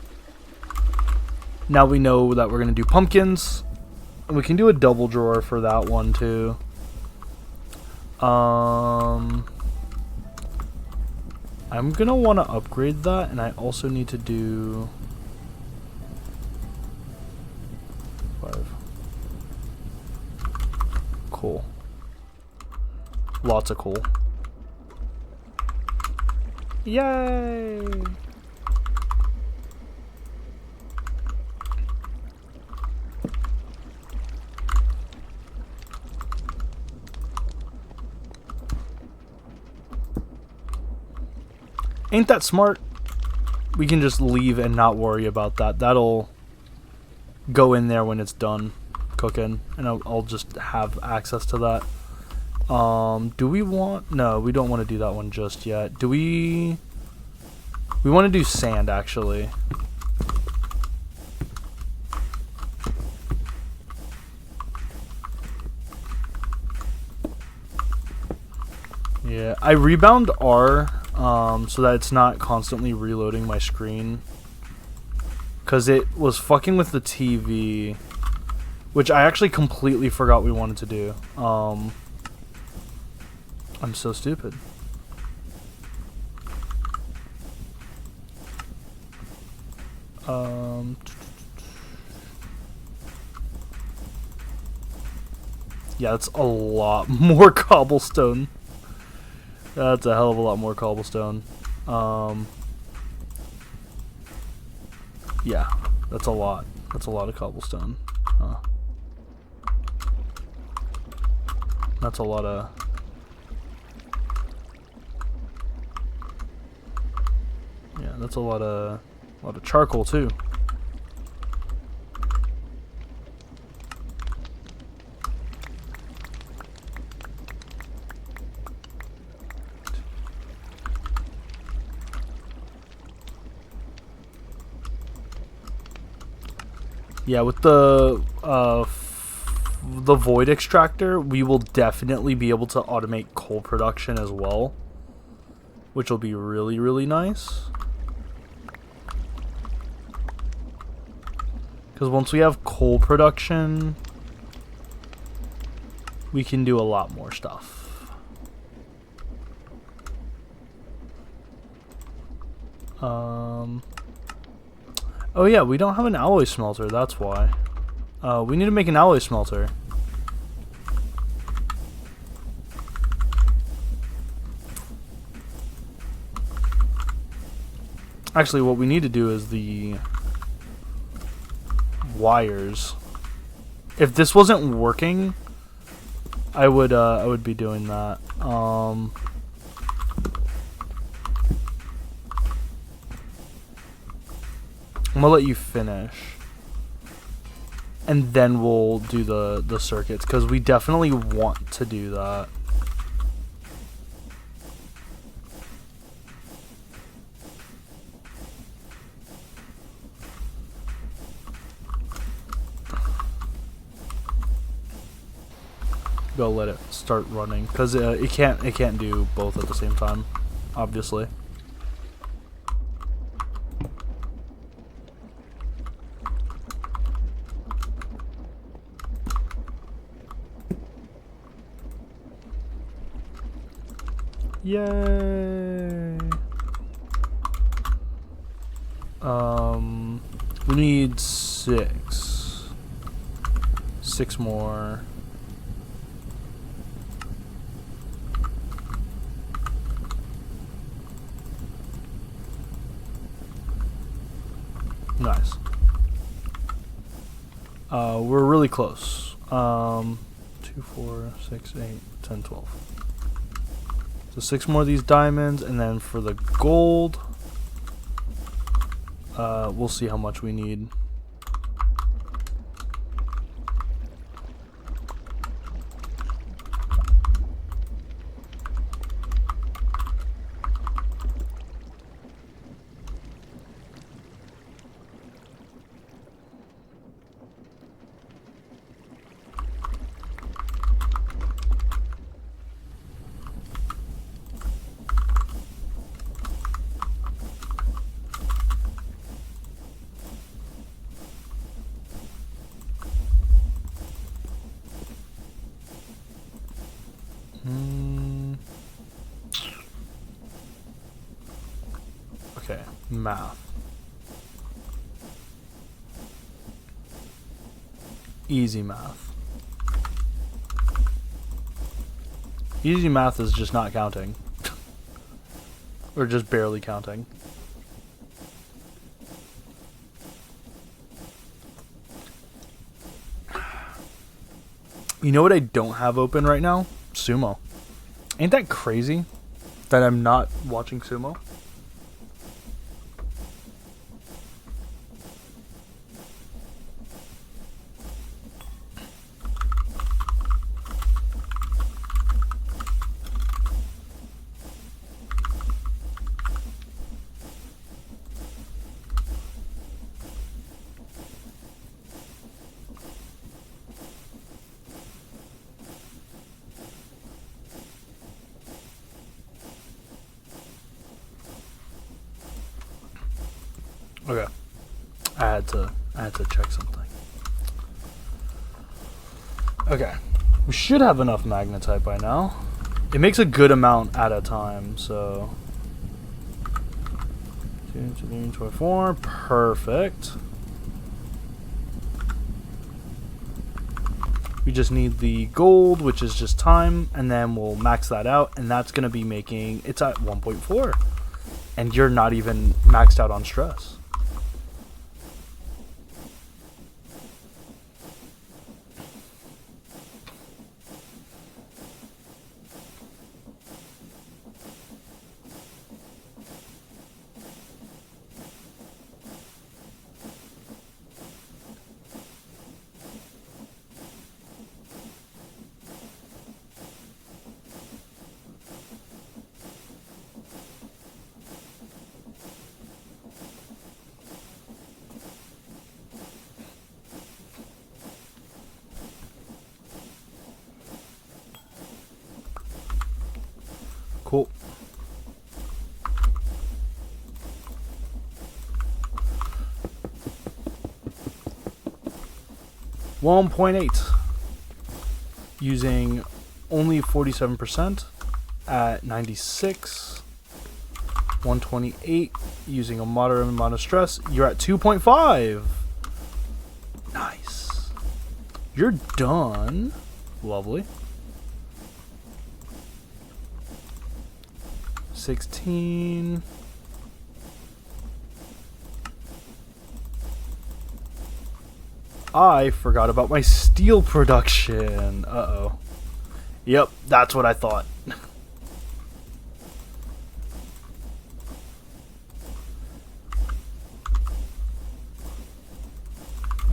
Now we know that we're gonna do pumpkins. And we can do a double drawer for that one too. I'm gonna want to upgrade that, and I also need to do 5. Cool. Lots of coal. Yay! Ain't that smart? We can just leave and not worry about that. That'll go in there when it's done cooking, and I'll just have access to that. Do we want... No, we don't want to do that one just yet. Do we... We want to do sand, actually. Yeah, I rebound R, so that it's not constantly reloading my screen. Because it was fucking with the TV, which I actually completely forgot we wanted to do. I'm so stupid. Yeah, that's a lot more cobblestone. That's a hell of a lot more cobblestone. Yeah, that's a lot. That's a lot of cobblestone. That's a lot of... Yeah, that's a lot of charcoal too. Yeah, with the void extractor, we will definitely be able to automate coal production as well, which will be really, really nice. Because once we have coal production, we can do a lot more stuff. Oh yeah, we don't have an alloy smelter, that's why. We need to make an alloy smelter. Actually, what we need to do is the wires. If this wasn't working, I would be doing that. I'm gonna let you finish, and then we'll do the circuits, because we definitely want to do that. Go let it start running, because it can't do both at the same time, obviously. Yay! We need 6 more. Nice. We're really close. 2, 4, 6, 8, 10, 12. So 6 more of these diamonds, and then for the gold, we'll see how much we need. Okay, math. Easy math. Easy math is just not counting. Or just barely counting. You know what I don't have open right now? Sumo. Ain't that crazy that I'm not watching Sumo? Okay. I had to check something. Okay. We should have enough magnetite by now. It makes a good amount at a time, so 24. Perfect. We just need the gold, which is just time, and then we'll max that out, and that's going to be making, it's at 1.4. And you're not even maxed out on stress. Cool. $1.8 using only 47% at 96. 128 using a moderate amount of stress. You're at 2.5. Nice. You're done. Lovely. 16. I forgot about my steel production. Uh-oh. Yep, that's what I thought.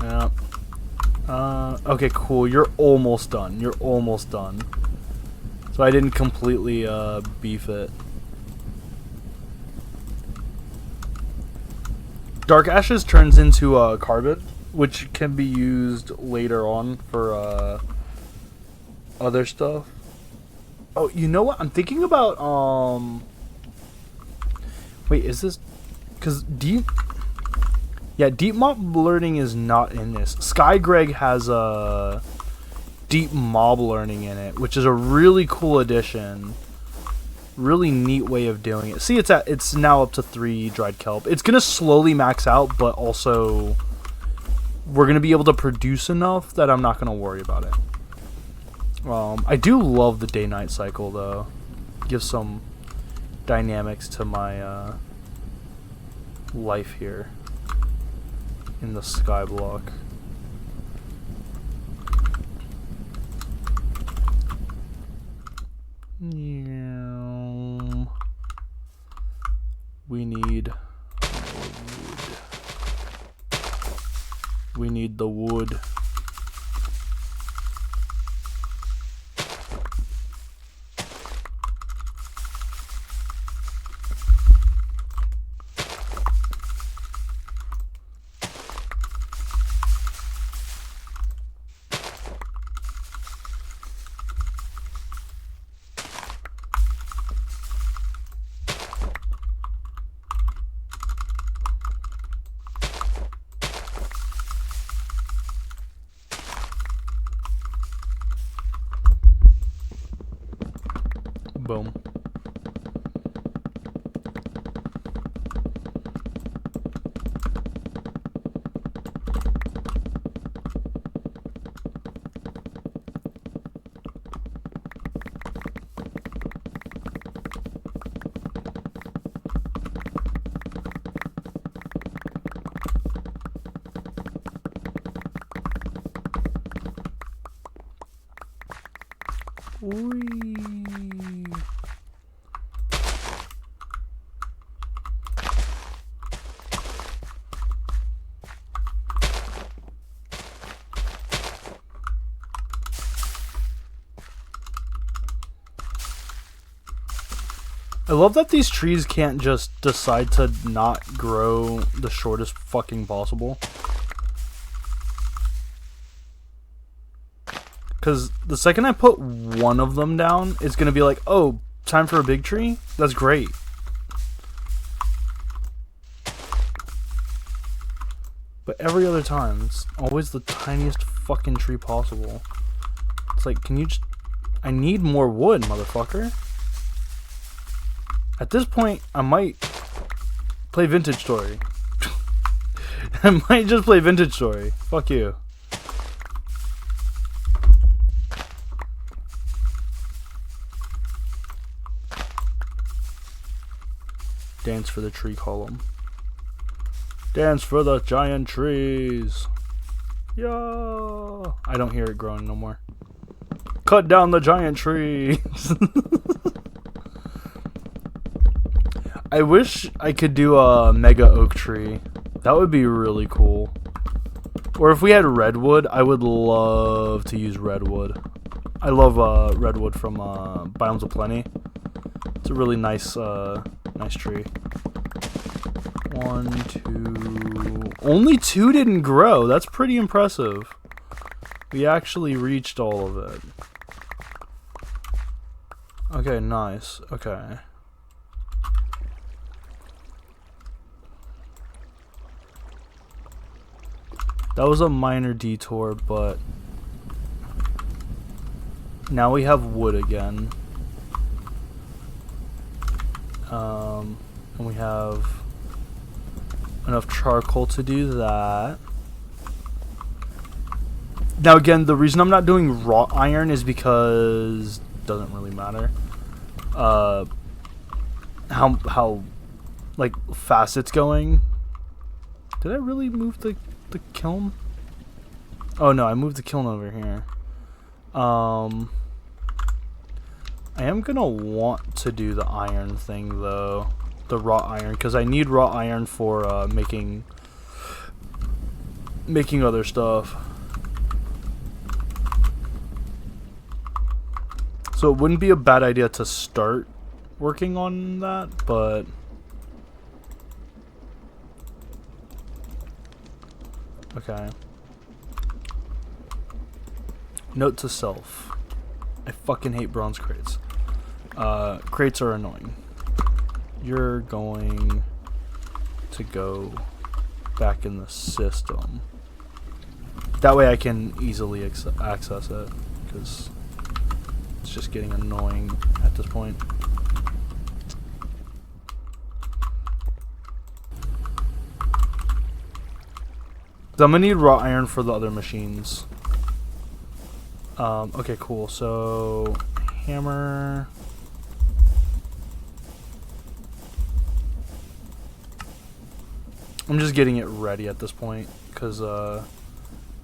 Yep. Okay, cool. You're almost done. You're almost done. So I didn't completely beef it. Dark Ashes turns into carbon, which can be used later on for other stuff. Oh, you know what? I'm thinking about wait, is this because deep mob learning is not in this. Sky Greg has a deep mob learning in it, which is a really cool addition. Really neat way of doing it. See, it's now up to 3 dried kelp. It's gonna slowly max out, but also we're gonna be able to produce enough that I'm not gonna worry about it. I do love the day-night cycle though. Gives some dynamics to my life here in the sky block. We need the wood. Boom. I love that these trees can't just decide to not grow the shortest fucking possible. Because the second I put one of them down, it's going to be like, oh, time for a big tree? That's great. But every other time, it's always the tiniest fucking tree possible. It's like, can you just... I need more wood, motherfucker. At this point, I might play Vintage Story. I might just play Vintage Story. Fuck you. Dance for the tree column. Dance for the giant trees. Yeah. I don't hear it growing no more. Cut down the giant trees. I wish I could do a mega oak tree. That would be really cool. Or if we had redwood, I would love to use redwood. I love redwood from Biomes of Plenty. It's a really nice nice tree. 1, 2... Only 2 didn't grow. That's pretty impressive. We actually reached all of it. Okay, nice. Okay. That was a minor detour, but now we have wood again. And we have enough charcoal to do that. Now again, the reason I'm not doing wrought iron is because it doesn't really matter. How like fast it's going. Did I really move the kiln? Oh no, I moved the kiln over here. I am gonna want to do the iron thing though, the wrought iron, because I need wrought iron for making other stuff. So it wouldn't be a bad idea to start working on that, but okay. Note to self. I fucking hate bronze crates. Crates are annoying. You're going to go back in the system. That way I can easily access it, because it's just getting annoying at this point. So I'm gonna need raw iron for the other machines. Okay, cool. So hammer. I'm just getting it ready at this point because I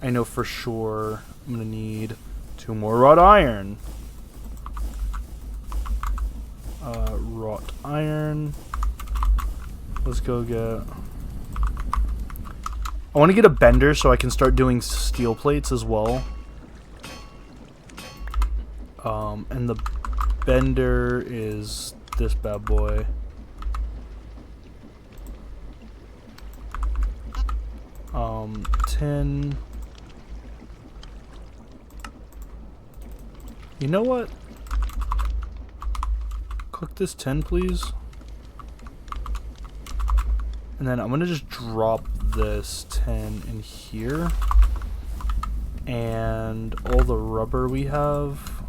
know for sure I'm gonna need 2 more wrought iron. Wrought iron. Let's go get. I want to get a bender so I can start doing steel plates as well. And the bender is this bad boy. Tin. You know what? Cook this tin, please. And then I'm gonna just drop this tin in here. And all the rubber we have,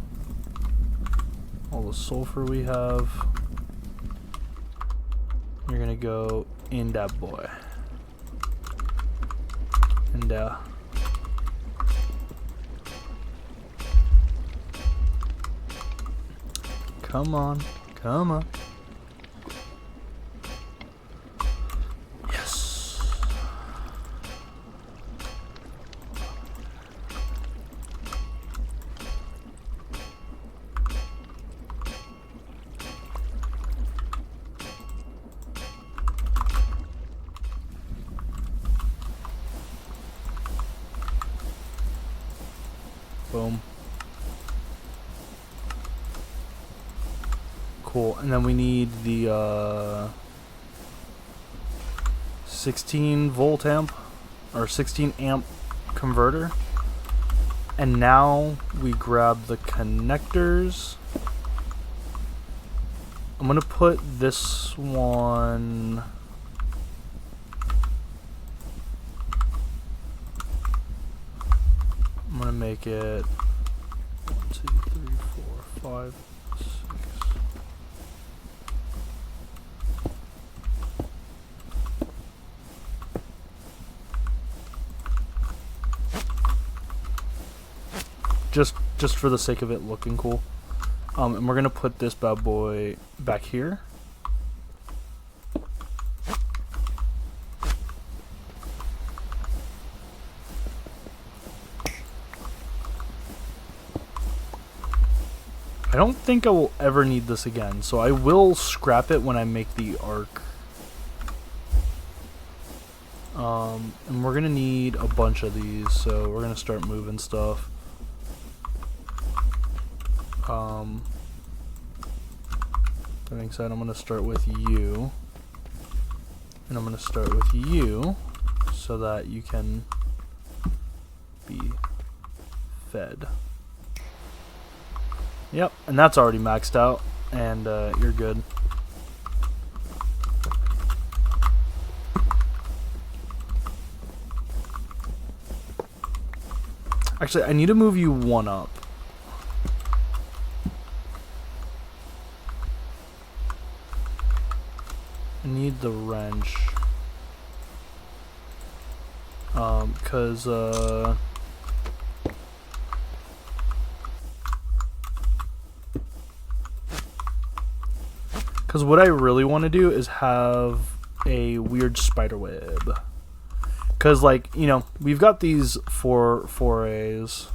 all the sulfur we have, you're gonna go in that boy. And come on, come on. Yes. Boom. Cool. And then we need the 16 volt amp or 16 amp converter. And now we grab the connectors. I'm gonna put this one. I'm gonna make it 1, 2, 3, 4, 5, 6. Just for the sake of it looking cool. And we're gonna put this bad boy back here. I don't think I will ever need this again, so I will scrap it when I make the arc. And we're gonna need a bunch of these, so we're gonna start moving stuff. That being said, I'm gonna start with you. And I'm gonna start with you, so that you can be fed. Yep, and that's already maxed out, and you're good. Actually, I need to move you one up. I need the wrench. Because what I really want to do is have a weird spider web. Because, like, you know, we've got these 4As.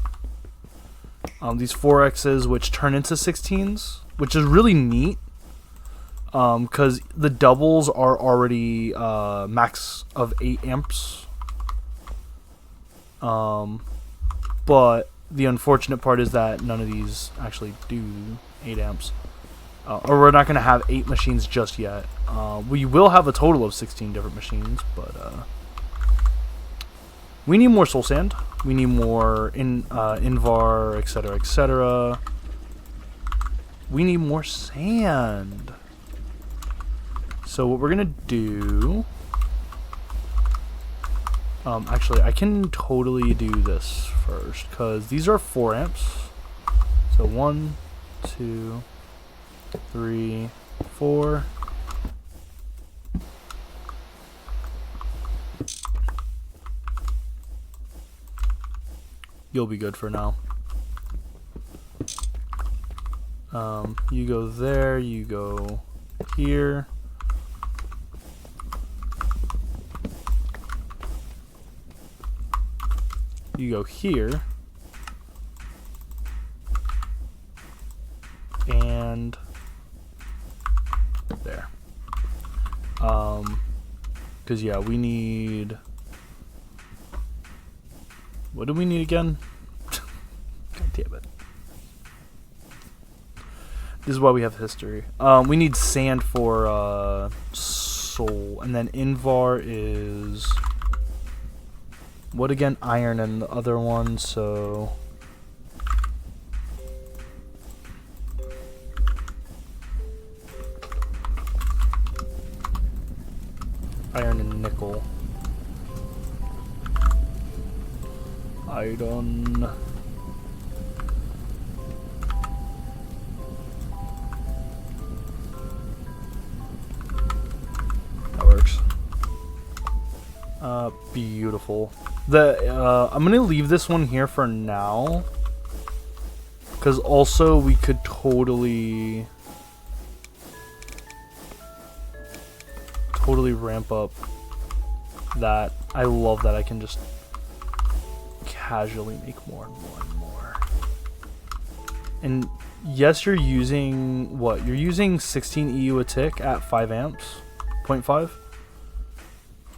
These 4Xs which turn into 16s, which is really neat. Because the doubles are already max of 8 amps. But the unfortunate part is that none of these actually do 8 amps. Or we're not going to have 8 machines just yet. We will have a total of 16 different machines, but we need more soul sand. We need more Invar, etc., etc. We need more sand. So what we're gonna do... actually, I can totally do this first, because these are 4 amps. So 1, 2, 3, 4. You'll be good for now. You go there, you go here. You go here. And there. Because yeah, we need... What do we need again? God damn it. This is why we have history. We need sand for soul. And then Invar is... What again? Iron and the other one, so... Iron and nickel. Iron. That works. Beautiful. I'm gonna leave this one here for now, because also we could totally ramp up that. I love that I can just casually make more and more and more. And yes, you're using what? You're using 16 EU a tick at 5 amps, 0.5.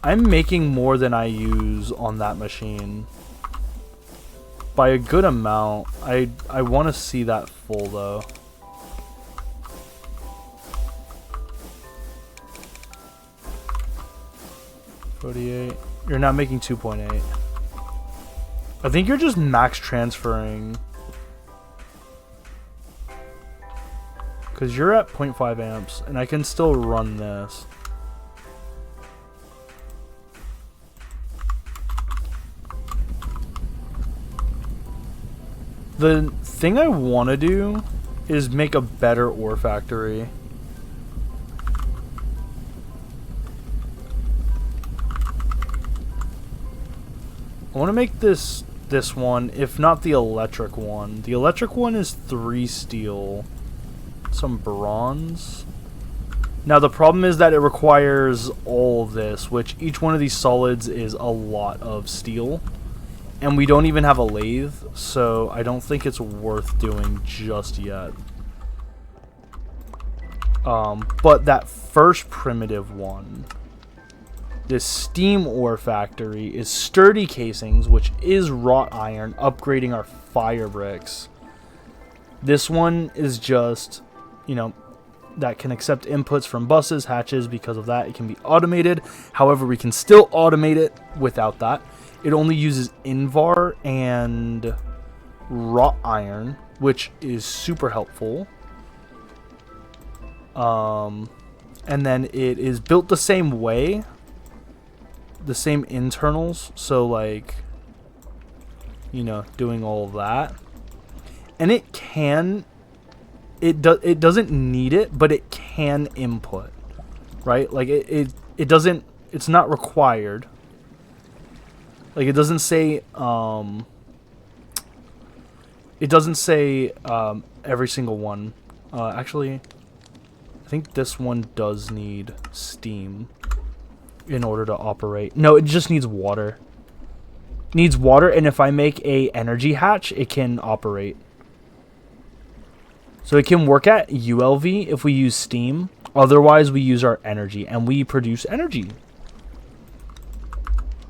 I'm making more than I use on that machine by a good amount. I want to see that full though. $48. You're not making 2.8. I think you're just max transferring. Because you're at 0.5 amps, and I can still run this. The thing I want to do is make a better ore factory. I want to make this one, if not the electric one. The electric one is 3 steel, some bronze. Now the problem is that it requires all of this, which each one of these solids is a lot of steel. And we don't even have a lathe, so I don't think it's worth doing just yet. But that first primitive one, this steam ore factory, is sturdy casings, which is wrought iron, upgrading our fire bricks. This one is just, you know, that can accept inputs from buses, hatches. Because of that, it can be automated. However, we can still automate it without that. It only uses Invar and wrought iron, which is super helpful. And then it is built the same way, the same internals, so like, you know, doing all of that. And it can, it doesn't need it, but it can input, right? Like it doesn't, it's not required. Like it doesn't say every single one. Actually, I think this one does need steam in order to operate. No, it just needs water. Needs water, and if I make a energy hatch, it can operate. So it can work at ULV if we use steam. Otherwise, we use our energy, and we produce energy.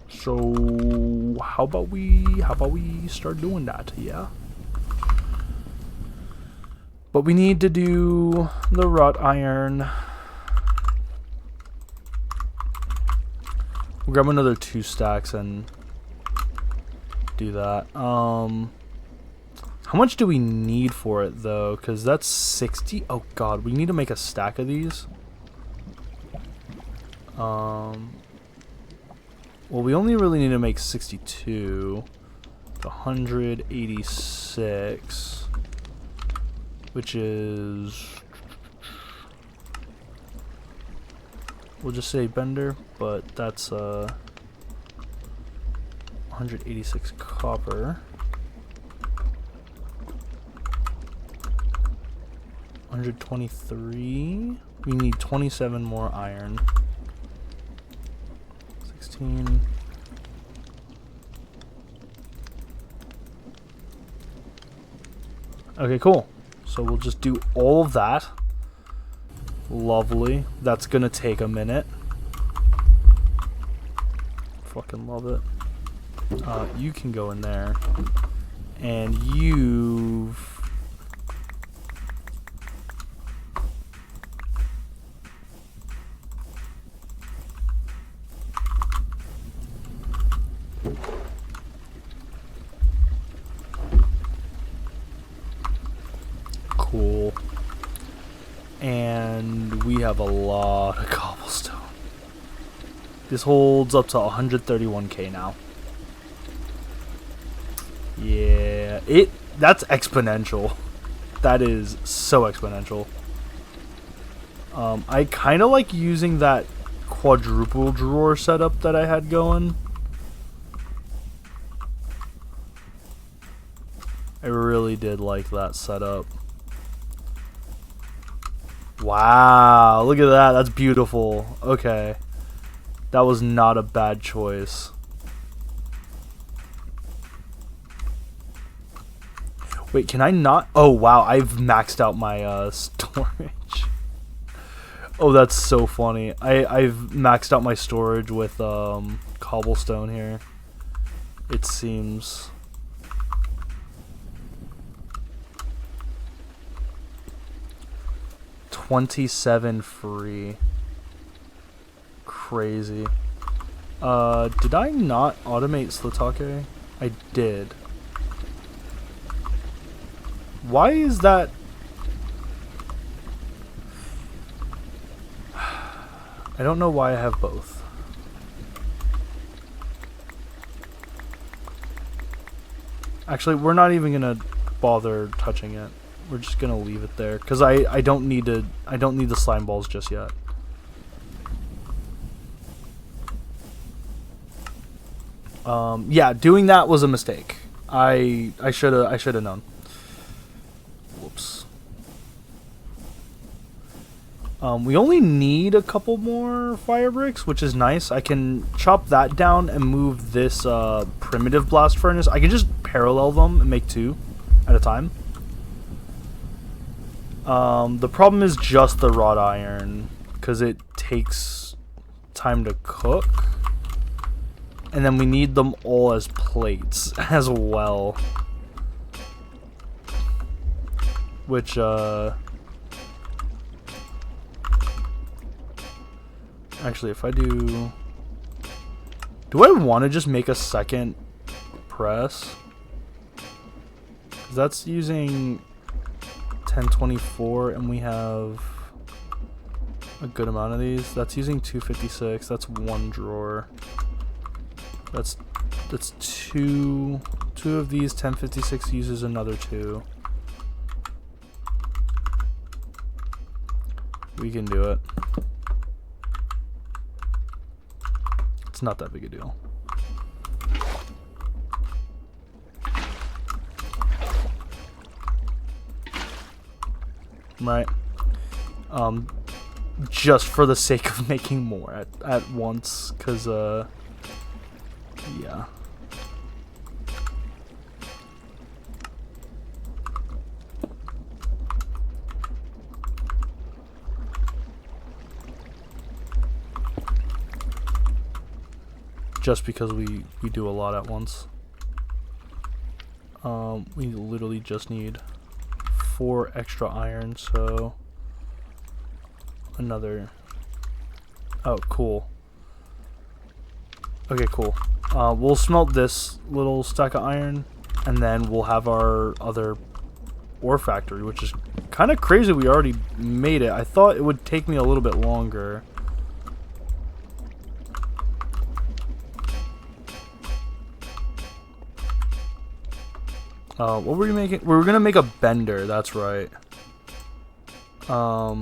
So how about we start doing that? Yeah. But we need to do the wrought iron. We'll grab another 2 stacks and do that. How much do we need for it though? Because that's 60. Oh god, we need to make a stack of these. Well, we only really need to make 62. 186. Which is, we'll just say bender, but that's 186 copper. 123. We need 27 more iron. 16. Okay, cool. So we'll just do all of that. Lovely. That's gonna take a minute. Fucking love it. You can go in there. And you've... Cool. And we have a lot of cobblestone. This holds up to 131k now. Yeah, that's exponential. That is so exponential. I kind of like using that quadruple drawer setup that I had going. I really did like that setup. Wow, look at that. That's beautiful. Okay. That was not a bad choice. Wait, can I not? Oh, wow. I've maxed out my storage. Oh, that's so funny. I've maxed out my storage with cobblestone here. It seems... 27 free. Crazy. Did I not automate Slitake? I did. Why is that? I don't know why I have both. Actually, we're not even gonna bother touching it. We're just gonna leave it there because I don't need the slime balls just yet. Yeah, doing that was a mistake. I should have known. Whoops. We only need a couple more fire bricks, which is nice. I can chop that down and move this primitive blast furnace. I can just parallel them and make 2 at a time. The problem is just the wrought iron, because it takes time to cook. And then we need them all as plates as well. Which, actually, if I do... Do I want to just make a second press? 'Cause that's using 1024, and we have a good amount of these. That's using 256. That's one drawer. That's two of these. 1056 uses another two. We can do it. It's not that big a deal. Right. Just for the sake of making more at once, cause yeah. Just because we do a lot at once. We literally just need 4 extra iron, so another. Oh, cool. Okay, cool. We'll smelt this little stack of iron, and then we'll have our other ore factory, which is kind of crazy. We already made it. I thought it would take me a little bit longer. What were we making? We were gonna make a bender, that's right. We're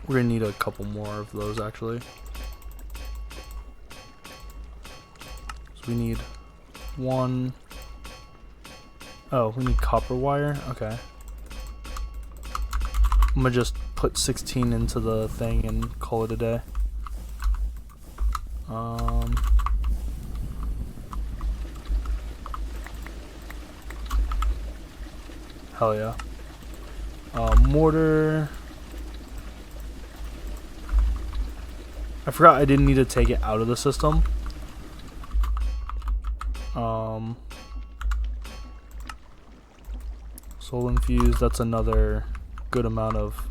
gonna need a couple more of those, actually. So we need one. Oh, we need copper wire? Okay. I'm gonna just put 16 into the thing and call it a day. Hell yeah. Mortar. I forgot I didn't need to take it out of the system. Soul infused, that's another good amount of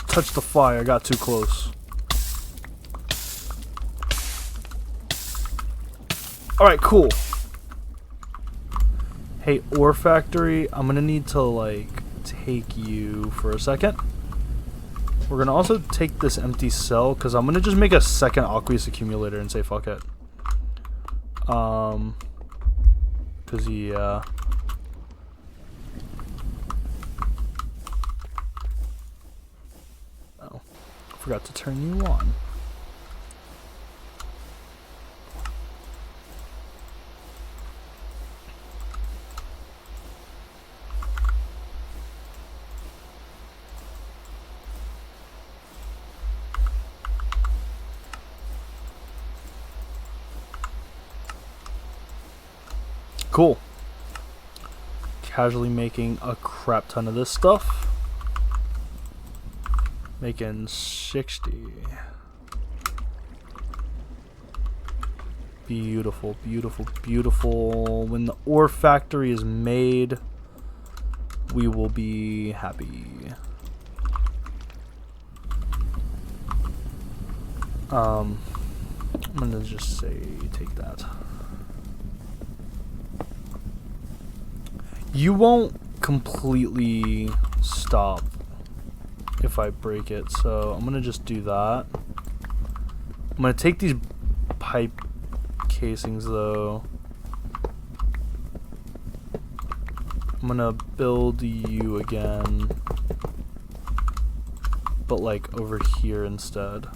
touch the fire, I got too close. Alright, cool. Hey, ore factory, I'm gonna need to like take you for a second. We're gonna also take this empty cell because I'm gonna just make a second aqueous accumulator and say fuck it. Cause yeah. Forgot to turn you on. Cool. Casually making a crap ton of this stuff. Making 60. Beautiful, beautiful, beautiful. When the ore factory is made, we will be happy. I'm gonna just say take that. You won't completely stop if I break it, so I'm gonna just do that. I'm gonna take these pipe casings though. I'm gonna build you again, but like over here instead.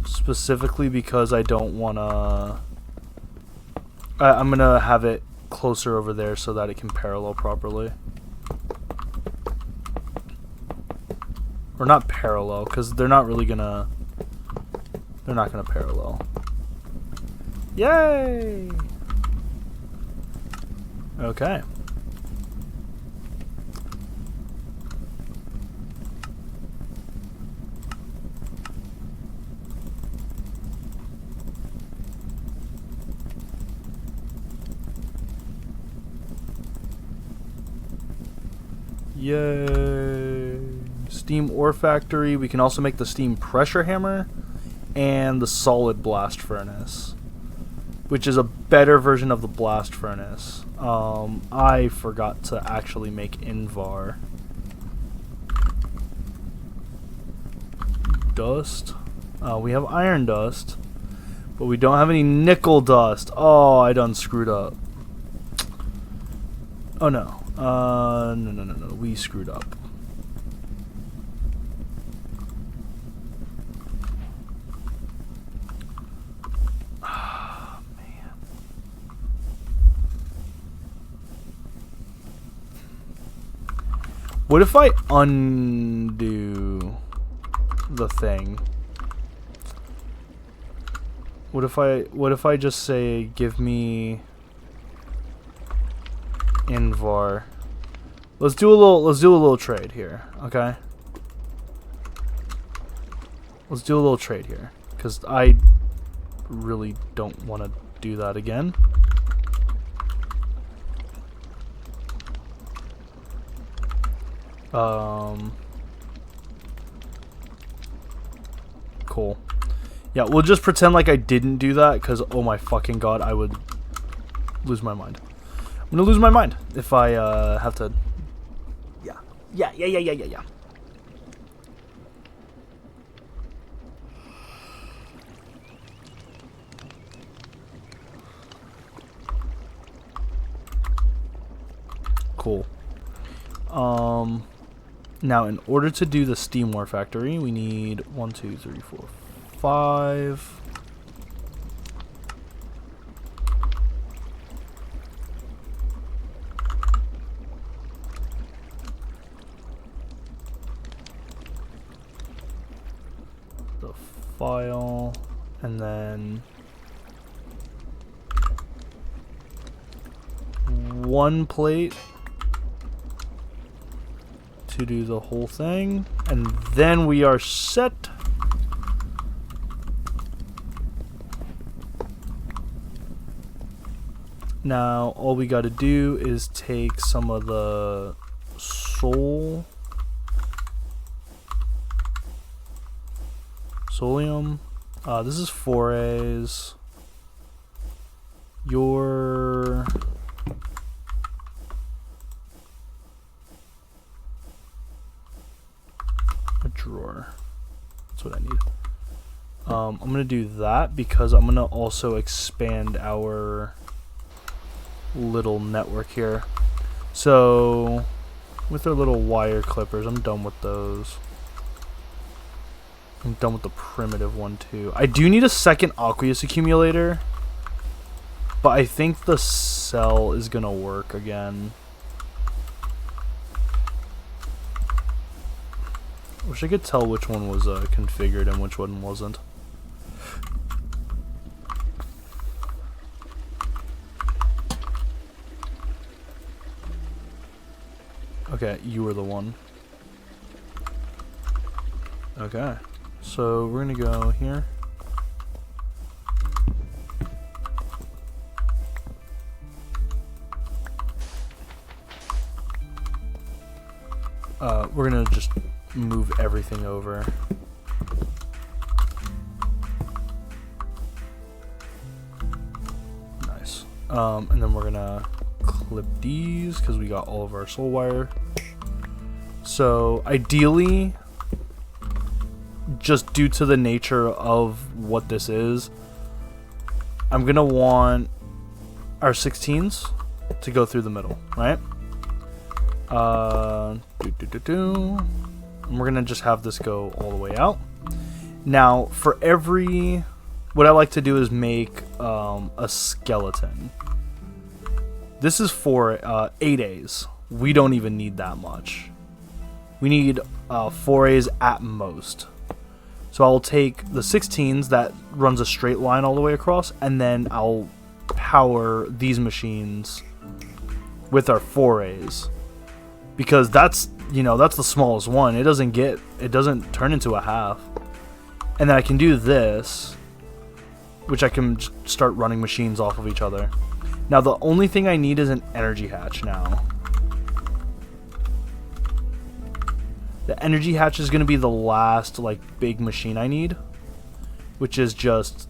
Specifically because I don't wanna... I'm gonna have it closer over there so that it can parallel properly. Or not parallel, because they're not really gonna... They're not gonna parallel. Yay! Okay. Yay! Steam ore factory. We can also make the steam pressure hammer and the solid blast furnace, which is a better version of the blast furnace. I forgot to actually make Invar. Dust. We have iron dust, but we don't have any nickel dust. Oh, I done screwed up. Oh no. No. We screwed up. Ah, man. What if I undo the thing? What if I just say give me Invar? Let's do a little trade here, okay? Let's do a little trade here, because I really don't want to do that again. Cool. Yeah, we'll just pretend like I didn't do that, because oh my fucking god, I would lose my mind. I'm gonna lose my mind if I have to. Yeah. Cool. Now in order to do the steam ore factory, we need 1, 2, 3, 4, 5. The file, and then 1 plate to do the whole thing, and then we are set. Now all we got to do is take some of the solium. This is 4A's. Your a drawer. That's what I need. I'm gonna do that because I'm gonna also expand our little network here. So with our little wire clippers, I'm done with those. I'm done with the primitive one too. I do need a second aqueous accumulator, but I think the cell is gonna work again. Wish I could tell which one was configured and which one wasn't. Okay, you were the one. Okay, so we're gonna go here. We're gonna just move everything over. Nice. And then we're gonna clip these because we got all of our soul wire. So ideally, just due to the nature of what this is, I'm gonna want our 16s to go through the middle, right? And we're gonna just have this go all the way out. Now, for every, what I like to do is make a skeleton. This is for 8A's. We don't even need that much. We need 4As at most. So I'll take the 16s that runs a straight line all the way across, and then I'll power these machines with our 4As, because that's the smallest one. It doesn't turn into a half. And then I can do this, which I can start running machines off of each other. Now the only thing I need is an energy hatch now. The energy hatch is going to be the last like big machine I need, which is just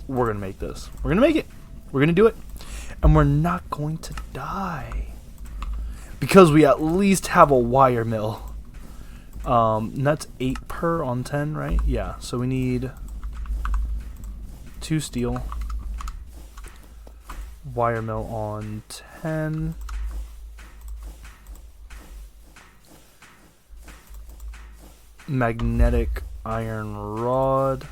we're going to make this. We're going to make it. We're going to do it. And we're not going to die, because we at least have a wire mill. And that's 8 per on 10, right? Yeah, so we need 2 steel, wire mill on 10, magnetic iron rod,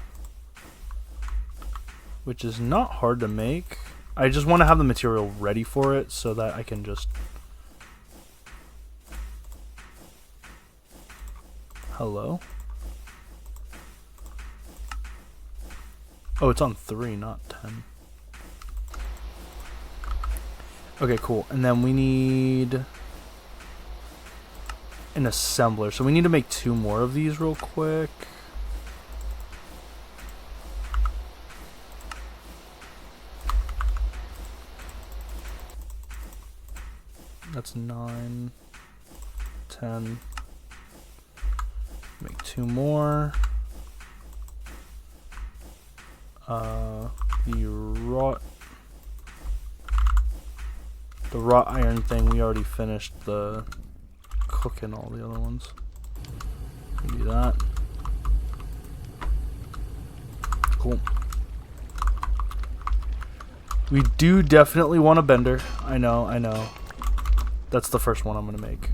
which is not hard to make. I just want to have the material ready for it so that I can just... Hello? Oh, it's on 3, not 10. Okay, cool. And then we need an assembler. So we need to make 2 more of these real quick. That's 9, 10. Make 2 more. The wrought iron thing, we already finished the cooking all the other ones. We do that. Cool. We do definitely want a bender. I know. That's the first one I'm gonna make.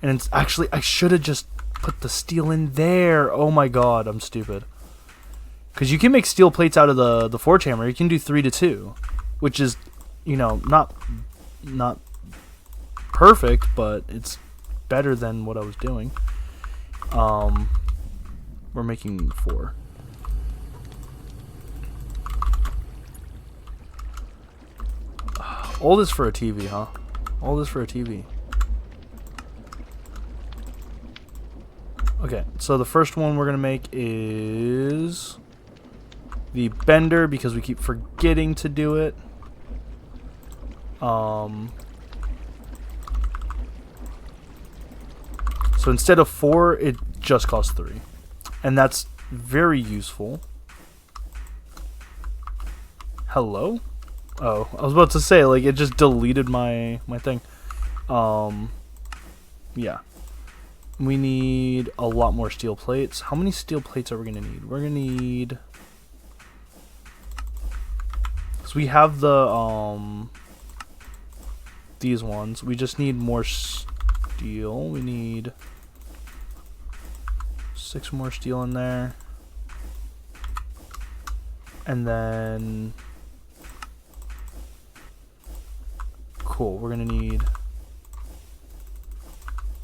And it's actually, I should have just put the steel in there. Oh my god, I'm stupid. Because you can make steel plates out of the forge hammer. You can do 3 to 2, which is, not perfect, but it's better than what I was doing. We're making 4. All this for a TV, huh? All this for a TV. Okay, so the first one we're gonna make is the bender, because we keep forgetting to do it. So instead of 4, it just costs 3, and that's very useful. Hello? Oh, I was about to say, like, it just deleted my thing. Yeah. We need a lot more steel plates. How many steel plates are we gonna need? We're gonna need... So we have the, these ones. We just need more steel. We need 6 more steel in there. And then... Cool, we're gonna need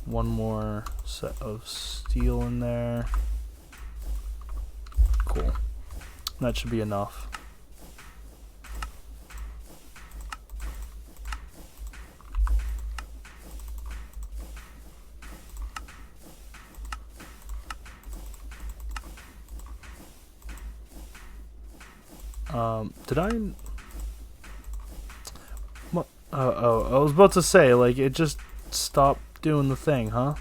1 more set of steel in there. Cool. That should be enough. Did I... What? Oh, I was about to say, like, it just stopped doing the thing, huh?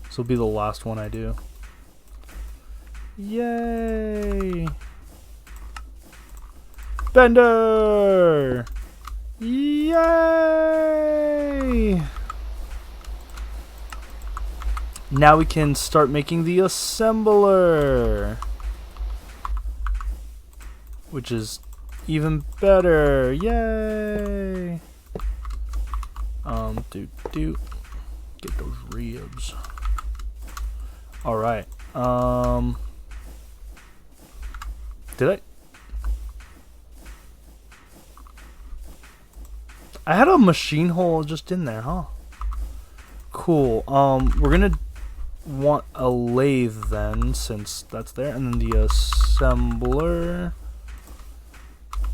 This will be the last one I do. Yay! Bender! Yay! Now we can start making the assembler, which is Even better. Yay. Get those ribs. All right. Did I had a machine hole just in there, huh? Cool. We're gonna want a lathe then, since that's there, and then the assembler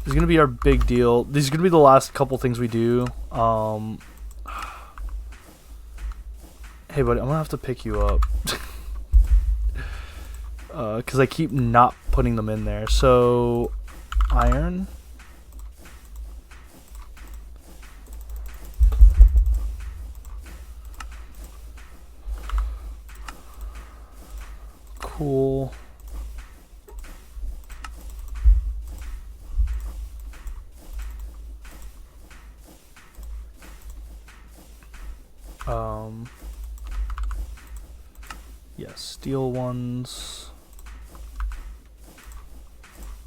is gonna be our big deal. These are gonna be the last couple things we do. Hey buddy, I'm gonna have to pick you up. Because I keep not putting them in there. So, iron. Cool. Yes, steel ones.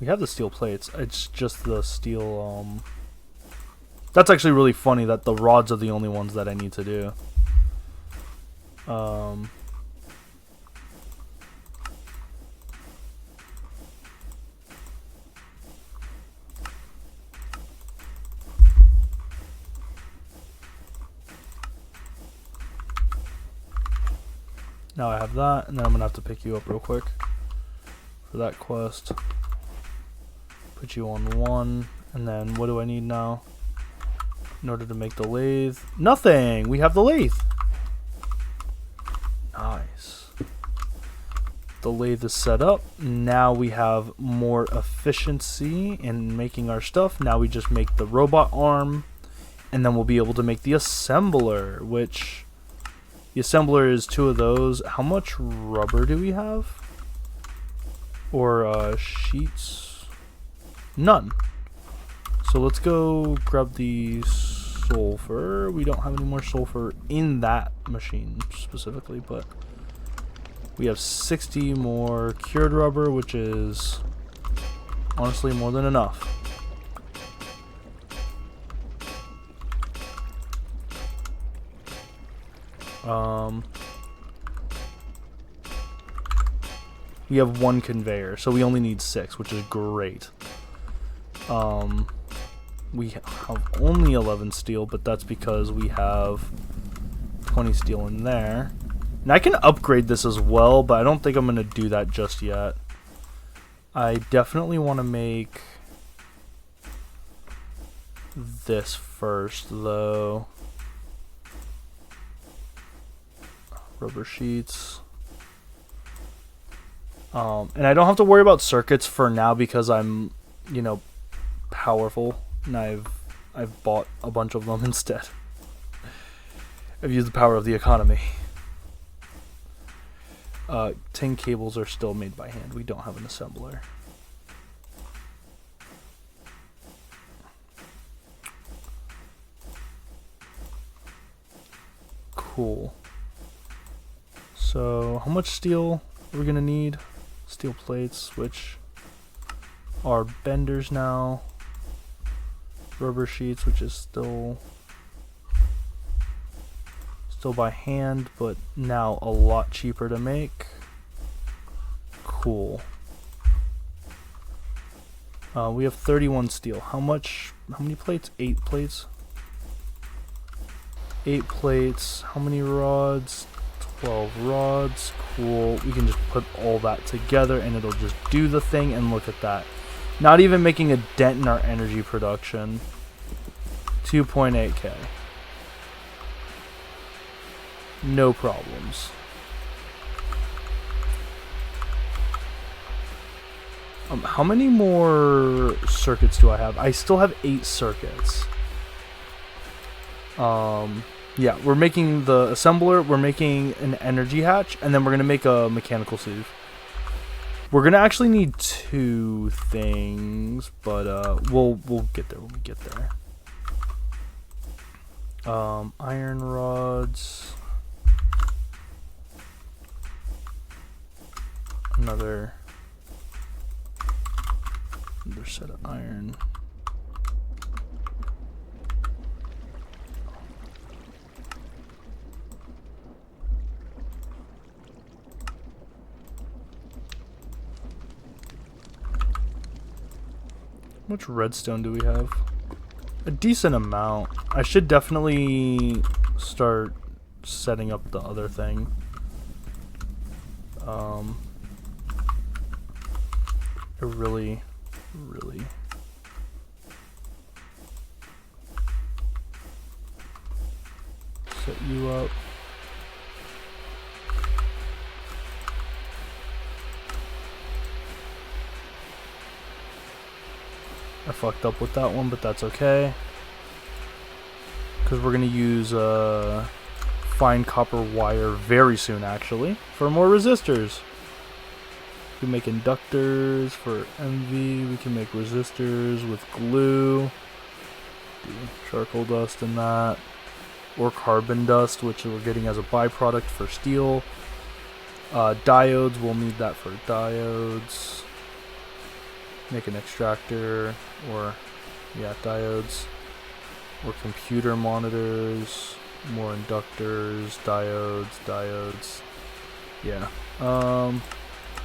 We have the steel plates. It's just the steel, That's actually really funny that the rods are the only ones that I need to do. Now I have that, and then I'm gonna have to pick you up real quick for that quest. Put you on 1, and then what do I need now in order to make the lathe? Nothing! We have the lathe! Nice. The lathe is set up. Now we have more efficiency in making our stuff. Now we just make the robot arm, and then we'll be able to make the assembler, which... The assembler is 2 of those. How much rubber do we have? Or sheets? None. So let's go grab the sulfur. We don't have any more sulfur in that machine specifically, but we have 60 more cured rubber, which is honestly more than enough. We have 1 conveyor, so we only need 6, which is great. We have only 11 steel, but that's because we have 20 steel in there. And I can upgrade this as well, but I don't think I'm going to do that just yet. I definitely want to make this first, though. Rubber sheets. And I don't have to worry about circuits for now because I'm, you know, powerful, and I've bought a bunch of them instead. I've used the power of the economy. Tin cables are still made by hand. We don't have an assembler. Cool. So, how much steel are we gonna need? Steel plates, which are benders now. Rubber sheets, which is still by hand, but now a lot cheaper to make. Cool. We have 31 steel. How many plates? 8 plates. 8 plates. How many rods? 12 rods. Cool. We can just put all that together and it'll just do the thing, and look at that. Not even making a dent in our energy production. 2.8k. No problems. How many more circuits do I have? I still have 8 circuits. Yeah, we're making the assembler, we're making an energy hatch, and then we're gonna make a mechanical sieve. We're gonna actually need 2 things, but we'll get there when we get there. Iron rods. Another set of iron. How much redstone do we have? A decent amount. I should definitely start setting up the other thing. I really set you up. I fucked up with that one, but that's okay. Because we're going to use fine copper wire very soon, actually, for more resistors. We can make inductors for MV. We can make resistors with glue. Do charcoal dust in that. Or carbon dust, which we're getting as a byproduct for steel. Diodes, we'll need that for diodes. Make an extractor, or yeah, diodes. Or computer monitors, more inductors, diodes. Yeah.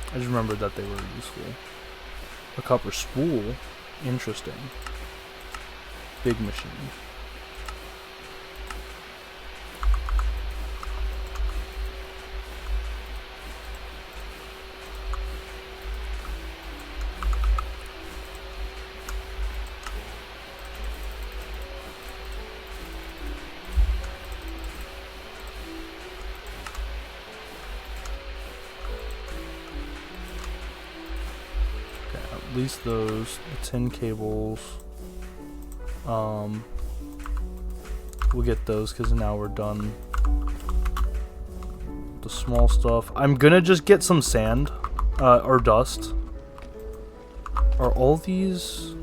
I just remembered that they were useful. A copper spool, interesting. Big machine. At least those, the tin cables, we'll get those because now we're done with the small stuff. I'm gonna just get some sand, or dust. Are all these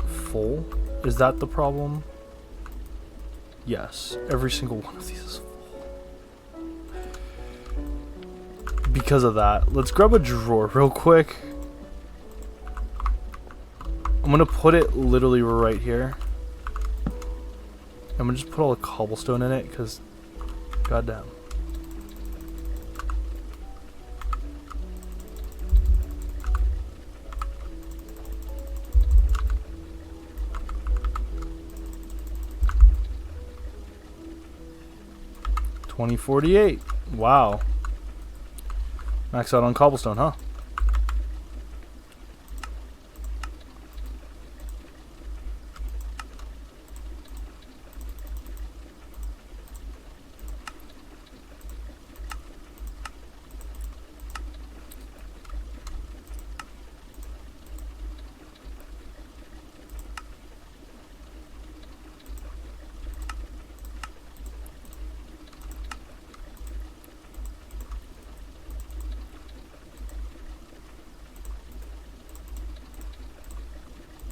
full? Is that the problem? Yes, every single one of these is full. Because of that, let's grab a drawer real quick. I'm gonna put it literally right here. I'm gonna just put all the cobblestone in it, because goddamn. $20.48. Wow. Max out on cobblestone, huh?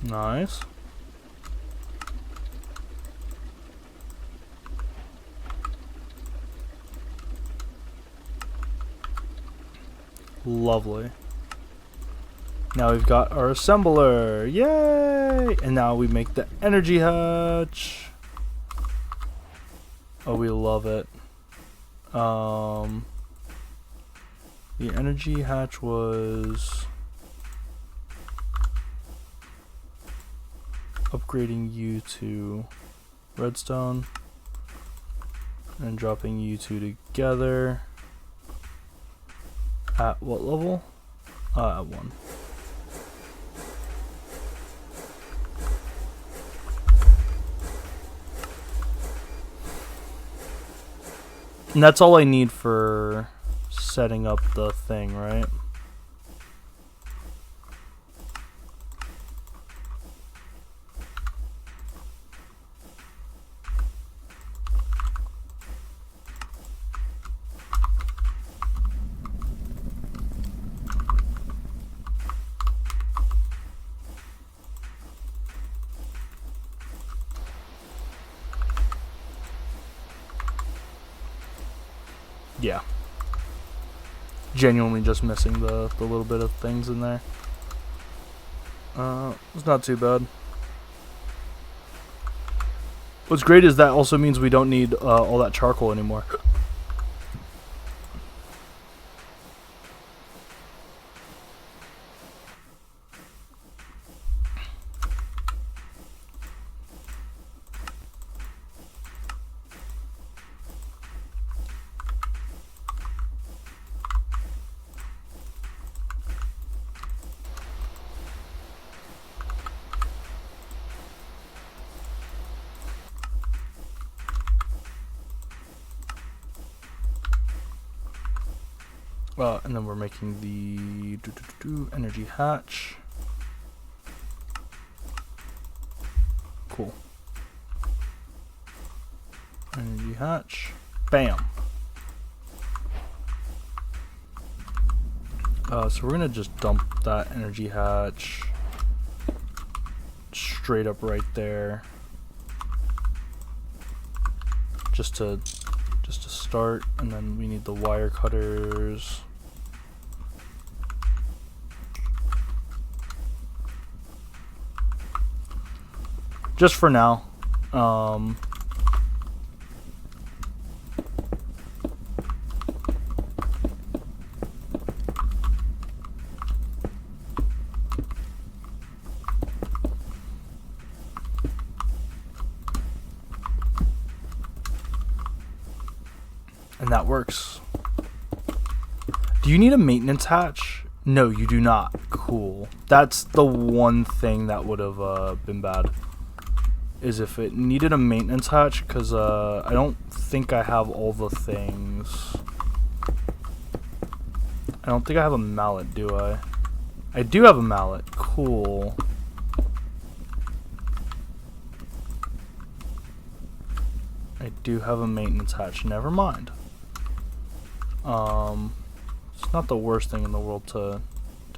Nice. Lovely. Now we've got our assembler. Yay! And now we make the energy hatch. Oh, we love it. The energy hatch was upgrading you to redstone and dropping you two together at what level? At 1. And that's all I need for setting up the thing, right? Yeah. Genuinely just missing the little bit of things in there. It's not too bad. What's great is that also means we don't need all that charcoal anymore. And then we're making the energy hatch. Cool. Energy hatch. Bam. So we're gonna just dump that energy hatch straight up right there. Just to start, and then we need the wire cutters. Just for now. And that works. Do you need a maintenance hatch? No, you do not. Cool. That's the one thing that would have been bad. Is if it needed a maintenance hatch, because I don't think I have all the things. I don't think I have a mallet, do I? I do have a mallet. Cool. I do have a maintenance hatch. Never mind. It's not the worst thing in the world to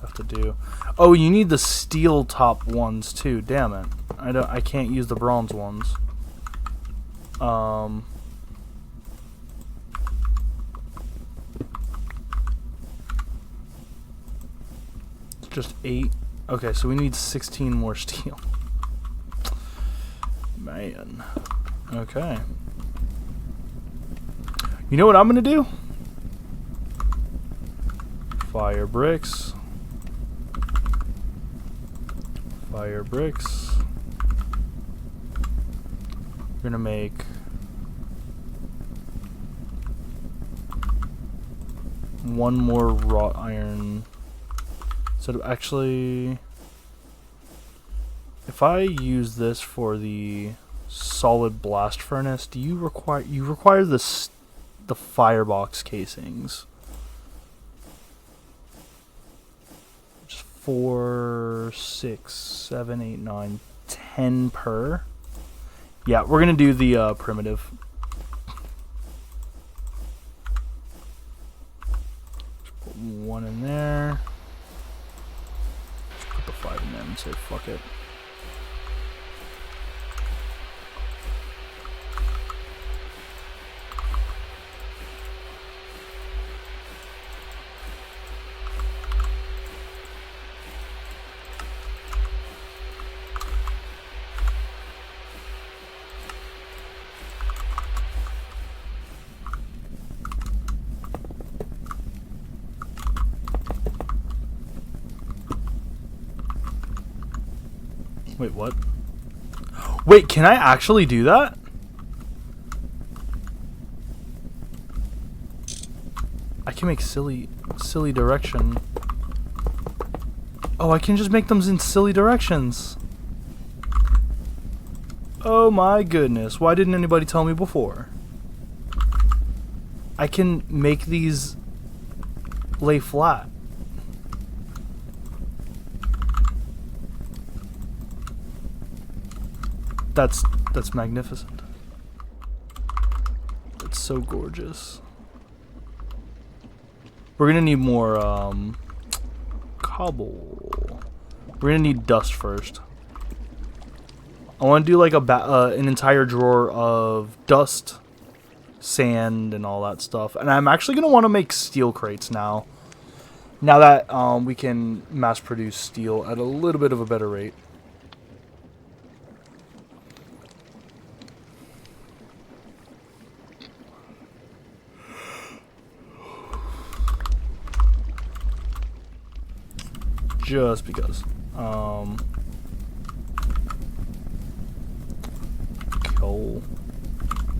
have to do. Oh, you need the steel top ones too. Damn it. I can't use the bronze ones. It's just 8. Okay, so we need 16 more steel. Man. Okay. You know what I'm gonna do? Fire bricks. Fire bricks. We're gonna make one more wrought iron. So actually, if I use this for the solid blast furnace, do you require the firebox casings? 4, 6, 7, 8, 9, 10 per. Yeah, we're gonna do the primitive. Just put 1 in there. Just put the 5 in there and say fuck it. Wait, what? Wait, can I actually do that? I can make silly direction. Oh, I can just make them in silly directions. Oh my goodness, why didn't anybody tell me before? I can make these lay flat. That's magnificent. It's so gorgeous. We're gonna need more cobble. We're gonna need dust first. I want to do like an entire drawer of dust, sand, and all that stuff. And I'm actually gonna want to make steel crates now, Now that we can mass produce steel at a little bit of a better rate. Just because.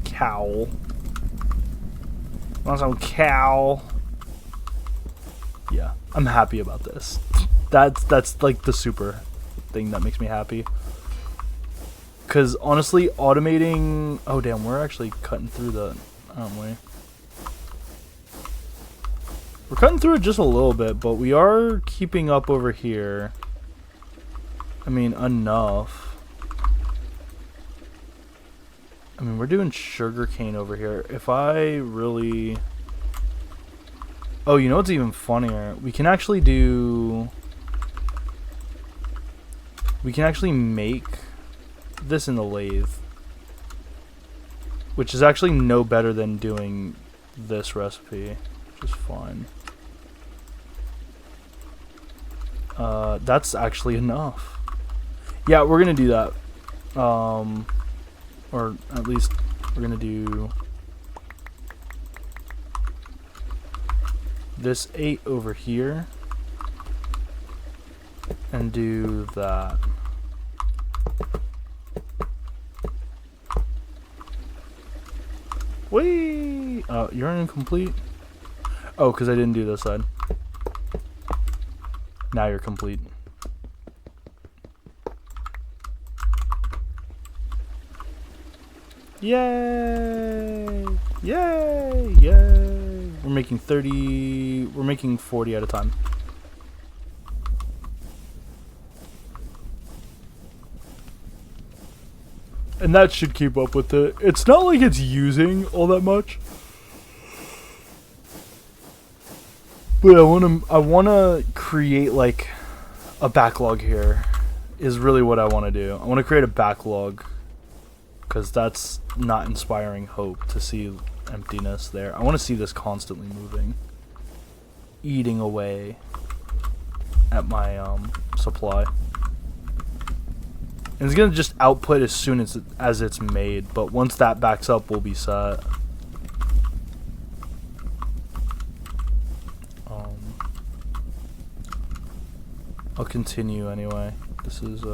Cow. Want some cow? Yeah, I'm happy about this. That's like the super thing that makes me happy. Cause honestly, automating. Oh damn, we're actually cutting through the, aren't we? We're cutting through it just a little bit, but we are keeping up over here. I mean, enough. I mean, we're doing sugarcane over here. If I really... Oh, you know what's even funnier? We can actually do... We can actually make this in the lathe. Which is actually no better than doing this recipe. Which is fine. That's actually enough. Yeah, we're gonna do that. Or at least we're gonna do this 8 over here and do that. Whee! Oh, you're incomplete? Oh, because I didn't do this side. Now you're complete. Yay! Yay! Yay! We're making 30... We're making 40 at a time. And that should keep up with it. It's not like it's using all that much. But I wanna create like a backlog here is really what I want to do. I want to create a backlog because that's not inspiring hope to see emptiness there. I want to see this constantly moving, eating away at my supply. And it's gonna just output as soon as it's made, but once that backs up, we'll be set. I'll continue anyway. This is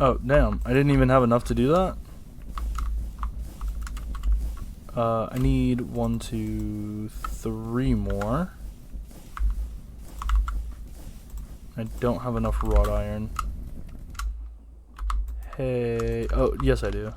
oh, damn. I didn't even have enough to do that? I need 1, 2, 3 more. I don't have enough wrought iron. Hey... Oh, yes I do.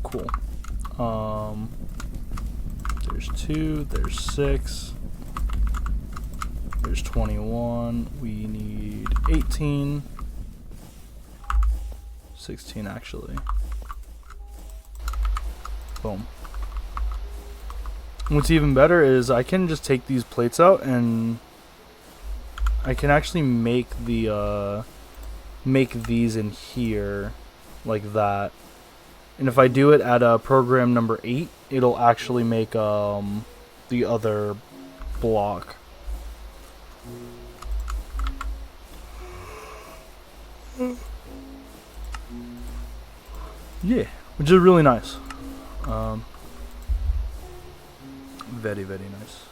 Cool. There's 2, there's 6, there's 21, we need 18, 16 actually. Boom. What's even better is I can just take these plates out and I can actually make the make these in here like that. And if I do it at program number 8, it'll actually make the other block. Yeah, which is really nice. Very, very nice.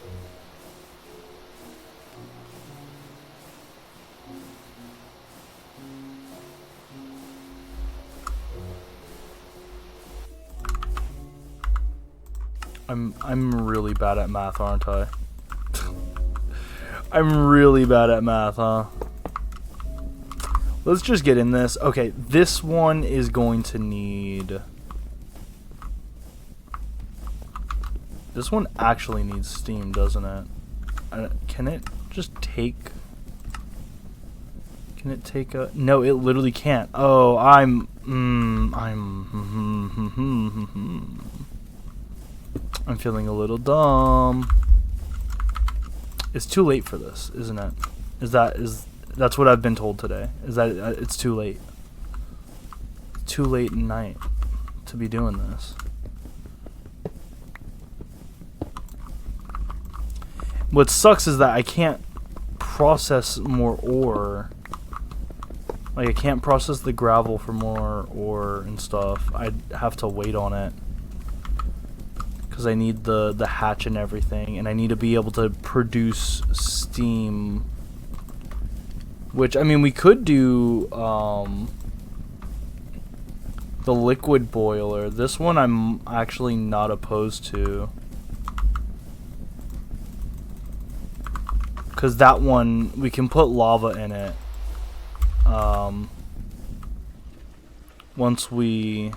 I'm really bad at math, aren't I? I'm really bad at math, huh? Let's just get in this. Okay, this one is going to need... This one actually needs steam, doesn't it? Can it just take... Can it take a... No, it literally can't. Oh, I'm feeling a little dumb. It's too late for this, isn't it? That's what I've been told today. Is that it's too late. Too late at night to be doing this. What sucks is that I can't process more ore. Like, I can't process the gravel for more ore and stuff. I'd have to wait on it. Because I need the hatch and everything. And I need to be able to produce steam. Which, I mean, we could do the liquid boiler. This one I'm actually not opposed to. Because that one, we can put lava in it. Once we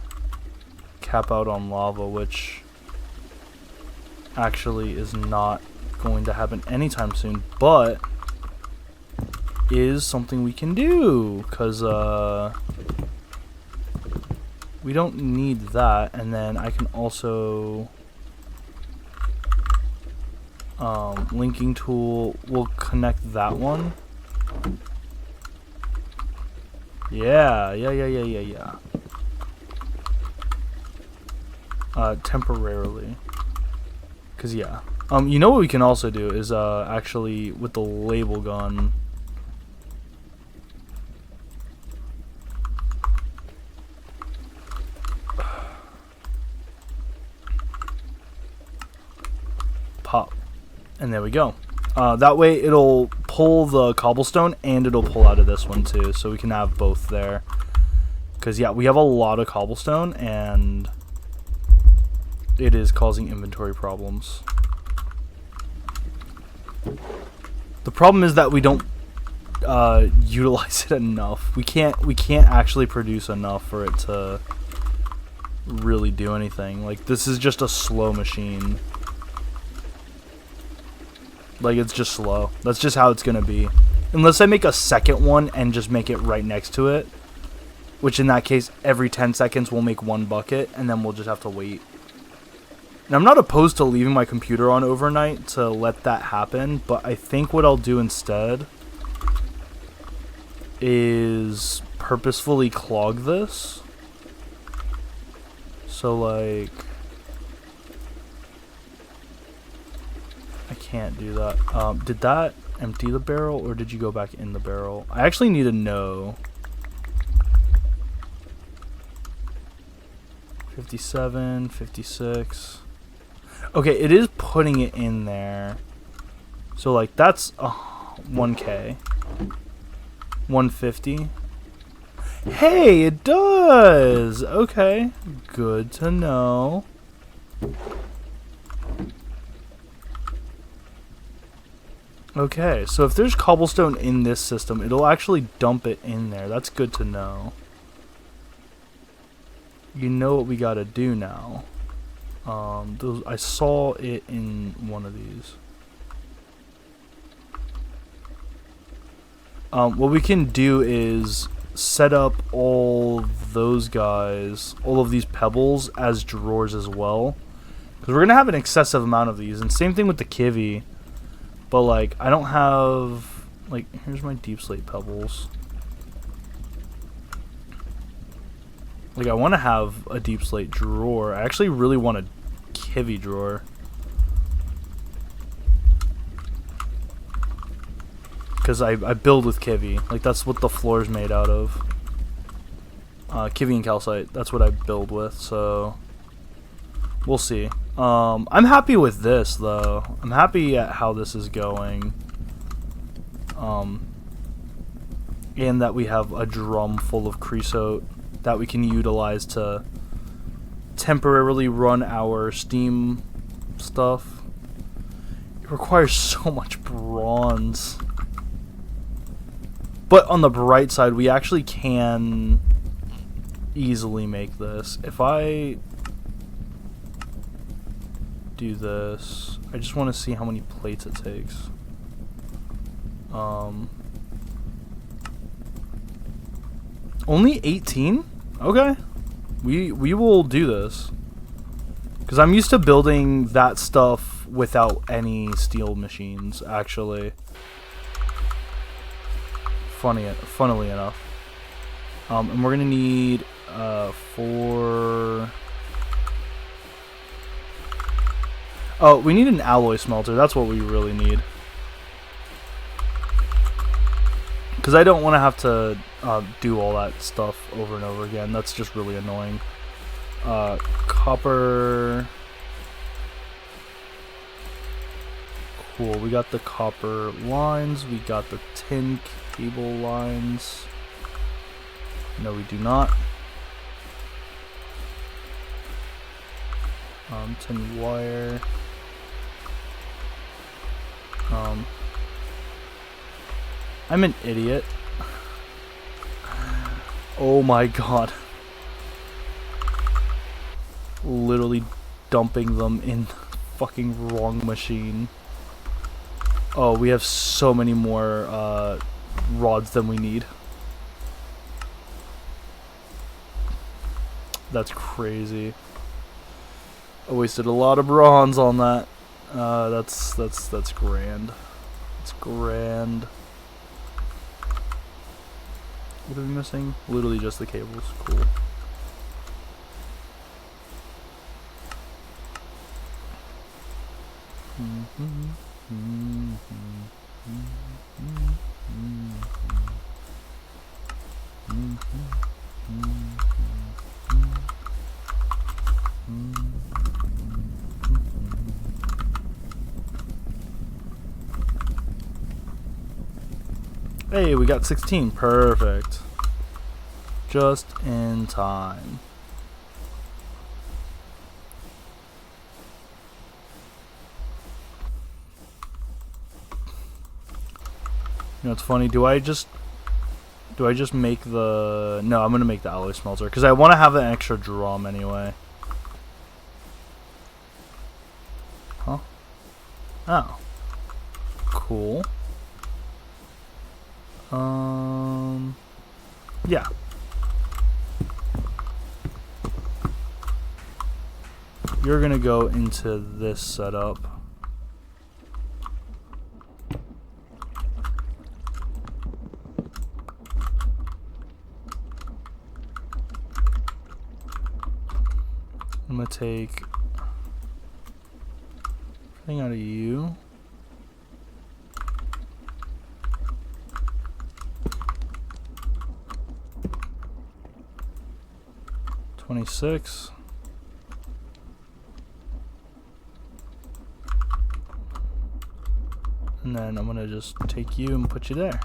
cap out on lava, which actually is not going to happen anytime soon, but is something we can do, because we don't need that. And then I can also linking tool, we'll connect that one. Yeah. Temporarily. Cause yeah. You know what we can also do is actually with the label gun. Pop. And there we go. That way it'll pull the cobblestone and it'll pull out of this one too, so we can have both there. Because yeah, we have a lot of cobblestone and it is causing inventory problems. The problem is that we don't utilize it enough. We can't actually produce enough for it to really do anything. Like, this is just a slow machine. Like, it's just slow. That's just how it's gonna be. Unless I make a second one and just make it right next to it. Which in that case, every 10 seconds we'll make one bucket, and then we'll just have to wait. Now, I'm not opposed to leaving my computer on overnight to let that happen, but I think what I'll do instead is purposefully clog this. So, like... I can't do that. Did that empty the barrel, or did you go back in the barrel? I actually need to know. 57, 56. Okay, it is putting it in there. So, like, that's 1K. 150. Hey, it does! Okay, good to know. Okay, so if there's cobblestone in this system, it'll actually dump it in there. That's good to know. You know what we gotta do now. I saw it in one of these. What we can do is set up all those guys, all of these pebbles as drawers as well. Because we're gonna have an excessive amount of these, and same thing with the kivy. But, like, I don't have... Like, here's my deep slate pebbles. Like, I want to have a deep slate drawer. I actually really want a kivy drawer. Because I build with kivy. Like, that's what the floor's made out of. Kivi and calcite. That's what I build with, so we'll see. I'm happy with this, though. I'm happy at how this is going. And that we have a drum full of creosote that we can utilize to temporarily run our steam stuff. It requires so much bronze. But on the bright side, we actually can easily make this. If I do this, I just want to see how many plates it takes. Only 18? Okay. We will do this. Because I'm used to building that stuff without any steel machines, actually. Funnily enough. And we're going to need 4... Oh, we need an alloy smelter. That's what we really need. Because I don't want to have to do all that stuff over and over again. That's just really annoying. Copper. Cool. We got the copper lines. We got the tin cable lines. No, we do not. Tin wire. I'm an idiot. Oh my god. Literally dumping them in the fucking wrong machine. Oh, we have so many more rods than we need. That's crazy. I wasted a lot of bronze on that. That's grand. It's grand. What are we missing? Literally just the cables. Cool. Hey, we got 16. Perfect. Just in time. You know, it's funny. Do I just make the... No, I'm going to make the alloy smelter. Because I want to have an extra drum anyway. Huh? Oh. Cool. Yeah. You're going to go into this setup. I'm going to take everything out of you. $26. And then I'm going to just take you and put you there.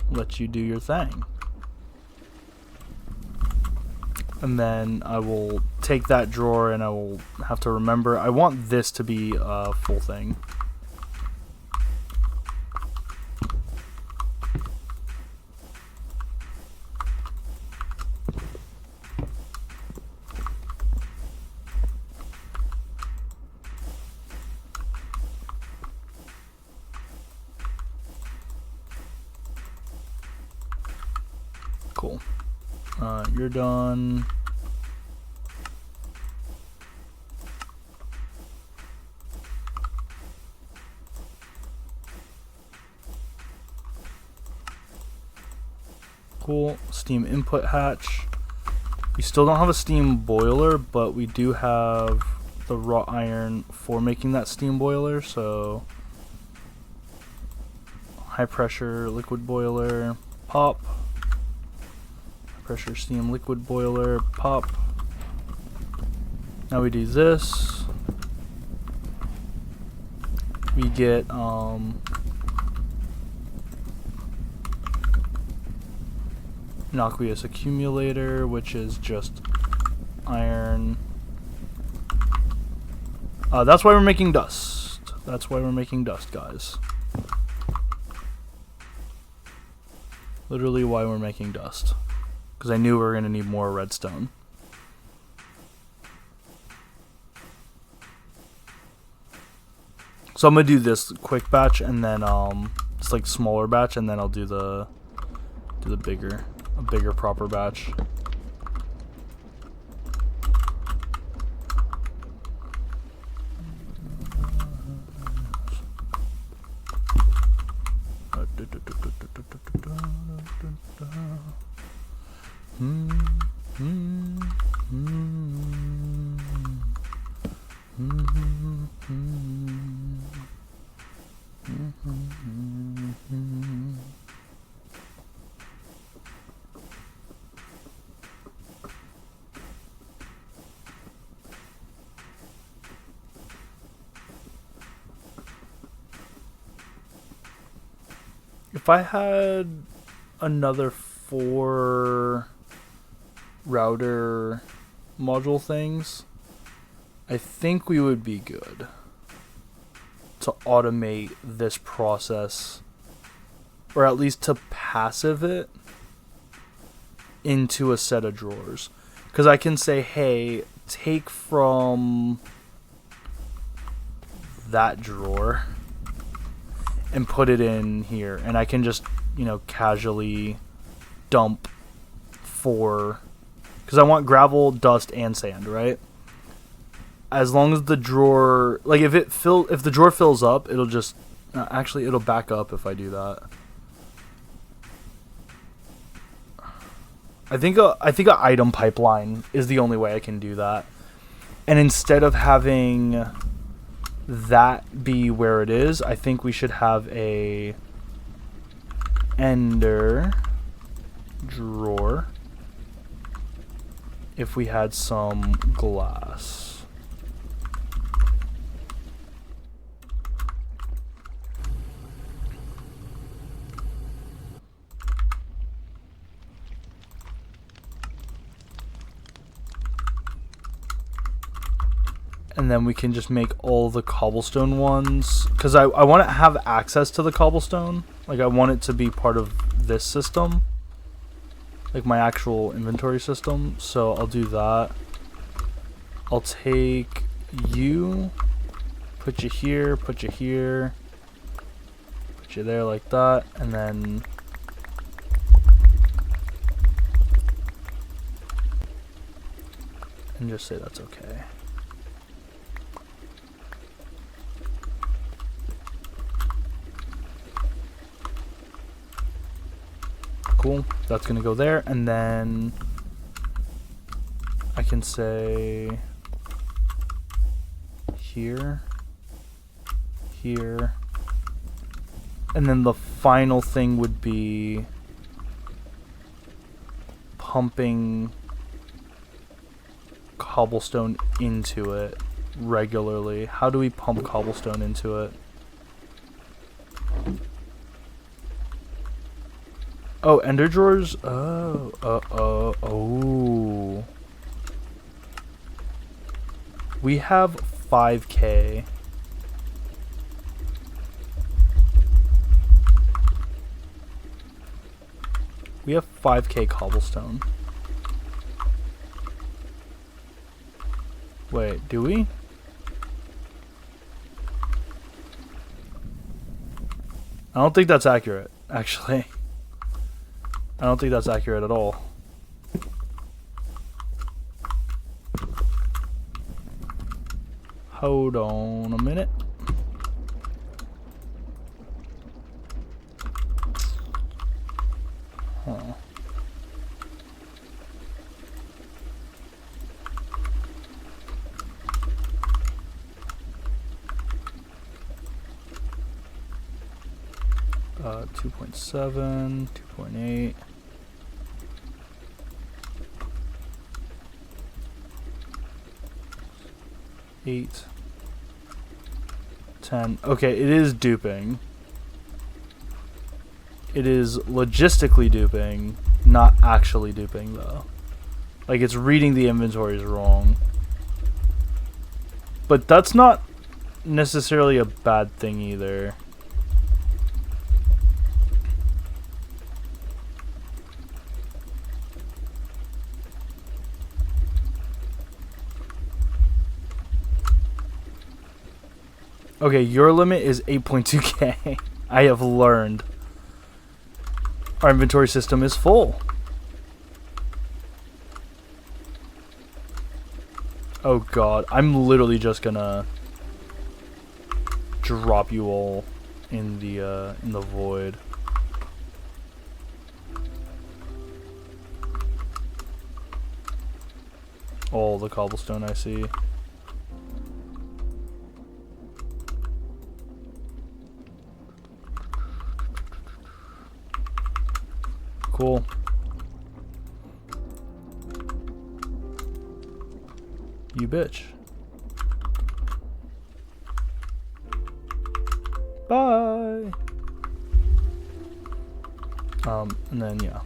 Let you do your thing. And then I will take that drawer and I will have to remember, I want this to be a full thing. Cool. You're done. Cool. Steam input hatch. We still don't have a steam boiler, but we do have the wrought iron for making that steam boiler, so high pressure liquid boiler. Pop. pressure steam liquid boiler, pop. Now we do this. We get innocuous accumulator, which is just iron. That's why we're making dust. That's why we're making dust, guys. Literally why we're making dust. Because I knew we were going to need more redstone. So I'm going to do this quick batch and then just like smaller batch, and then I'll do the bigger proper batch. If I had another 4 router module things, I think we would be good to automate this process, or at least to passive it into a set of drawers. Because I can say, hey, take from that drawer and put it in here, and I can just, you know, casually dump 4, because I want gravel, dust, and sand, right? As long as the drawer, like if the drawer fills up, it'll just actually it'll back up if I do that. I think an item pipeline is the only way I can do that, and instead of having that be where it is, I think we should have a ender drawer if we had some glass. And then we can just make all the cobblestone ones, because I want to have access to the cobblestone. Like, I want it to be part of this system, like my actual inventory system. So I'll do that. I'll take you, put you here, put you here, put you there like that, and then just say that's okay. Cool, that's gonna go there, and then I can say here, here, and then the final thing would be pumping cobblestone into it regularly. How do we pump cobblestone into it? Oh, ender drawers? Oh. We have 5K. We have 5K cobblestone. Wait, do we? I don't think that's accurate, actually. I don't think that's accurate at all. Hold on a minute. Huh. Uh, 2.7, 2.8. 8, 10. Okay, it is duping. It is logistically duping, not actually duping though. Like, it's reading the inventories wrong. But that's not necessarily a bad thing either. Okay, your limit is 8.2k. I have learned. Our inventory system is full. Oh god, I'm literally just gonna drop you all in the void. All the cobblestone I see. Cool. You bitch. Bye. And then yeah,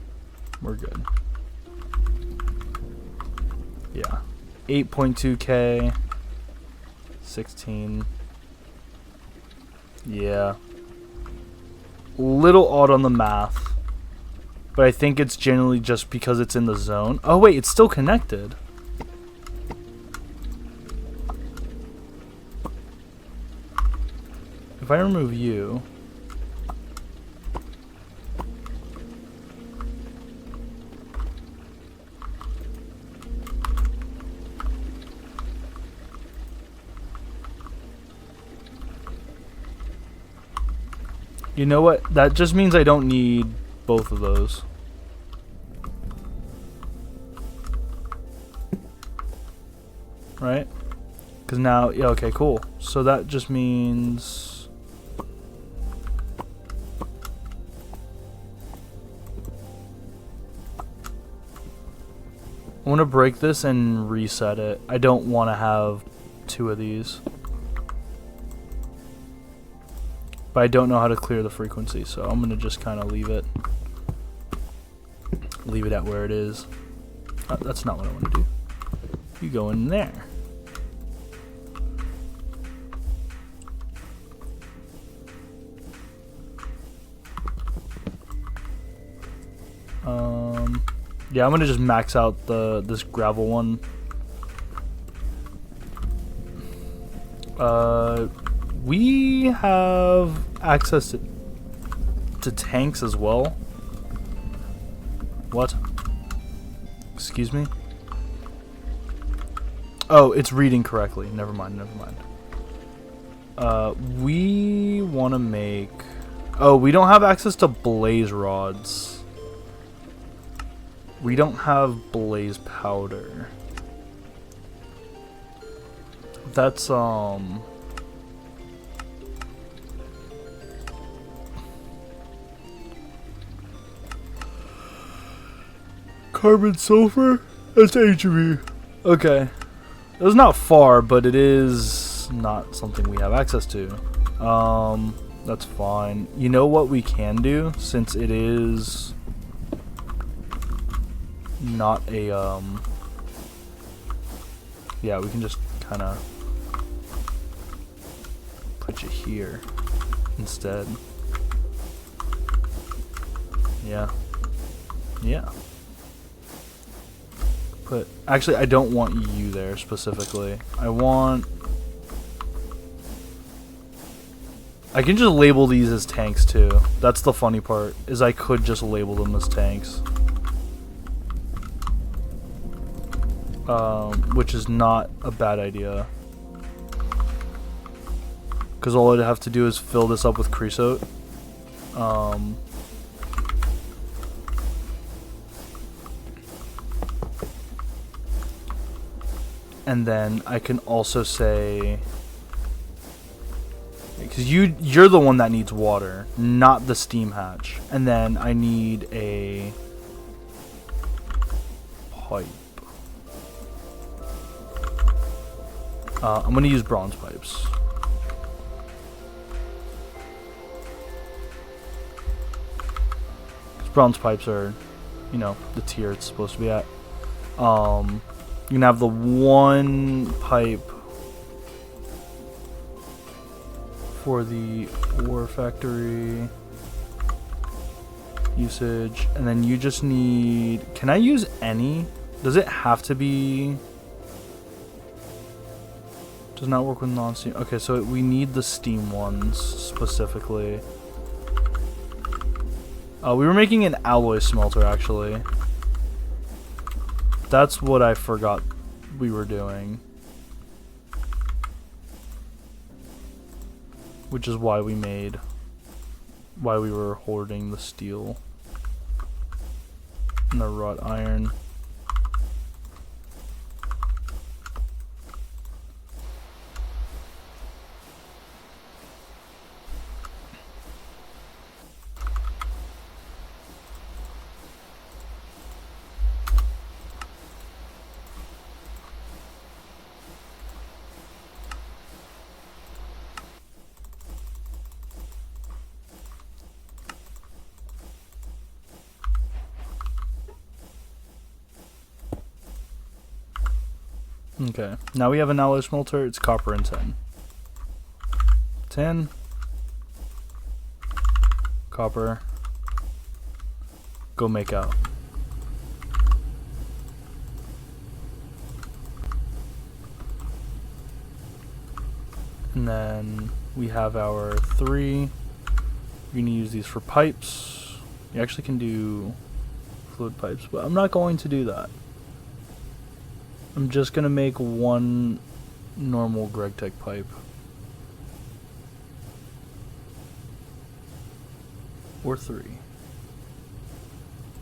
we're good. Yeah. 8.2k. 16. Yeah. Little odd on the math. But I think it's generally just because it's in the zone. Oh wait, it's still connected. If I remove you... You know what? That just means I don't need both of those. Right? Because now, yeah, okay, cool. So that just means... I want to break this and reset it. I don't want to have two of these. But I don't know how to clear the frequency, so I'm going to just kind of leave it. Leave it at where it is. That's not what I want to do. You go in there. Yeah, I'm gonna just max out this gravel one. We have access to tanks as well. What? Excuse me? Oh, it's reading correctly. Never mind, never mind. We want to make... Oh, we don't have access to blaze rods. We don't have blaze powder. That's, carbon sulfur? That's HV. Okay. It was not far, but it is not something we have access to. That's fine. You know what we can do, since it is not a, yeah, we can just kind of put you here instead. Yeah. Yeah. Actually, I don't want you there specifically. I can just label these as tanks too. That's the funny part, is I could just label them as tanks. Which is not a bad idea. Because all I'd have to do is fill this up with creosote. And then I can also say, because you're the one that needs water, not the steam hatch. And then I need a pipe. I'm gonna use bronze pipes. Bronze pipes are, you know, the tier it's supposed to be at. You can have the one pipe for the ore factory usage, and then you just need, can I use any? Does it have to be, does not work with non-steam? Okay, so we need the steam ones specifically. We were making an alloy smelter, actually. That's what I forgot we were doing. Which is why we were hoarding the steel and the wrought iron. Okay, now we have an alloy smelter. It's copper and tin. Tin. Copper. Go make out. And then we have our 3. You're going to use these for pipes. You actually can do fluid pipes, but I'm not going to do that. I'm just gonna make one normal GregTech pipe. Or 3.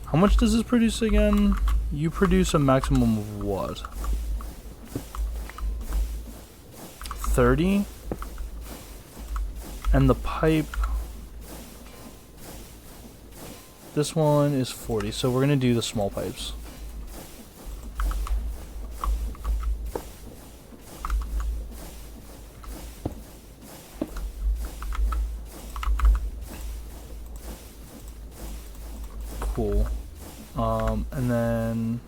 How much does this produce again? You produce a maximum of what? 30? And the pipe, this one is 40, so we're gonna do the small pipes. Cool. And then,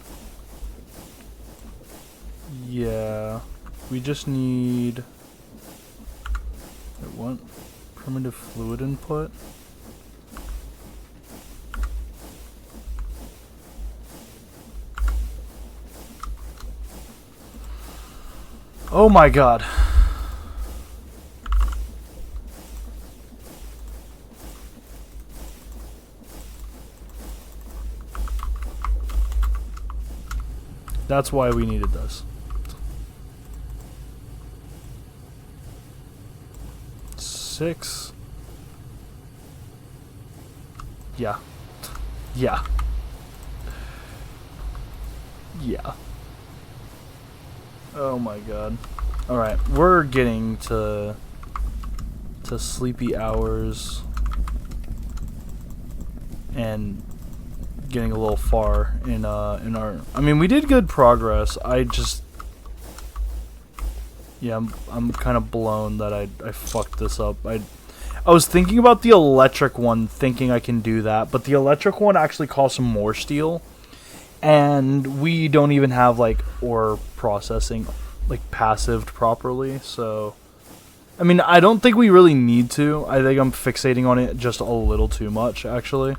yeah, we just need, wait, what? Primitive fluid input? Oh my god. That's why we needed this. 6. Yeah. Yeah. Yeah. Oh my god. Alright, we're getting to sleepy hours and getting a little far in our, I mean, we did good progress. I just, yeah, I'm kind of blown that I fucked this up. I was thinking about the electric one, thinking I can do that, but the electric one actually costs more steel, and we don't even have like ore processing like passived properly. So I mean, I don't think we really need to. I think I'm fixating on it just a little too much, actually.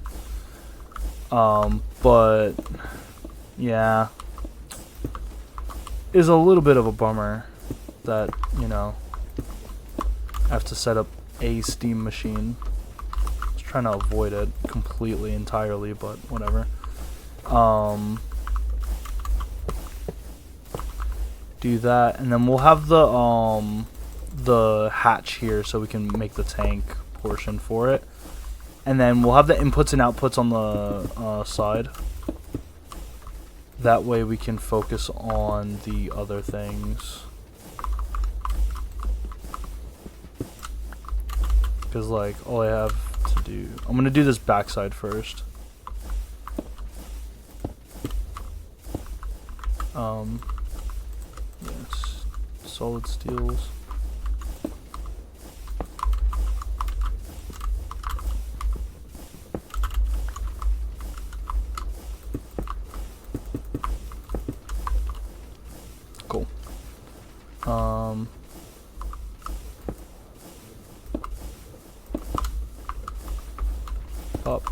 But yeah, is a little bit of a bummer that, you know, I have to set up a steam machine. I was trying to avoid it completely, entirely, but whatever. Do that, and then we'll have the hatch here so we can make the tank portion for it. And then we'll have the inputs and outputs on the side. That way we can focus on the other things. Because, like, all I have to do... I'm going to do this backside first. Yes. solid steels. Cool. Up.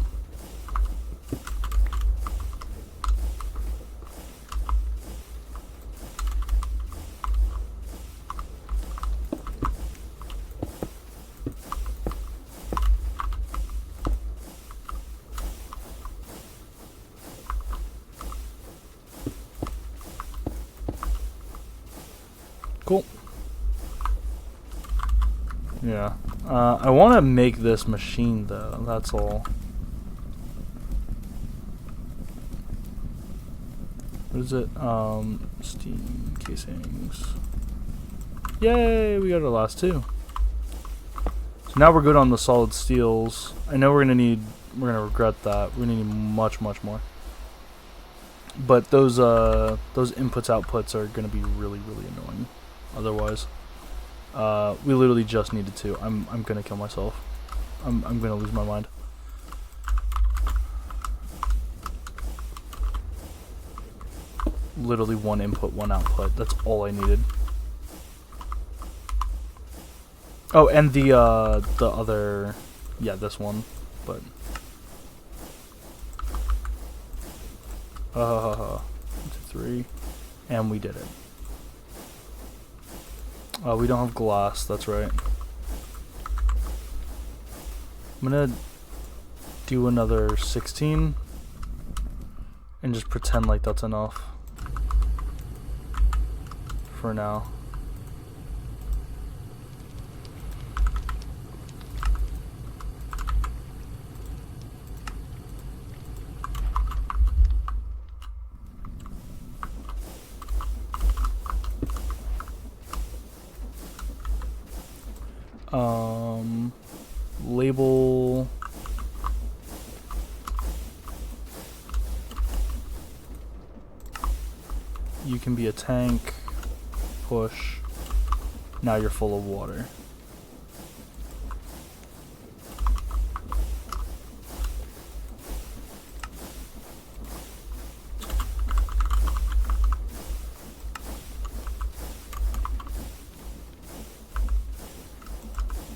Cool. Yeah. I want to make this machine though, that's all. What is it? Steam casings. Yay, we got our last two. So now we're good on the solid steels. I know we're gonna regret that. We're gonna need much more. But those inputs outputs are gonna be really annoying. Otherwise, we literally just needed two. I'm gonna kill myself. I'm gonna lose my mind. Literally one input, one output. That's all I needed. Oh, and the other, yeah, this one, but 1, 2, 3, and we did it. We don't have glass. That's right. I'm gonna do another 16 and just pretend like that's enough for now. Label you can be a tank, push, now you're full of water.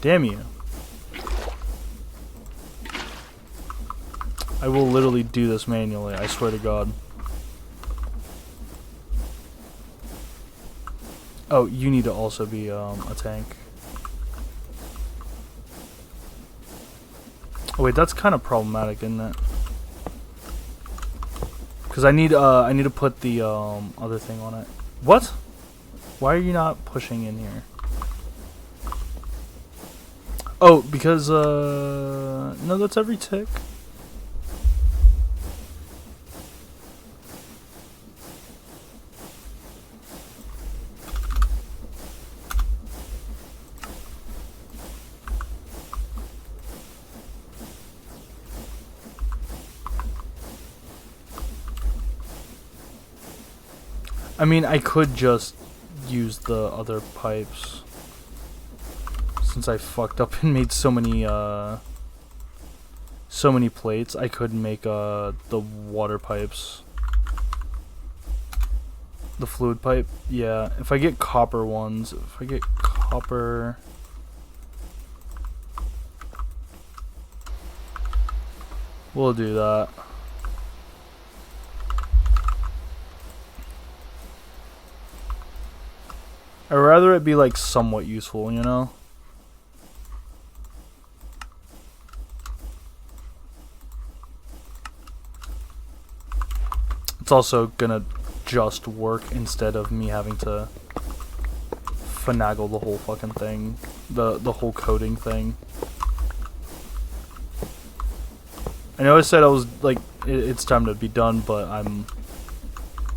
Damn you. I will literally do this manually, I swear to God. Oh, you need to also be a tank. Oh wait, that's kind of problematic, isn't it? Because I need to put the other thing on it. What? Why are you not pushing in here? Oh, because no, that's every tick. I mean, I could just use the other pipes. Since I fucked up and made so many plates, I could make the water pipes. The fluid pipe? Yeah, if I get copper ones, if I get copper... We'll do that. I'd rather it be like somewhat useful, you know? It's also gonna just work instead of me having to finagle the whole fucking thing, the whole coding thing. I know I said I was like it's time to be done, but I'm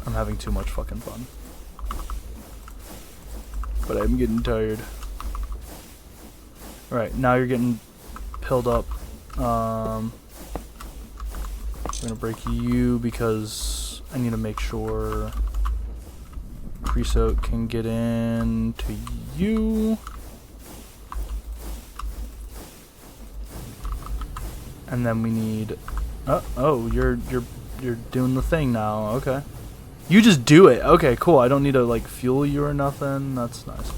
having too much fucking fun. But I'm getting tired. Alright, now you're getting pilled up. I'm gonna break you because I need to make sure Creosote can get into you. And then we need... oh, you're doing the thing now. Okay. You just do it. Okay, cool. I don't need to, like, fuel you or nothing. That's nice.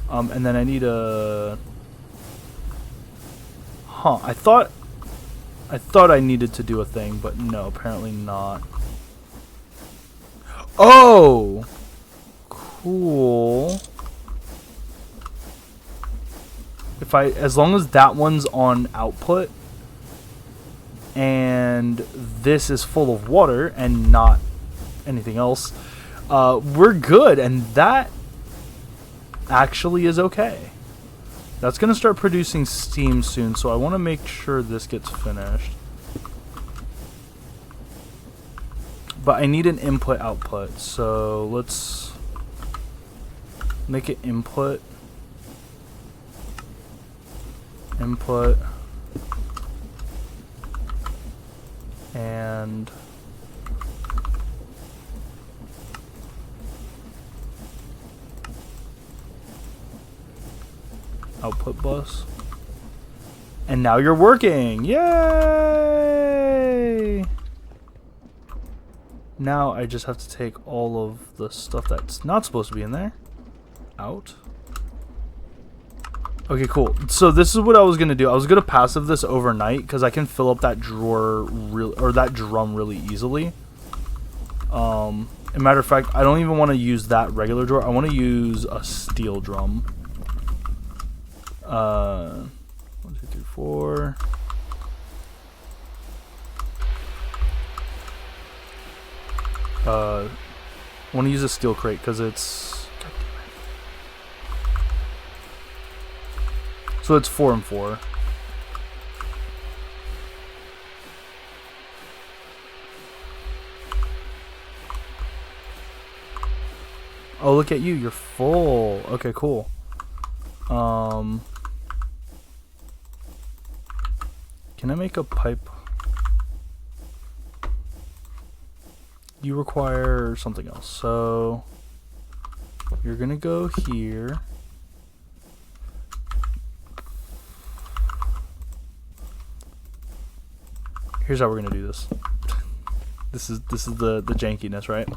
And then I need a... Huh. I thought I needed to do a thing, but no, apparently not. Oh! Cool. As long as that one's on output, and this is full of water and not anything else, we're good, and that actually is okay. That's going to start producing steam soon, so I want to make sure this gets finished. But I need an input output, so let's make it input. Input. And output bus. And now you're working. Yay! Now I just have to take all of the stuff that's not supposed to be in there out. Okay, cool. So this is what I was gonna do. I was gonna passive this overnight because I can fill up that drawer that drum really easily. As a matter of fact, I don't even want to use that regular drawer. I want to use a steel drum. 1, 2, 3, 4. I want to use a steel crate because it's... So it's 4 and 4. Oh, look at you. You're full. Okay, cool. Can I make a pipe? You require something else. So you're going to go here. Here's how we're gonna do this. This is the jankiness, right?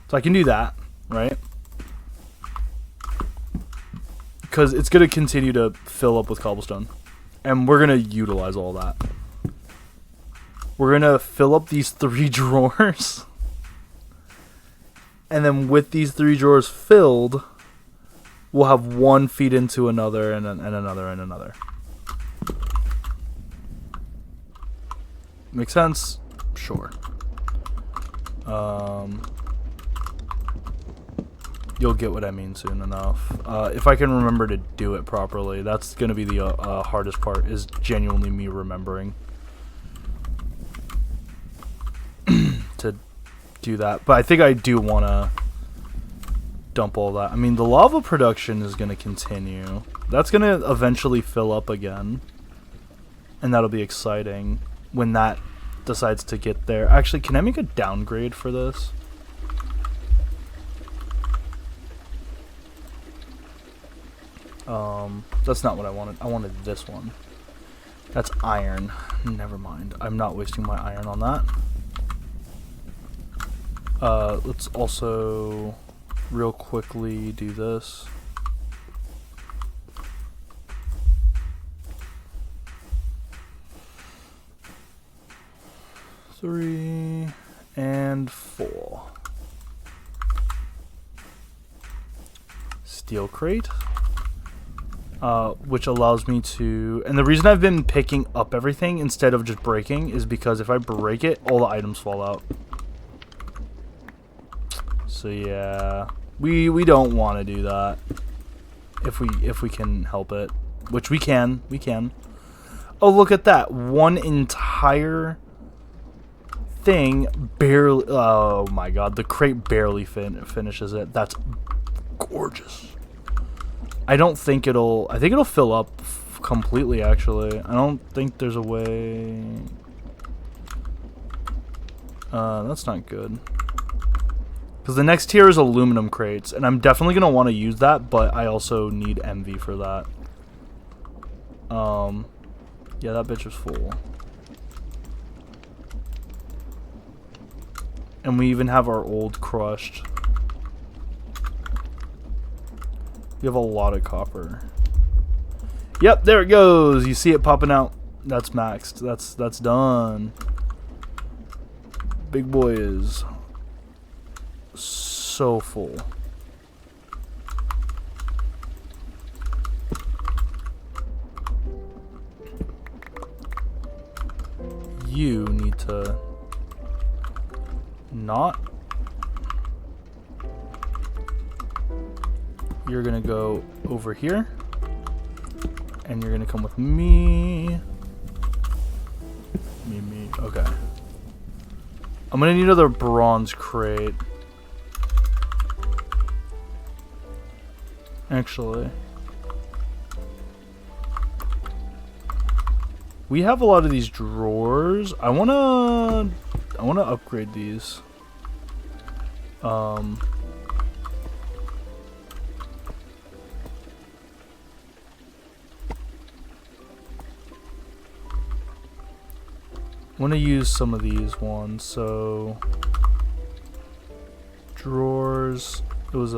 So I can do that, right? Because it's gonna continue to fill up with cobblestone, and we're gonna utilize all that. We're gonna fill up these 3 drawers, and then with these 3 drawers filled, we'll have one feed into another, and another, and another. Make sense? Sure. You'll get what I mean soon enough. If I can remember to do it properly, that's going to be the hardest part, is genuinely me remembering to do that. But I think I do want to dump all that. I mean, the lava production is going to continue. That's going to eventually fill up again. And that'll be exciting when that decides to get there. Actually, can I make a downgrade for this? That's not what I wanted. I wanted this one. That's iron. Never mind. I'm not wasting my iron on that. Let's also real quickly do this. Three and 4. Steel crate. Which allows me to... And the reason I've been picking up everything instead of just breaking is because if I break it, all the items fall out. So yeah, we don't want to do that if we can help it, which we can. Oh, look at that. One entire thing barely... Oh my god, the crate barely finishes it. That's gorgeous. I think it'll fill up completely, actually. I don't think there's a way... That's not good. Because the next tier is aluminum crates, and I'm definitely going to want to use that, but I also need envy for that. Yeah, that bitch was full. And we even have our old crushed. We have a lot of copper. Yep, there it goes. You see it popping out. That's maxed. That's done. Big boy is so full. You need to not. You're gonna go over here, and you're gonna come with me. Me. Okay. I'm gonna need another bronze crate. Actually, we have a lot of these drawers. I wanna upgrade these. I want to use some of these ones. So drawers. It was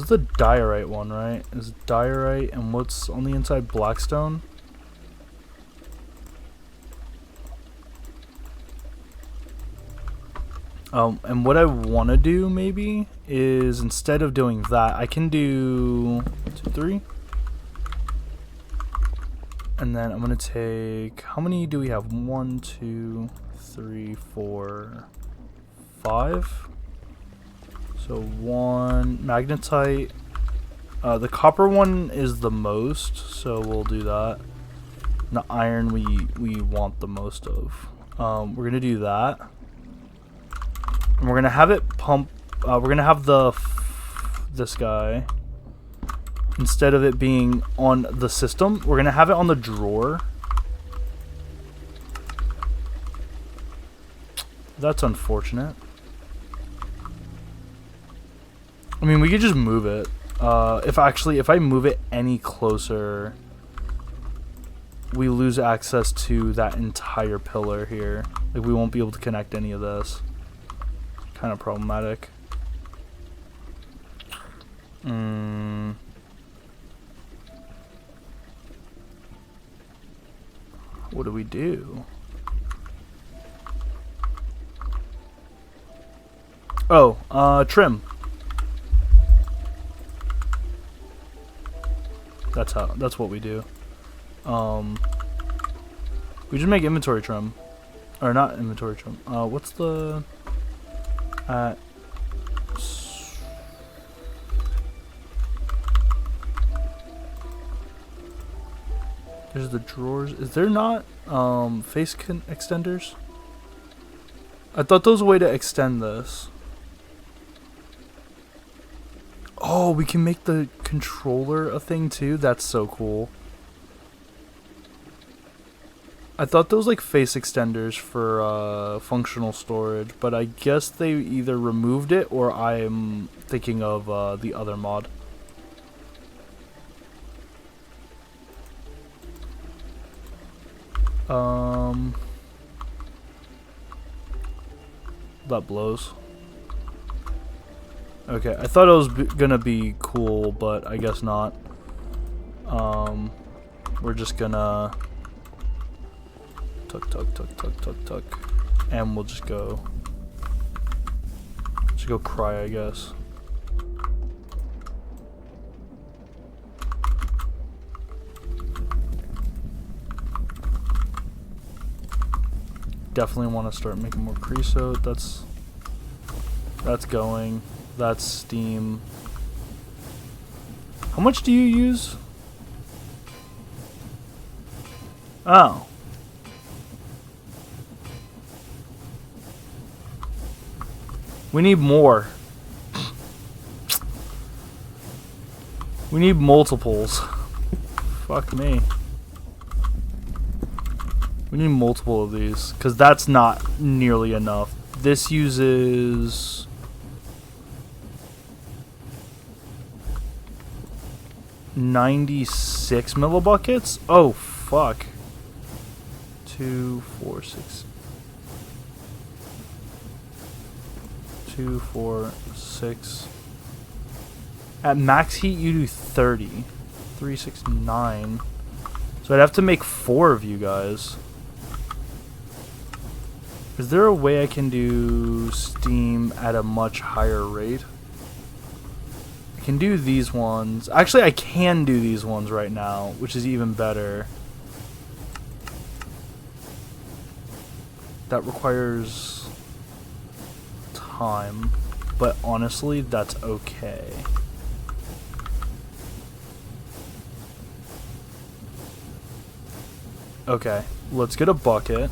the diorite one, right? It was diorite, and what's on the inside? Blackstone. And what I want to do maybe is, instead of doing that, I can do 2, 3. And then I'm gonna take, how many do we have? 1, 2, 3, 4, 5. So 1 magnetite. The copper one is the most, so we'll do that. And the iron we want the most of. We're gonna do that, and we're gonna have it pump. We're gonna have this guy. Instead of it being on the system, we're gonna have it on the drawer. That's unfortunate. I mean, we could just move it. If I move it any closer, we lose access to that entire pillar here. Like, we won't be able to connect any of this. Kind of problematic. What do we do? Oh, trim. That's what we do. We just make inventory trim. Or not inventory trim. What's the there's the drawers. Is there not face extenders? I thought there was a way to extend this. Oh, we can make the controller a thing too? That's so cool. I thought those like face extenders for functional storage, but I guess they either removed it or I'm thinking of the other mod. That blows. Okay, I thought it was gonna be cool, but I guess not. We're just gonna tuck, and we'll just go cry, I guess. Definitely want to start making more creosote. That's going. That's steam. How much do you use? Oh. We need more. We need multiples. Fuck me. We need multiple of these, because that's not nearly enough This uses 96 millibuckets. Oh fuck. 2, 4, 6. 2, 4, 6. At max heat, you do 30. 3, 6, 9. So I'd have to make 4 of you guys. Is there a way I can do steam at a much higher rate? I can do these ones. Actually, I can do these ones right now, which is even better. That requires time, but honestly, that's okay. Okay, let's get a bucket.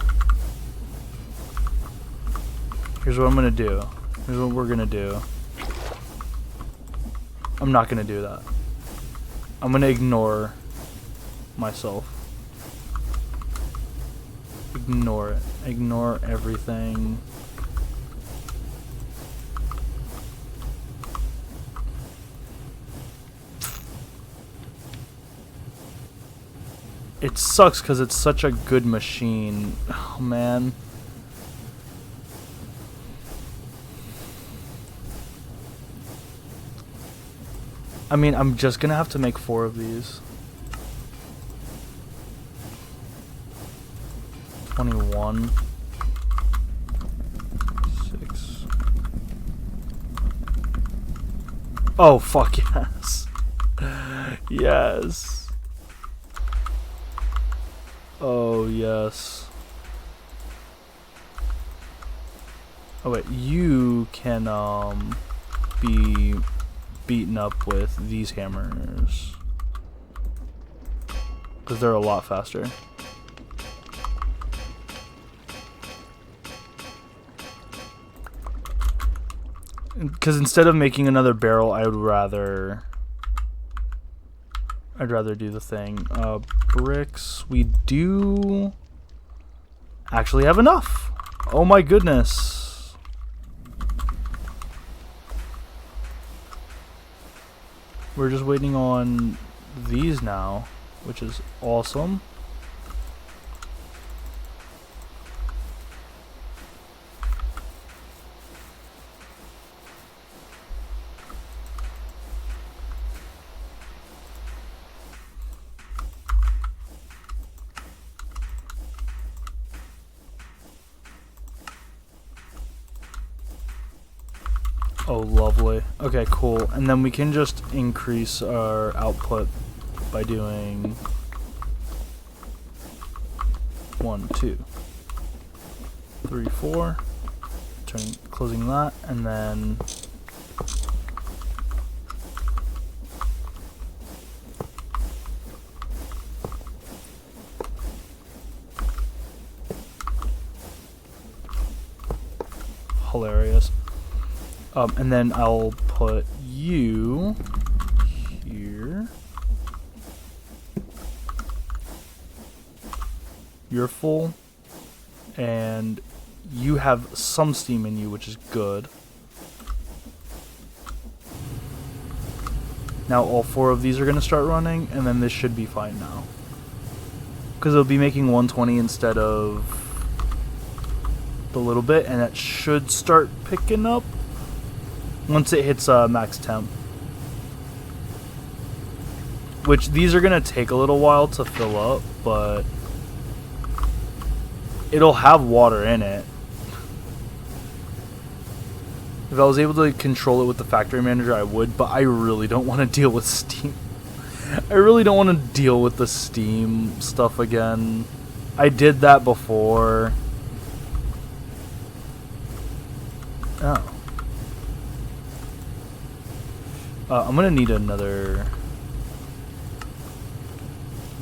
Here's what I'm gonna do. Here's what we're gonna do. I'm not gonna do that. I'm gonna ignore myself. Ignore it. Ignore everything. It sucks because it's such a good machine. Oh man. I mean, I'm just gonna have to make 4 of these. 21. 6. Oh, fuck yes. Yes. Oh, yes. Oh, wait. You can, be beaten up with these hammers. Because they're a lot faster. Because instead of making another barrel, I'd rather do the thing. Bricks. We do actually have enough. Oh my goodness. We're just waiting on these now, which is awesome. Oh, lovely. Okay, cool. And then we can just increase our output by doing 1, 2, 3, 4. Closing that, and then hilarious. And then I'll put you here. You're full. And you have some steam in you, which is good. Now all 4 of these are going to start running, and then this should be fine now. Because it'll be making 120 instead of the little bit, and it should start picking up once it hits max temp. Which these are going to take a little while to fill up, but it'll have water in it. If I was able to control it with the factory manager, I would, but I really don't want to deal with steam. I really don't want to deal with the steam stuff again. I did that before. Oh. I'm gonna need another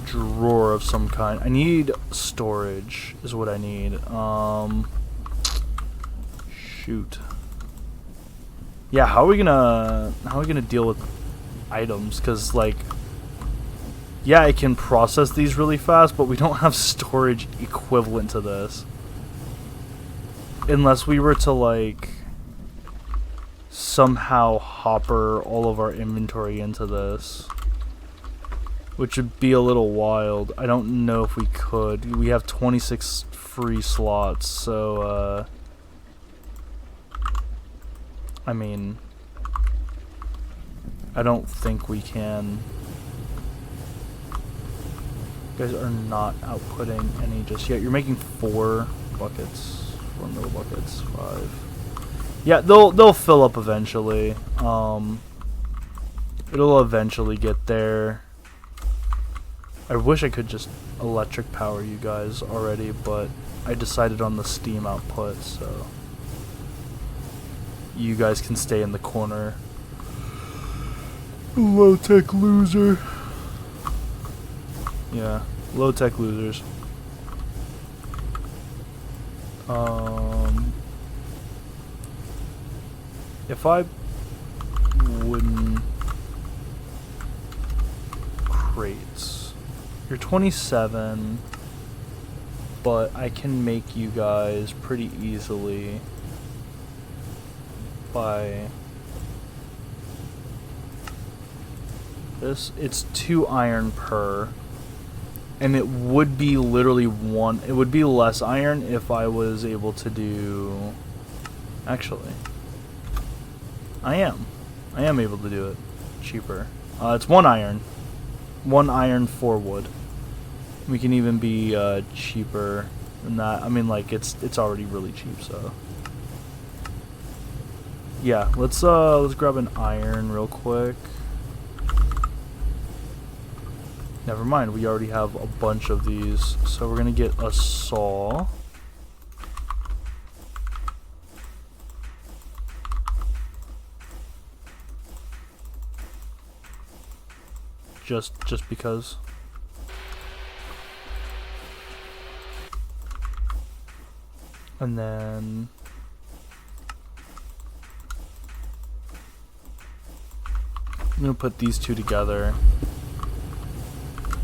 drawer of some kind. I need storage is what I need. Shoot. Yeah, how are we gonna deal with items? Cause like, yeah, I can process these really fast, but we don't have storage equivalent to this. Unless we were to, like, somehow hopper all of our inventory into this. Which would be a little wild. I don't know if we could. We have 26 free slots, so, I mean, I don't think we can. You guys are not outputting any just yet. You're making 4 buckets. 4 middle buckets. 5. Yeah, they'll fill up eventually. It'll eventually get there. I wish I could just electric power you guys already, but I decided on the steam output, so you guys can stay in the corner. Low-tech loser. Yeah, low-tech losers. If I wooden crates. You're 27, but I can make you guys pretty easily by this. It's 2 iron per, and it would be literally 1. It would be less iron if I was able to do. Actually, I am able to do it cheaper. It's 1 iron. 1 iron, 4 wood. We can even be cheaper than that. I mean, like, it's already really cheap, so yeah. Let's grab an iron real quick. Never mind, we already have a bunch of these, so we're gonna get a saw. Just because. And then I'm gonna put these 2 together.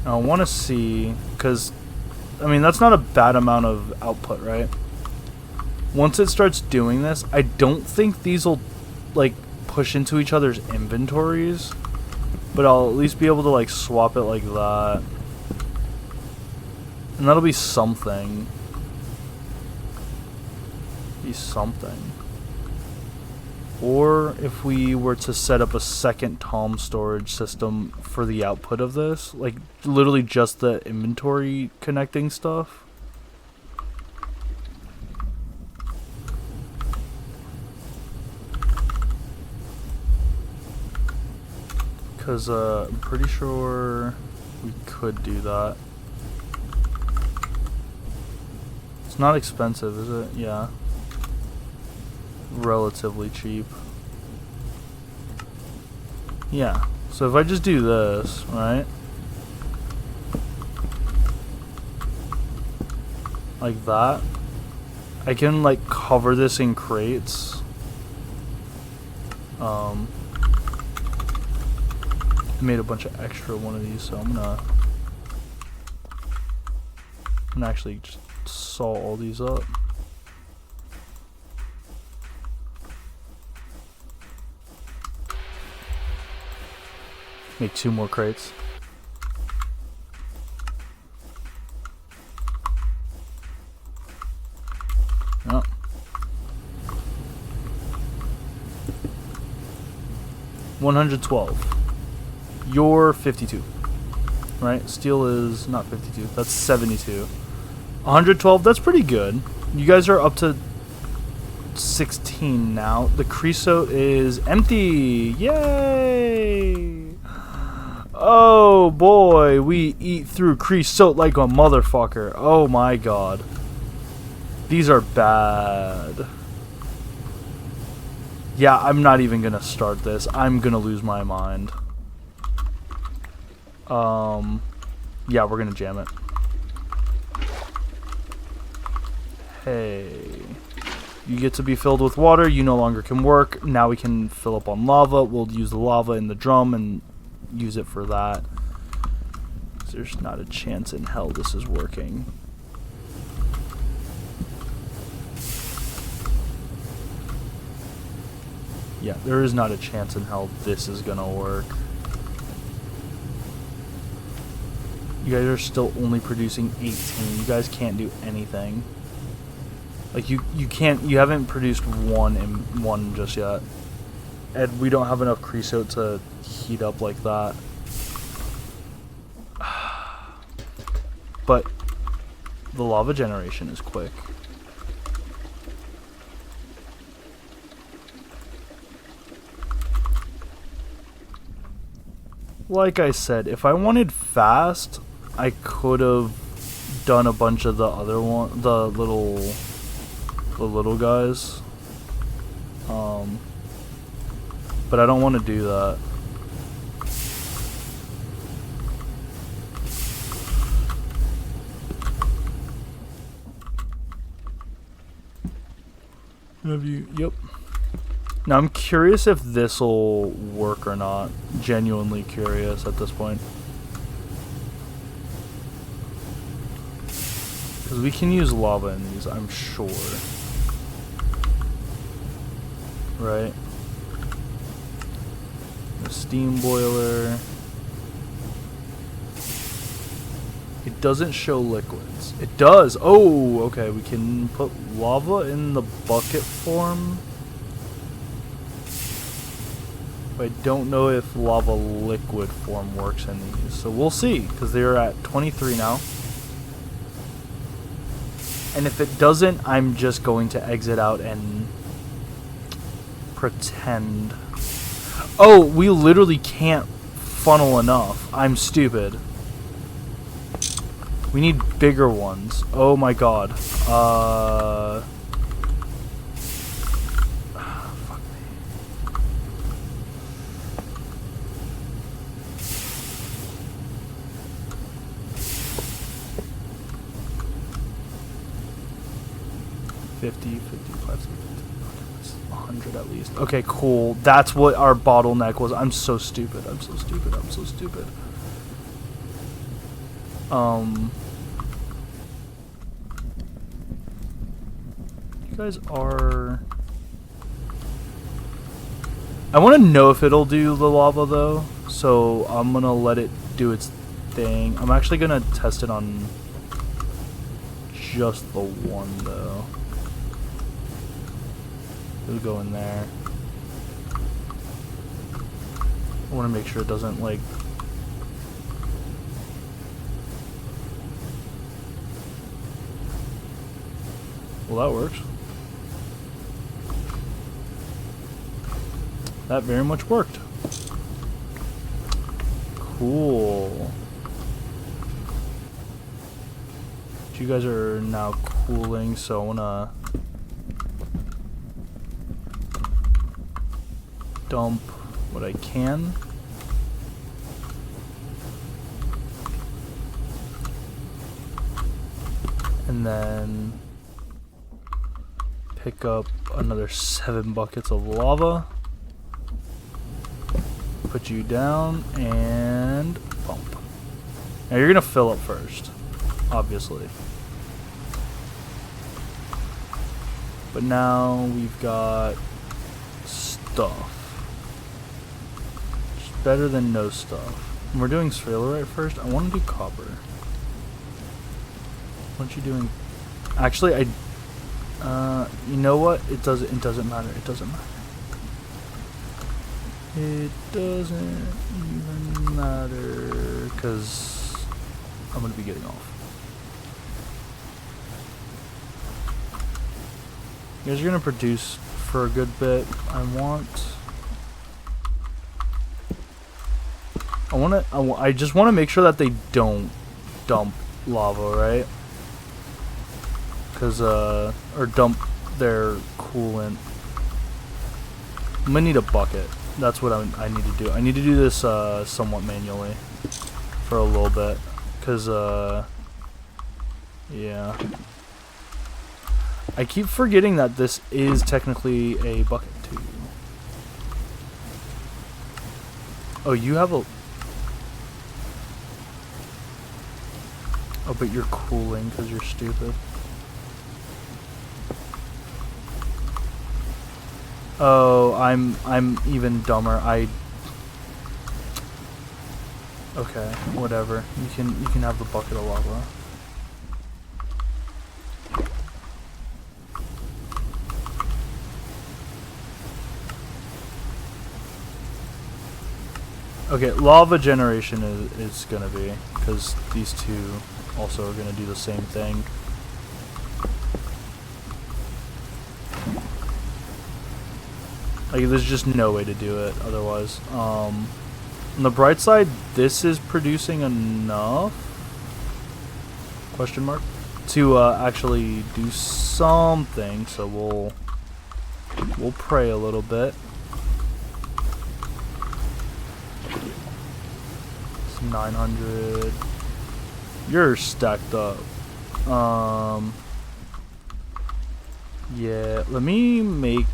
I want to see, because I mean that's not a bad amount of output, right? Once it starts doing this, I don't think these will like push into each other's inventories. But I'll at least be able to, like, swap it like that. And that'll be something. Be something. Or if we were to set up a second Tom storage system for the output of this. Like, literally just the inventory connecting stuff. Because I'm pretty sure we could do that. It's not expensive, is it? Yeah. Relatively cheap. Yeah. So if I just do this, right? Like that. I can, like, cover this in crates. Made a bunch of extra one of these, so I'm gonna actually just saw all these up. Make 2 more crates. Oh. $112. You're 52, right? Steel is not 52. That's 72. 112. That's pretty good. You guys are up to 16 now. The creosote is empty. Yay! Oh boy, we eat through creosote like a motherfucker. Oh my god. These are bad. Yeah, I'm not even gonna start this. I'm gonna lose my mind. Yeah, we're gonna jam it. Hey. You get to be filled with water, you no longer can work. Now we can fill up on lava. We'll use the lava in the drum and use it for that. There's not a chance in hell this is working. Yeah, there is not a chance in hell this is gonna work. You guys are still only producing 18. You guys can't do anything. Like, you can't, you haven't produced one just yet. And we don't have enough creosote to heat up like that. But the lava generation is quick. Like I said, if I wanted fast, I could have done a bunch of the other one, the little guys. But I don't want to do that. Have you? Yep. Now I'm curious if this'll work or not. Genuinely curious at this point. Because we can use lava in these, I'm sure. Right? The steam boiler. It doesn't show liquids. It does! Oh, okay, we can put lava in the bucket form. But I don't know if lava liquid form works in these. So we'll see, because they're at 23 now. And if it doesn't, I'm just going to exit out and pretend. Oh, we literally can't funnel enough. I'm stupid. We need bigger ones. Oh my god. Fuck me. $50, $55, $100 at least. Okay, cool. That's what our bottleneck was. I'm so stupid. I'm so stupid. I'm so stupid. You guys are... I want to know if it'll do the lava though, so I'm gonna let it do its thing. I'm actually gonna test it on just the one though. It'll go in there. I want to make sure it doesn't like... Well, that works. That very much worked. Cool. You guys are now cooling, so I wanna dump what I can. And then pick up another 7 buckets of lava. Put you down and bump. Now you're gonna fill up first, obviously. But now we've got stuff. It's better than no stuff. And we're doing sphalerite first. I want to do copper. What you doing? Actually, you know what? It doesn't matter. It doesn't matter. It doesn't even matter because I'm gonna be getting off. You guys are gonna produce for a good bit. I just want to make sure that they don't dump lava, right? Because or dump their coolant. I'm gonna need a bucket. That's what I need to do. I need to do this somewhat manually for a little bit, because yeah. I keep forgetting that this is technically a bucket too. Oh, you have a... Oh, but you're cooling because you're stupid. Oh, I'm even dumber. Okay, whatever. You can have the bucket of lava. Okay, lava generation is gonna be, because these two also are gonna do the same thing. Like, there's just no way to do it otherwise. On the bright side, this is producing enough? Question mark? To actually do something. So we'll pray a little bit. It's 900. You're stacked up. Yeah. Let me make.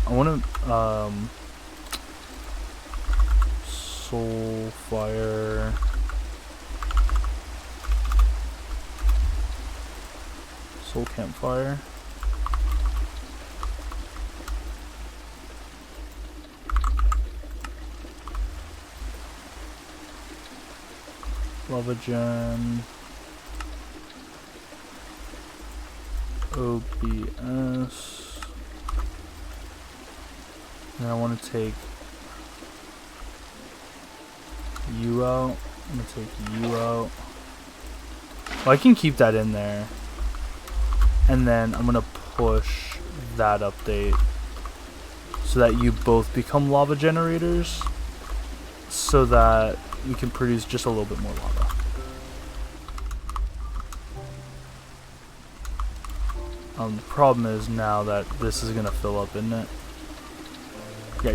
I want to soul fire, soul campfire. Lava gen. OBS. And I want to take you out. I'm going to take you out. Well, I can keep that in there. And then I'm going to push that update so that you both become lava generators, so that we can produce just a little bit more lava. The problem is now that this is going to fill up, isn't it? Yeah,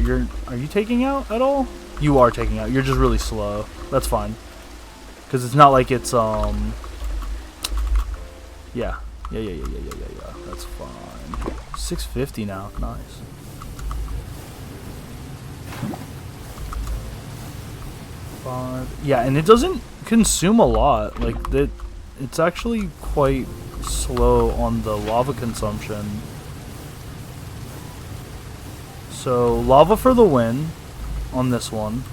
are you taking out at all? You are taking out. You're just really slow. That's fine. Because it's not like it's, Yeah. Yeah. That's fine. 650 now. Nice. Yeah, and it doesn't consume a lot. Like, it's actually quite slow on the lava consumption. So, lava for the win on this one.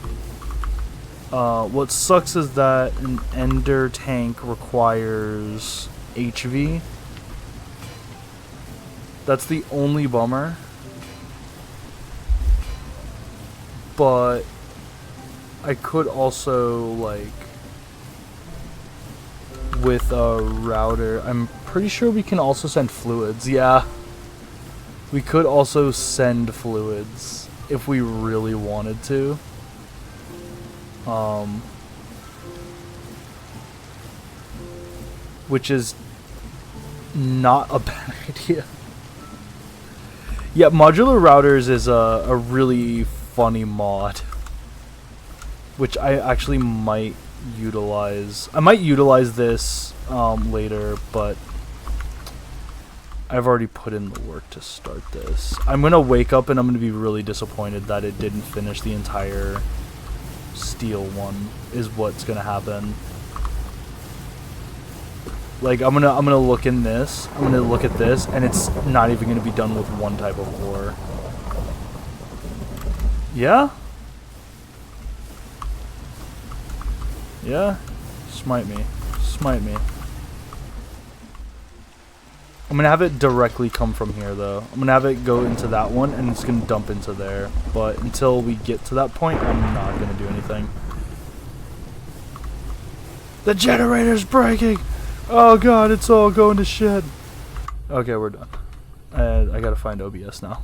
What sucks is that an ender tank requires HV. That's the only bummer. But I could also, like, with a router, I'm pretty sure we can also send fluids. Yeah. We could also send fluids if we really wanted to. Which is not a bad idea. Yeah, modular routers is a really funny mod, which I actually might utilize. I might utilize this later, but I've already put in the work to start this. I'm going to wake up and I'm going to be really disappointed that it didn't finish the entire steel one, is what's going to happen. Like, I'm gonna look in this, I'm going to look at this, and it's not even going to be done with one type of ore. Yeah? Yeah? Smite me. Smite me. I'm going to have it directly come from here, though. I'm going to have it go into that one, and it's going to dump into there. But until we get to that point, I'm not going to do anything. The generator's breaking! Oh god, it's all going to shit. Okay, we're done. I gotta find OBS now.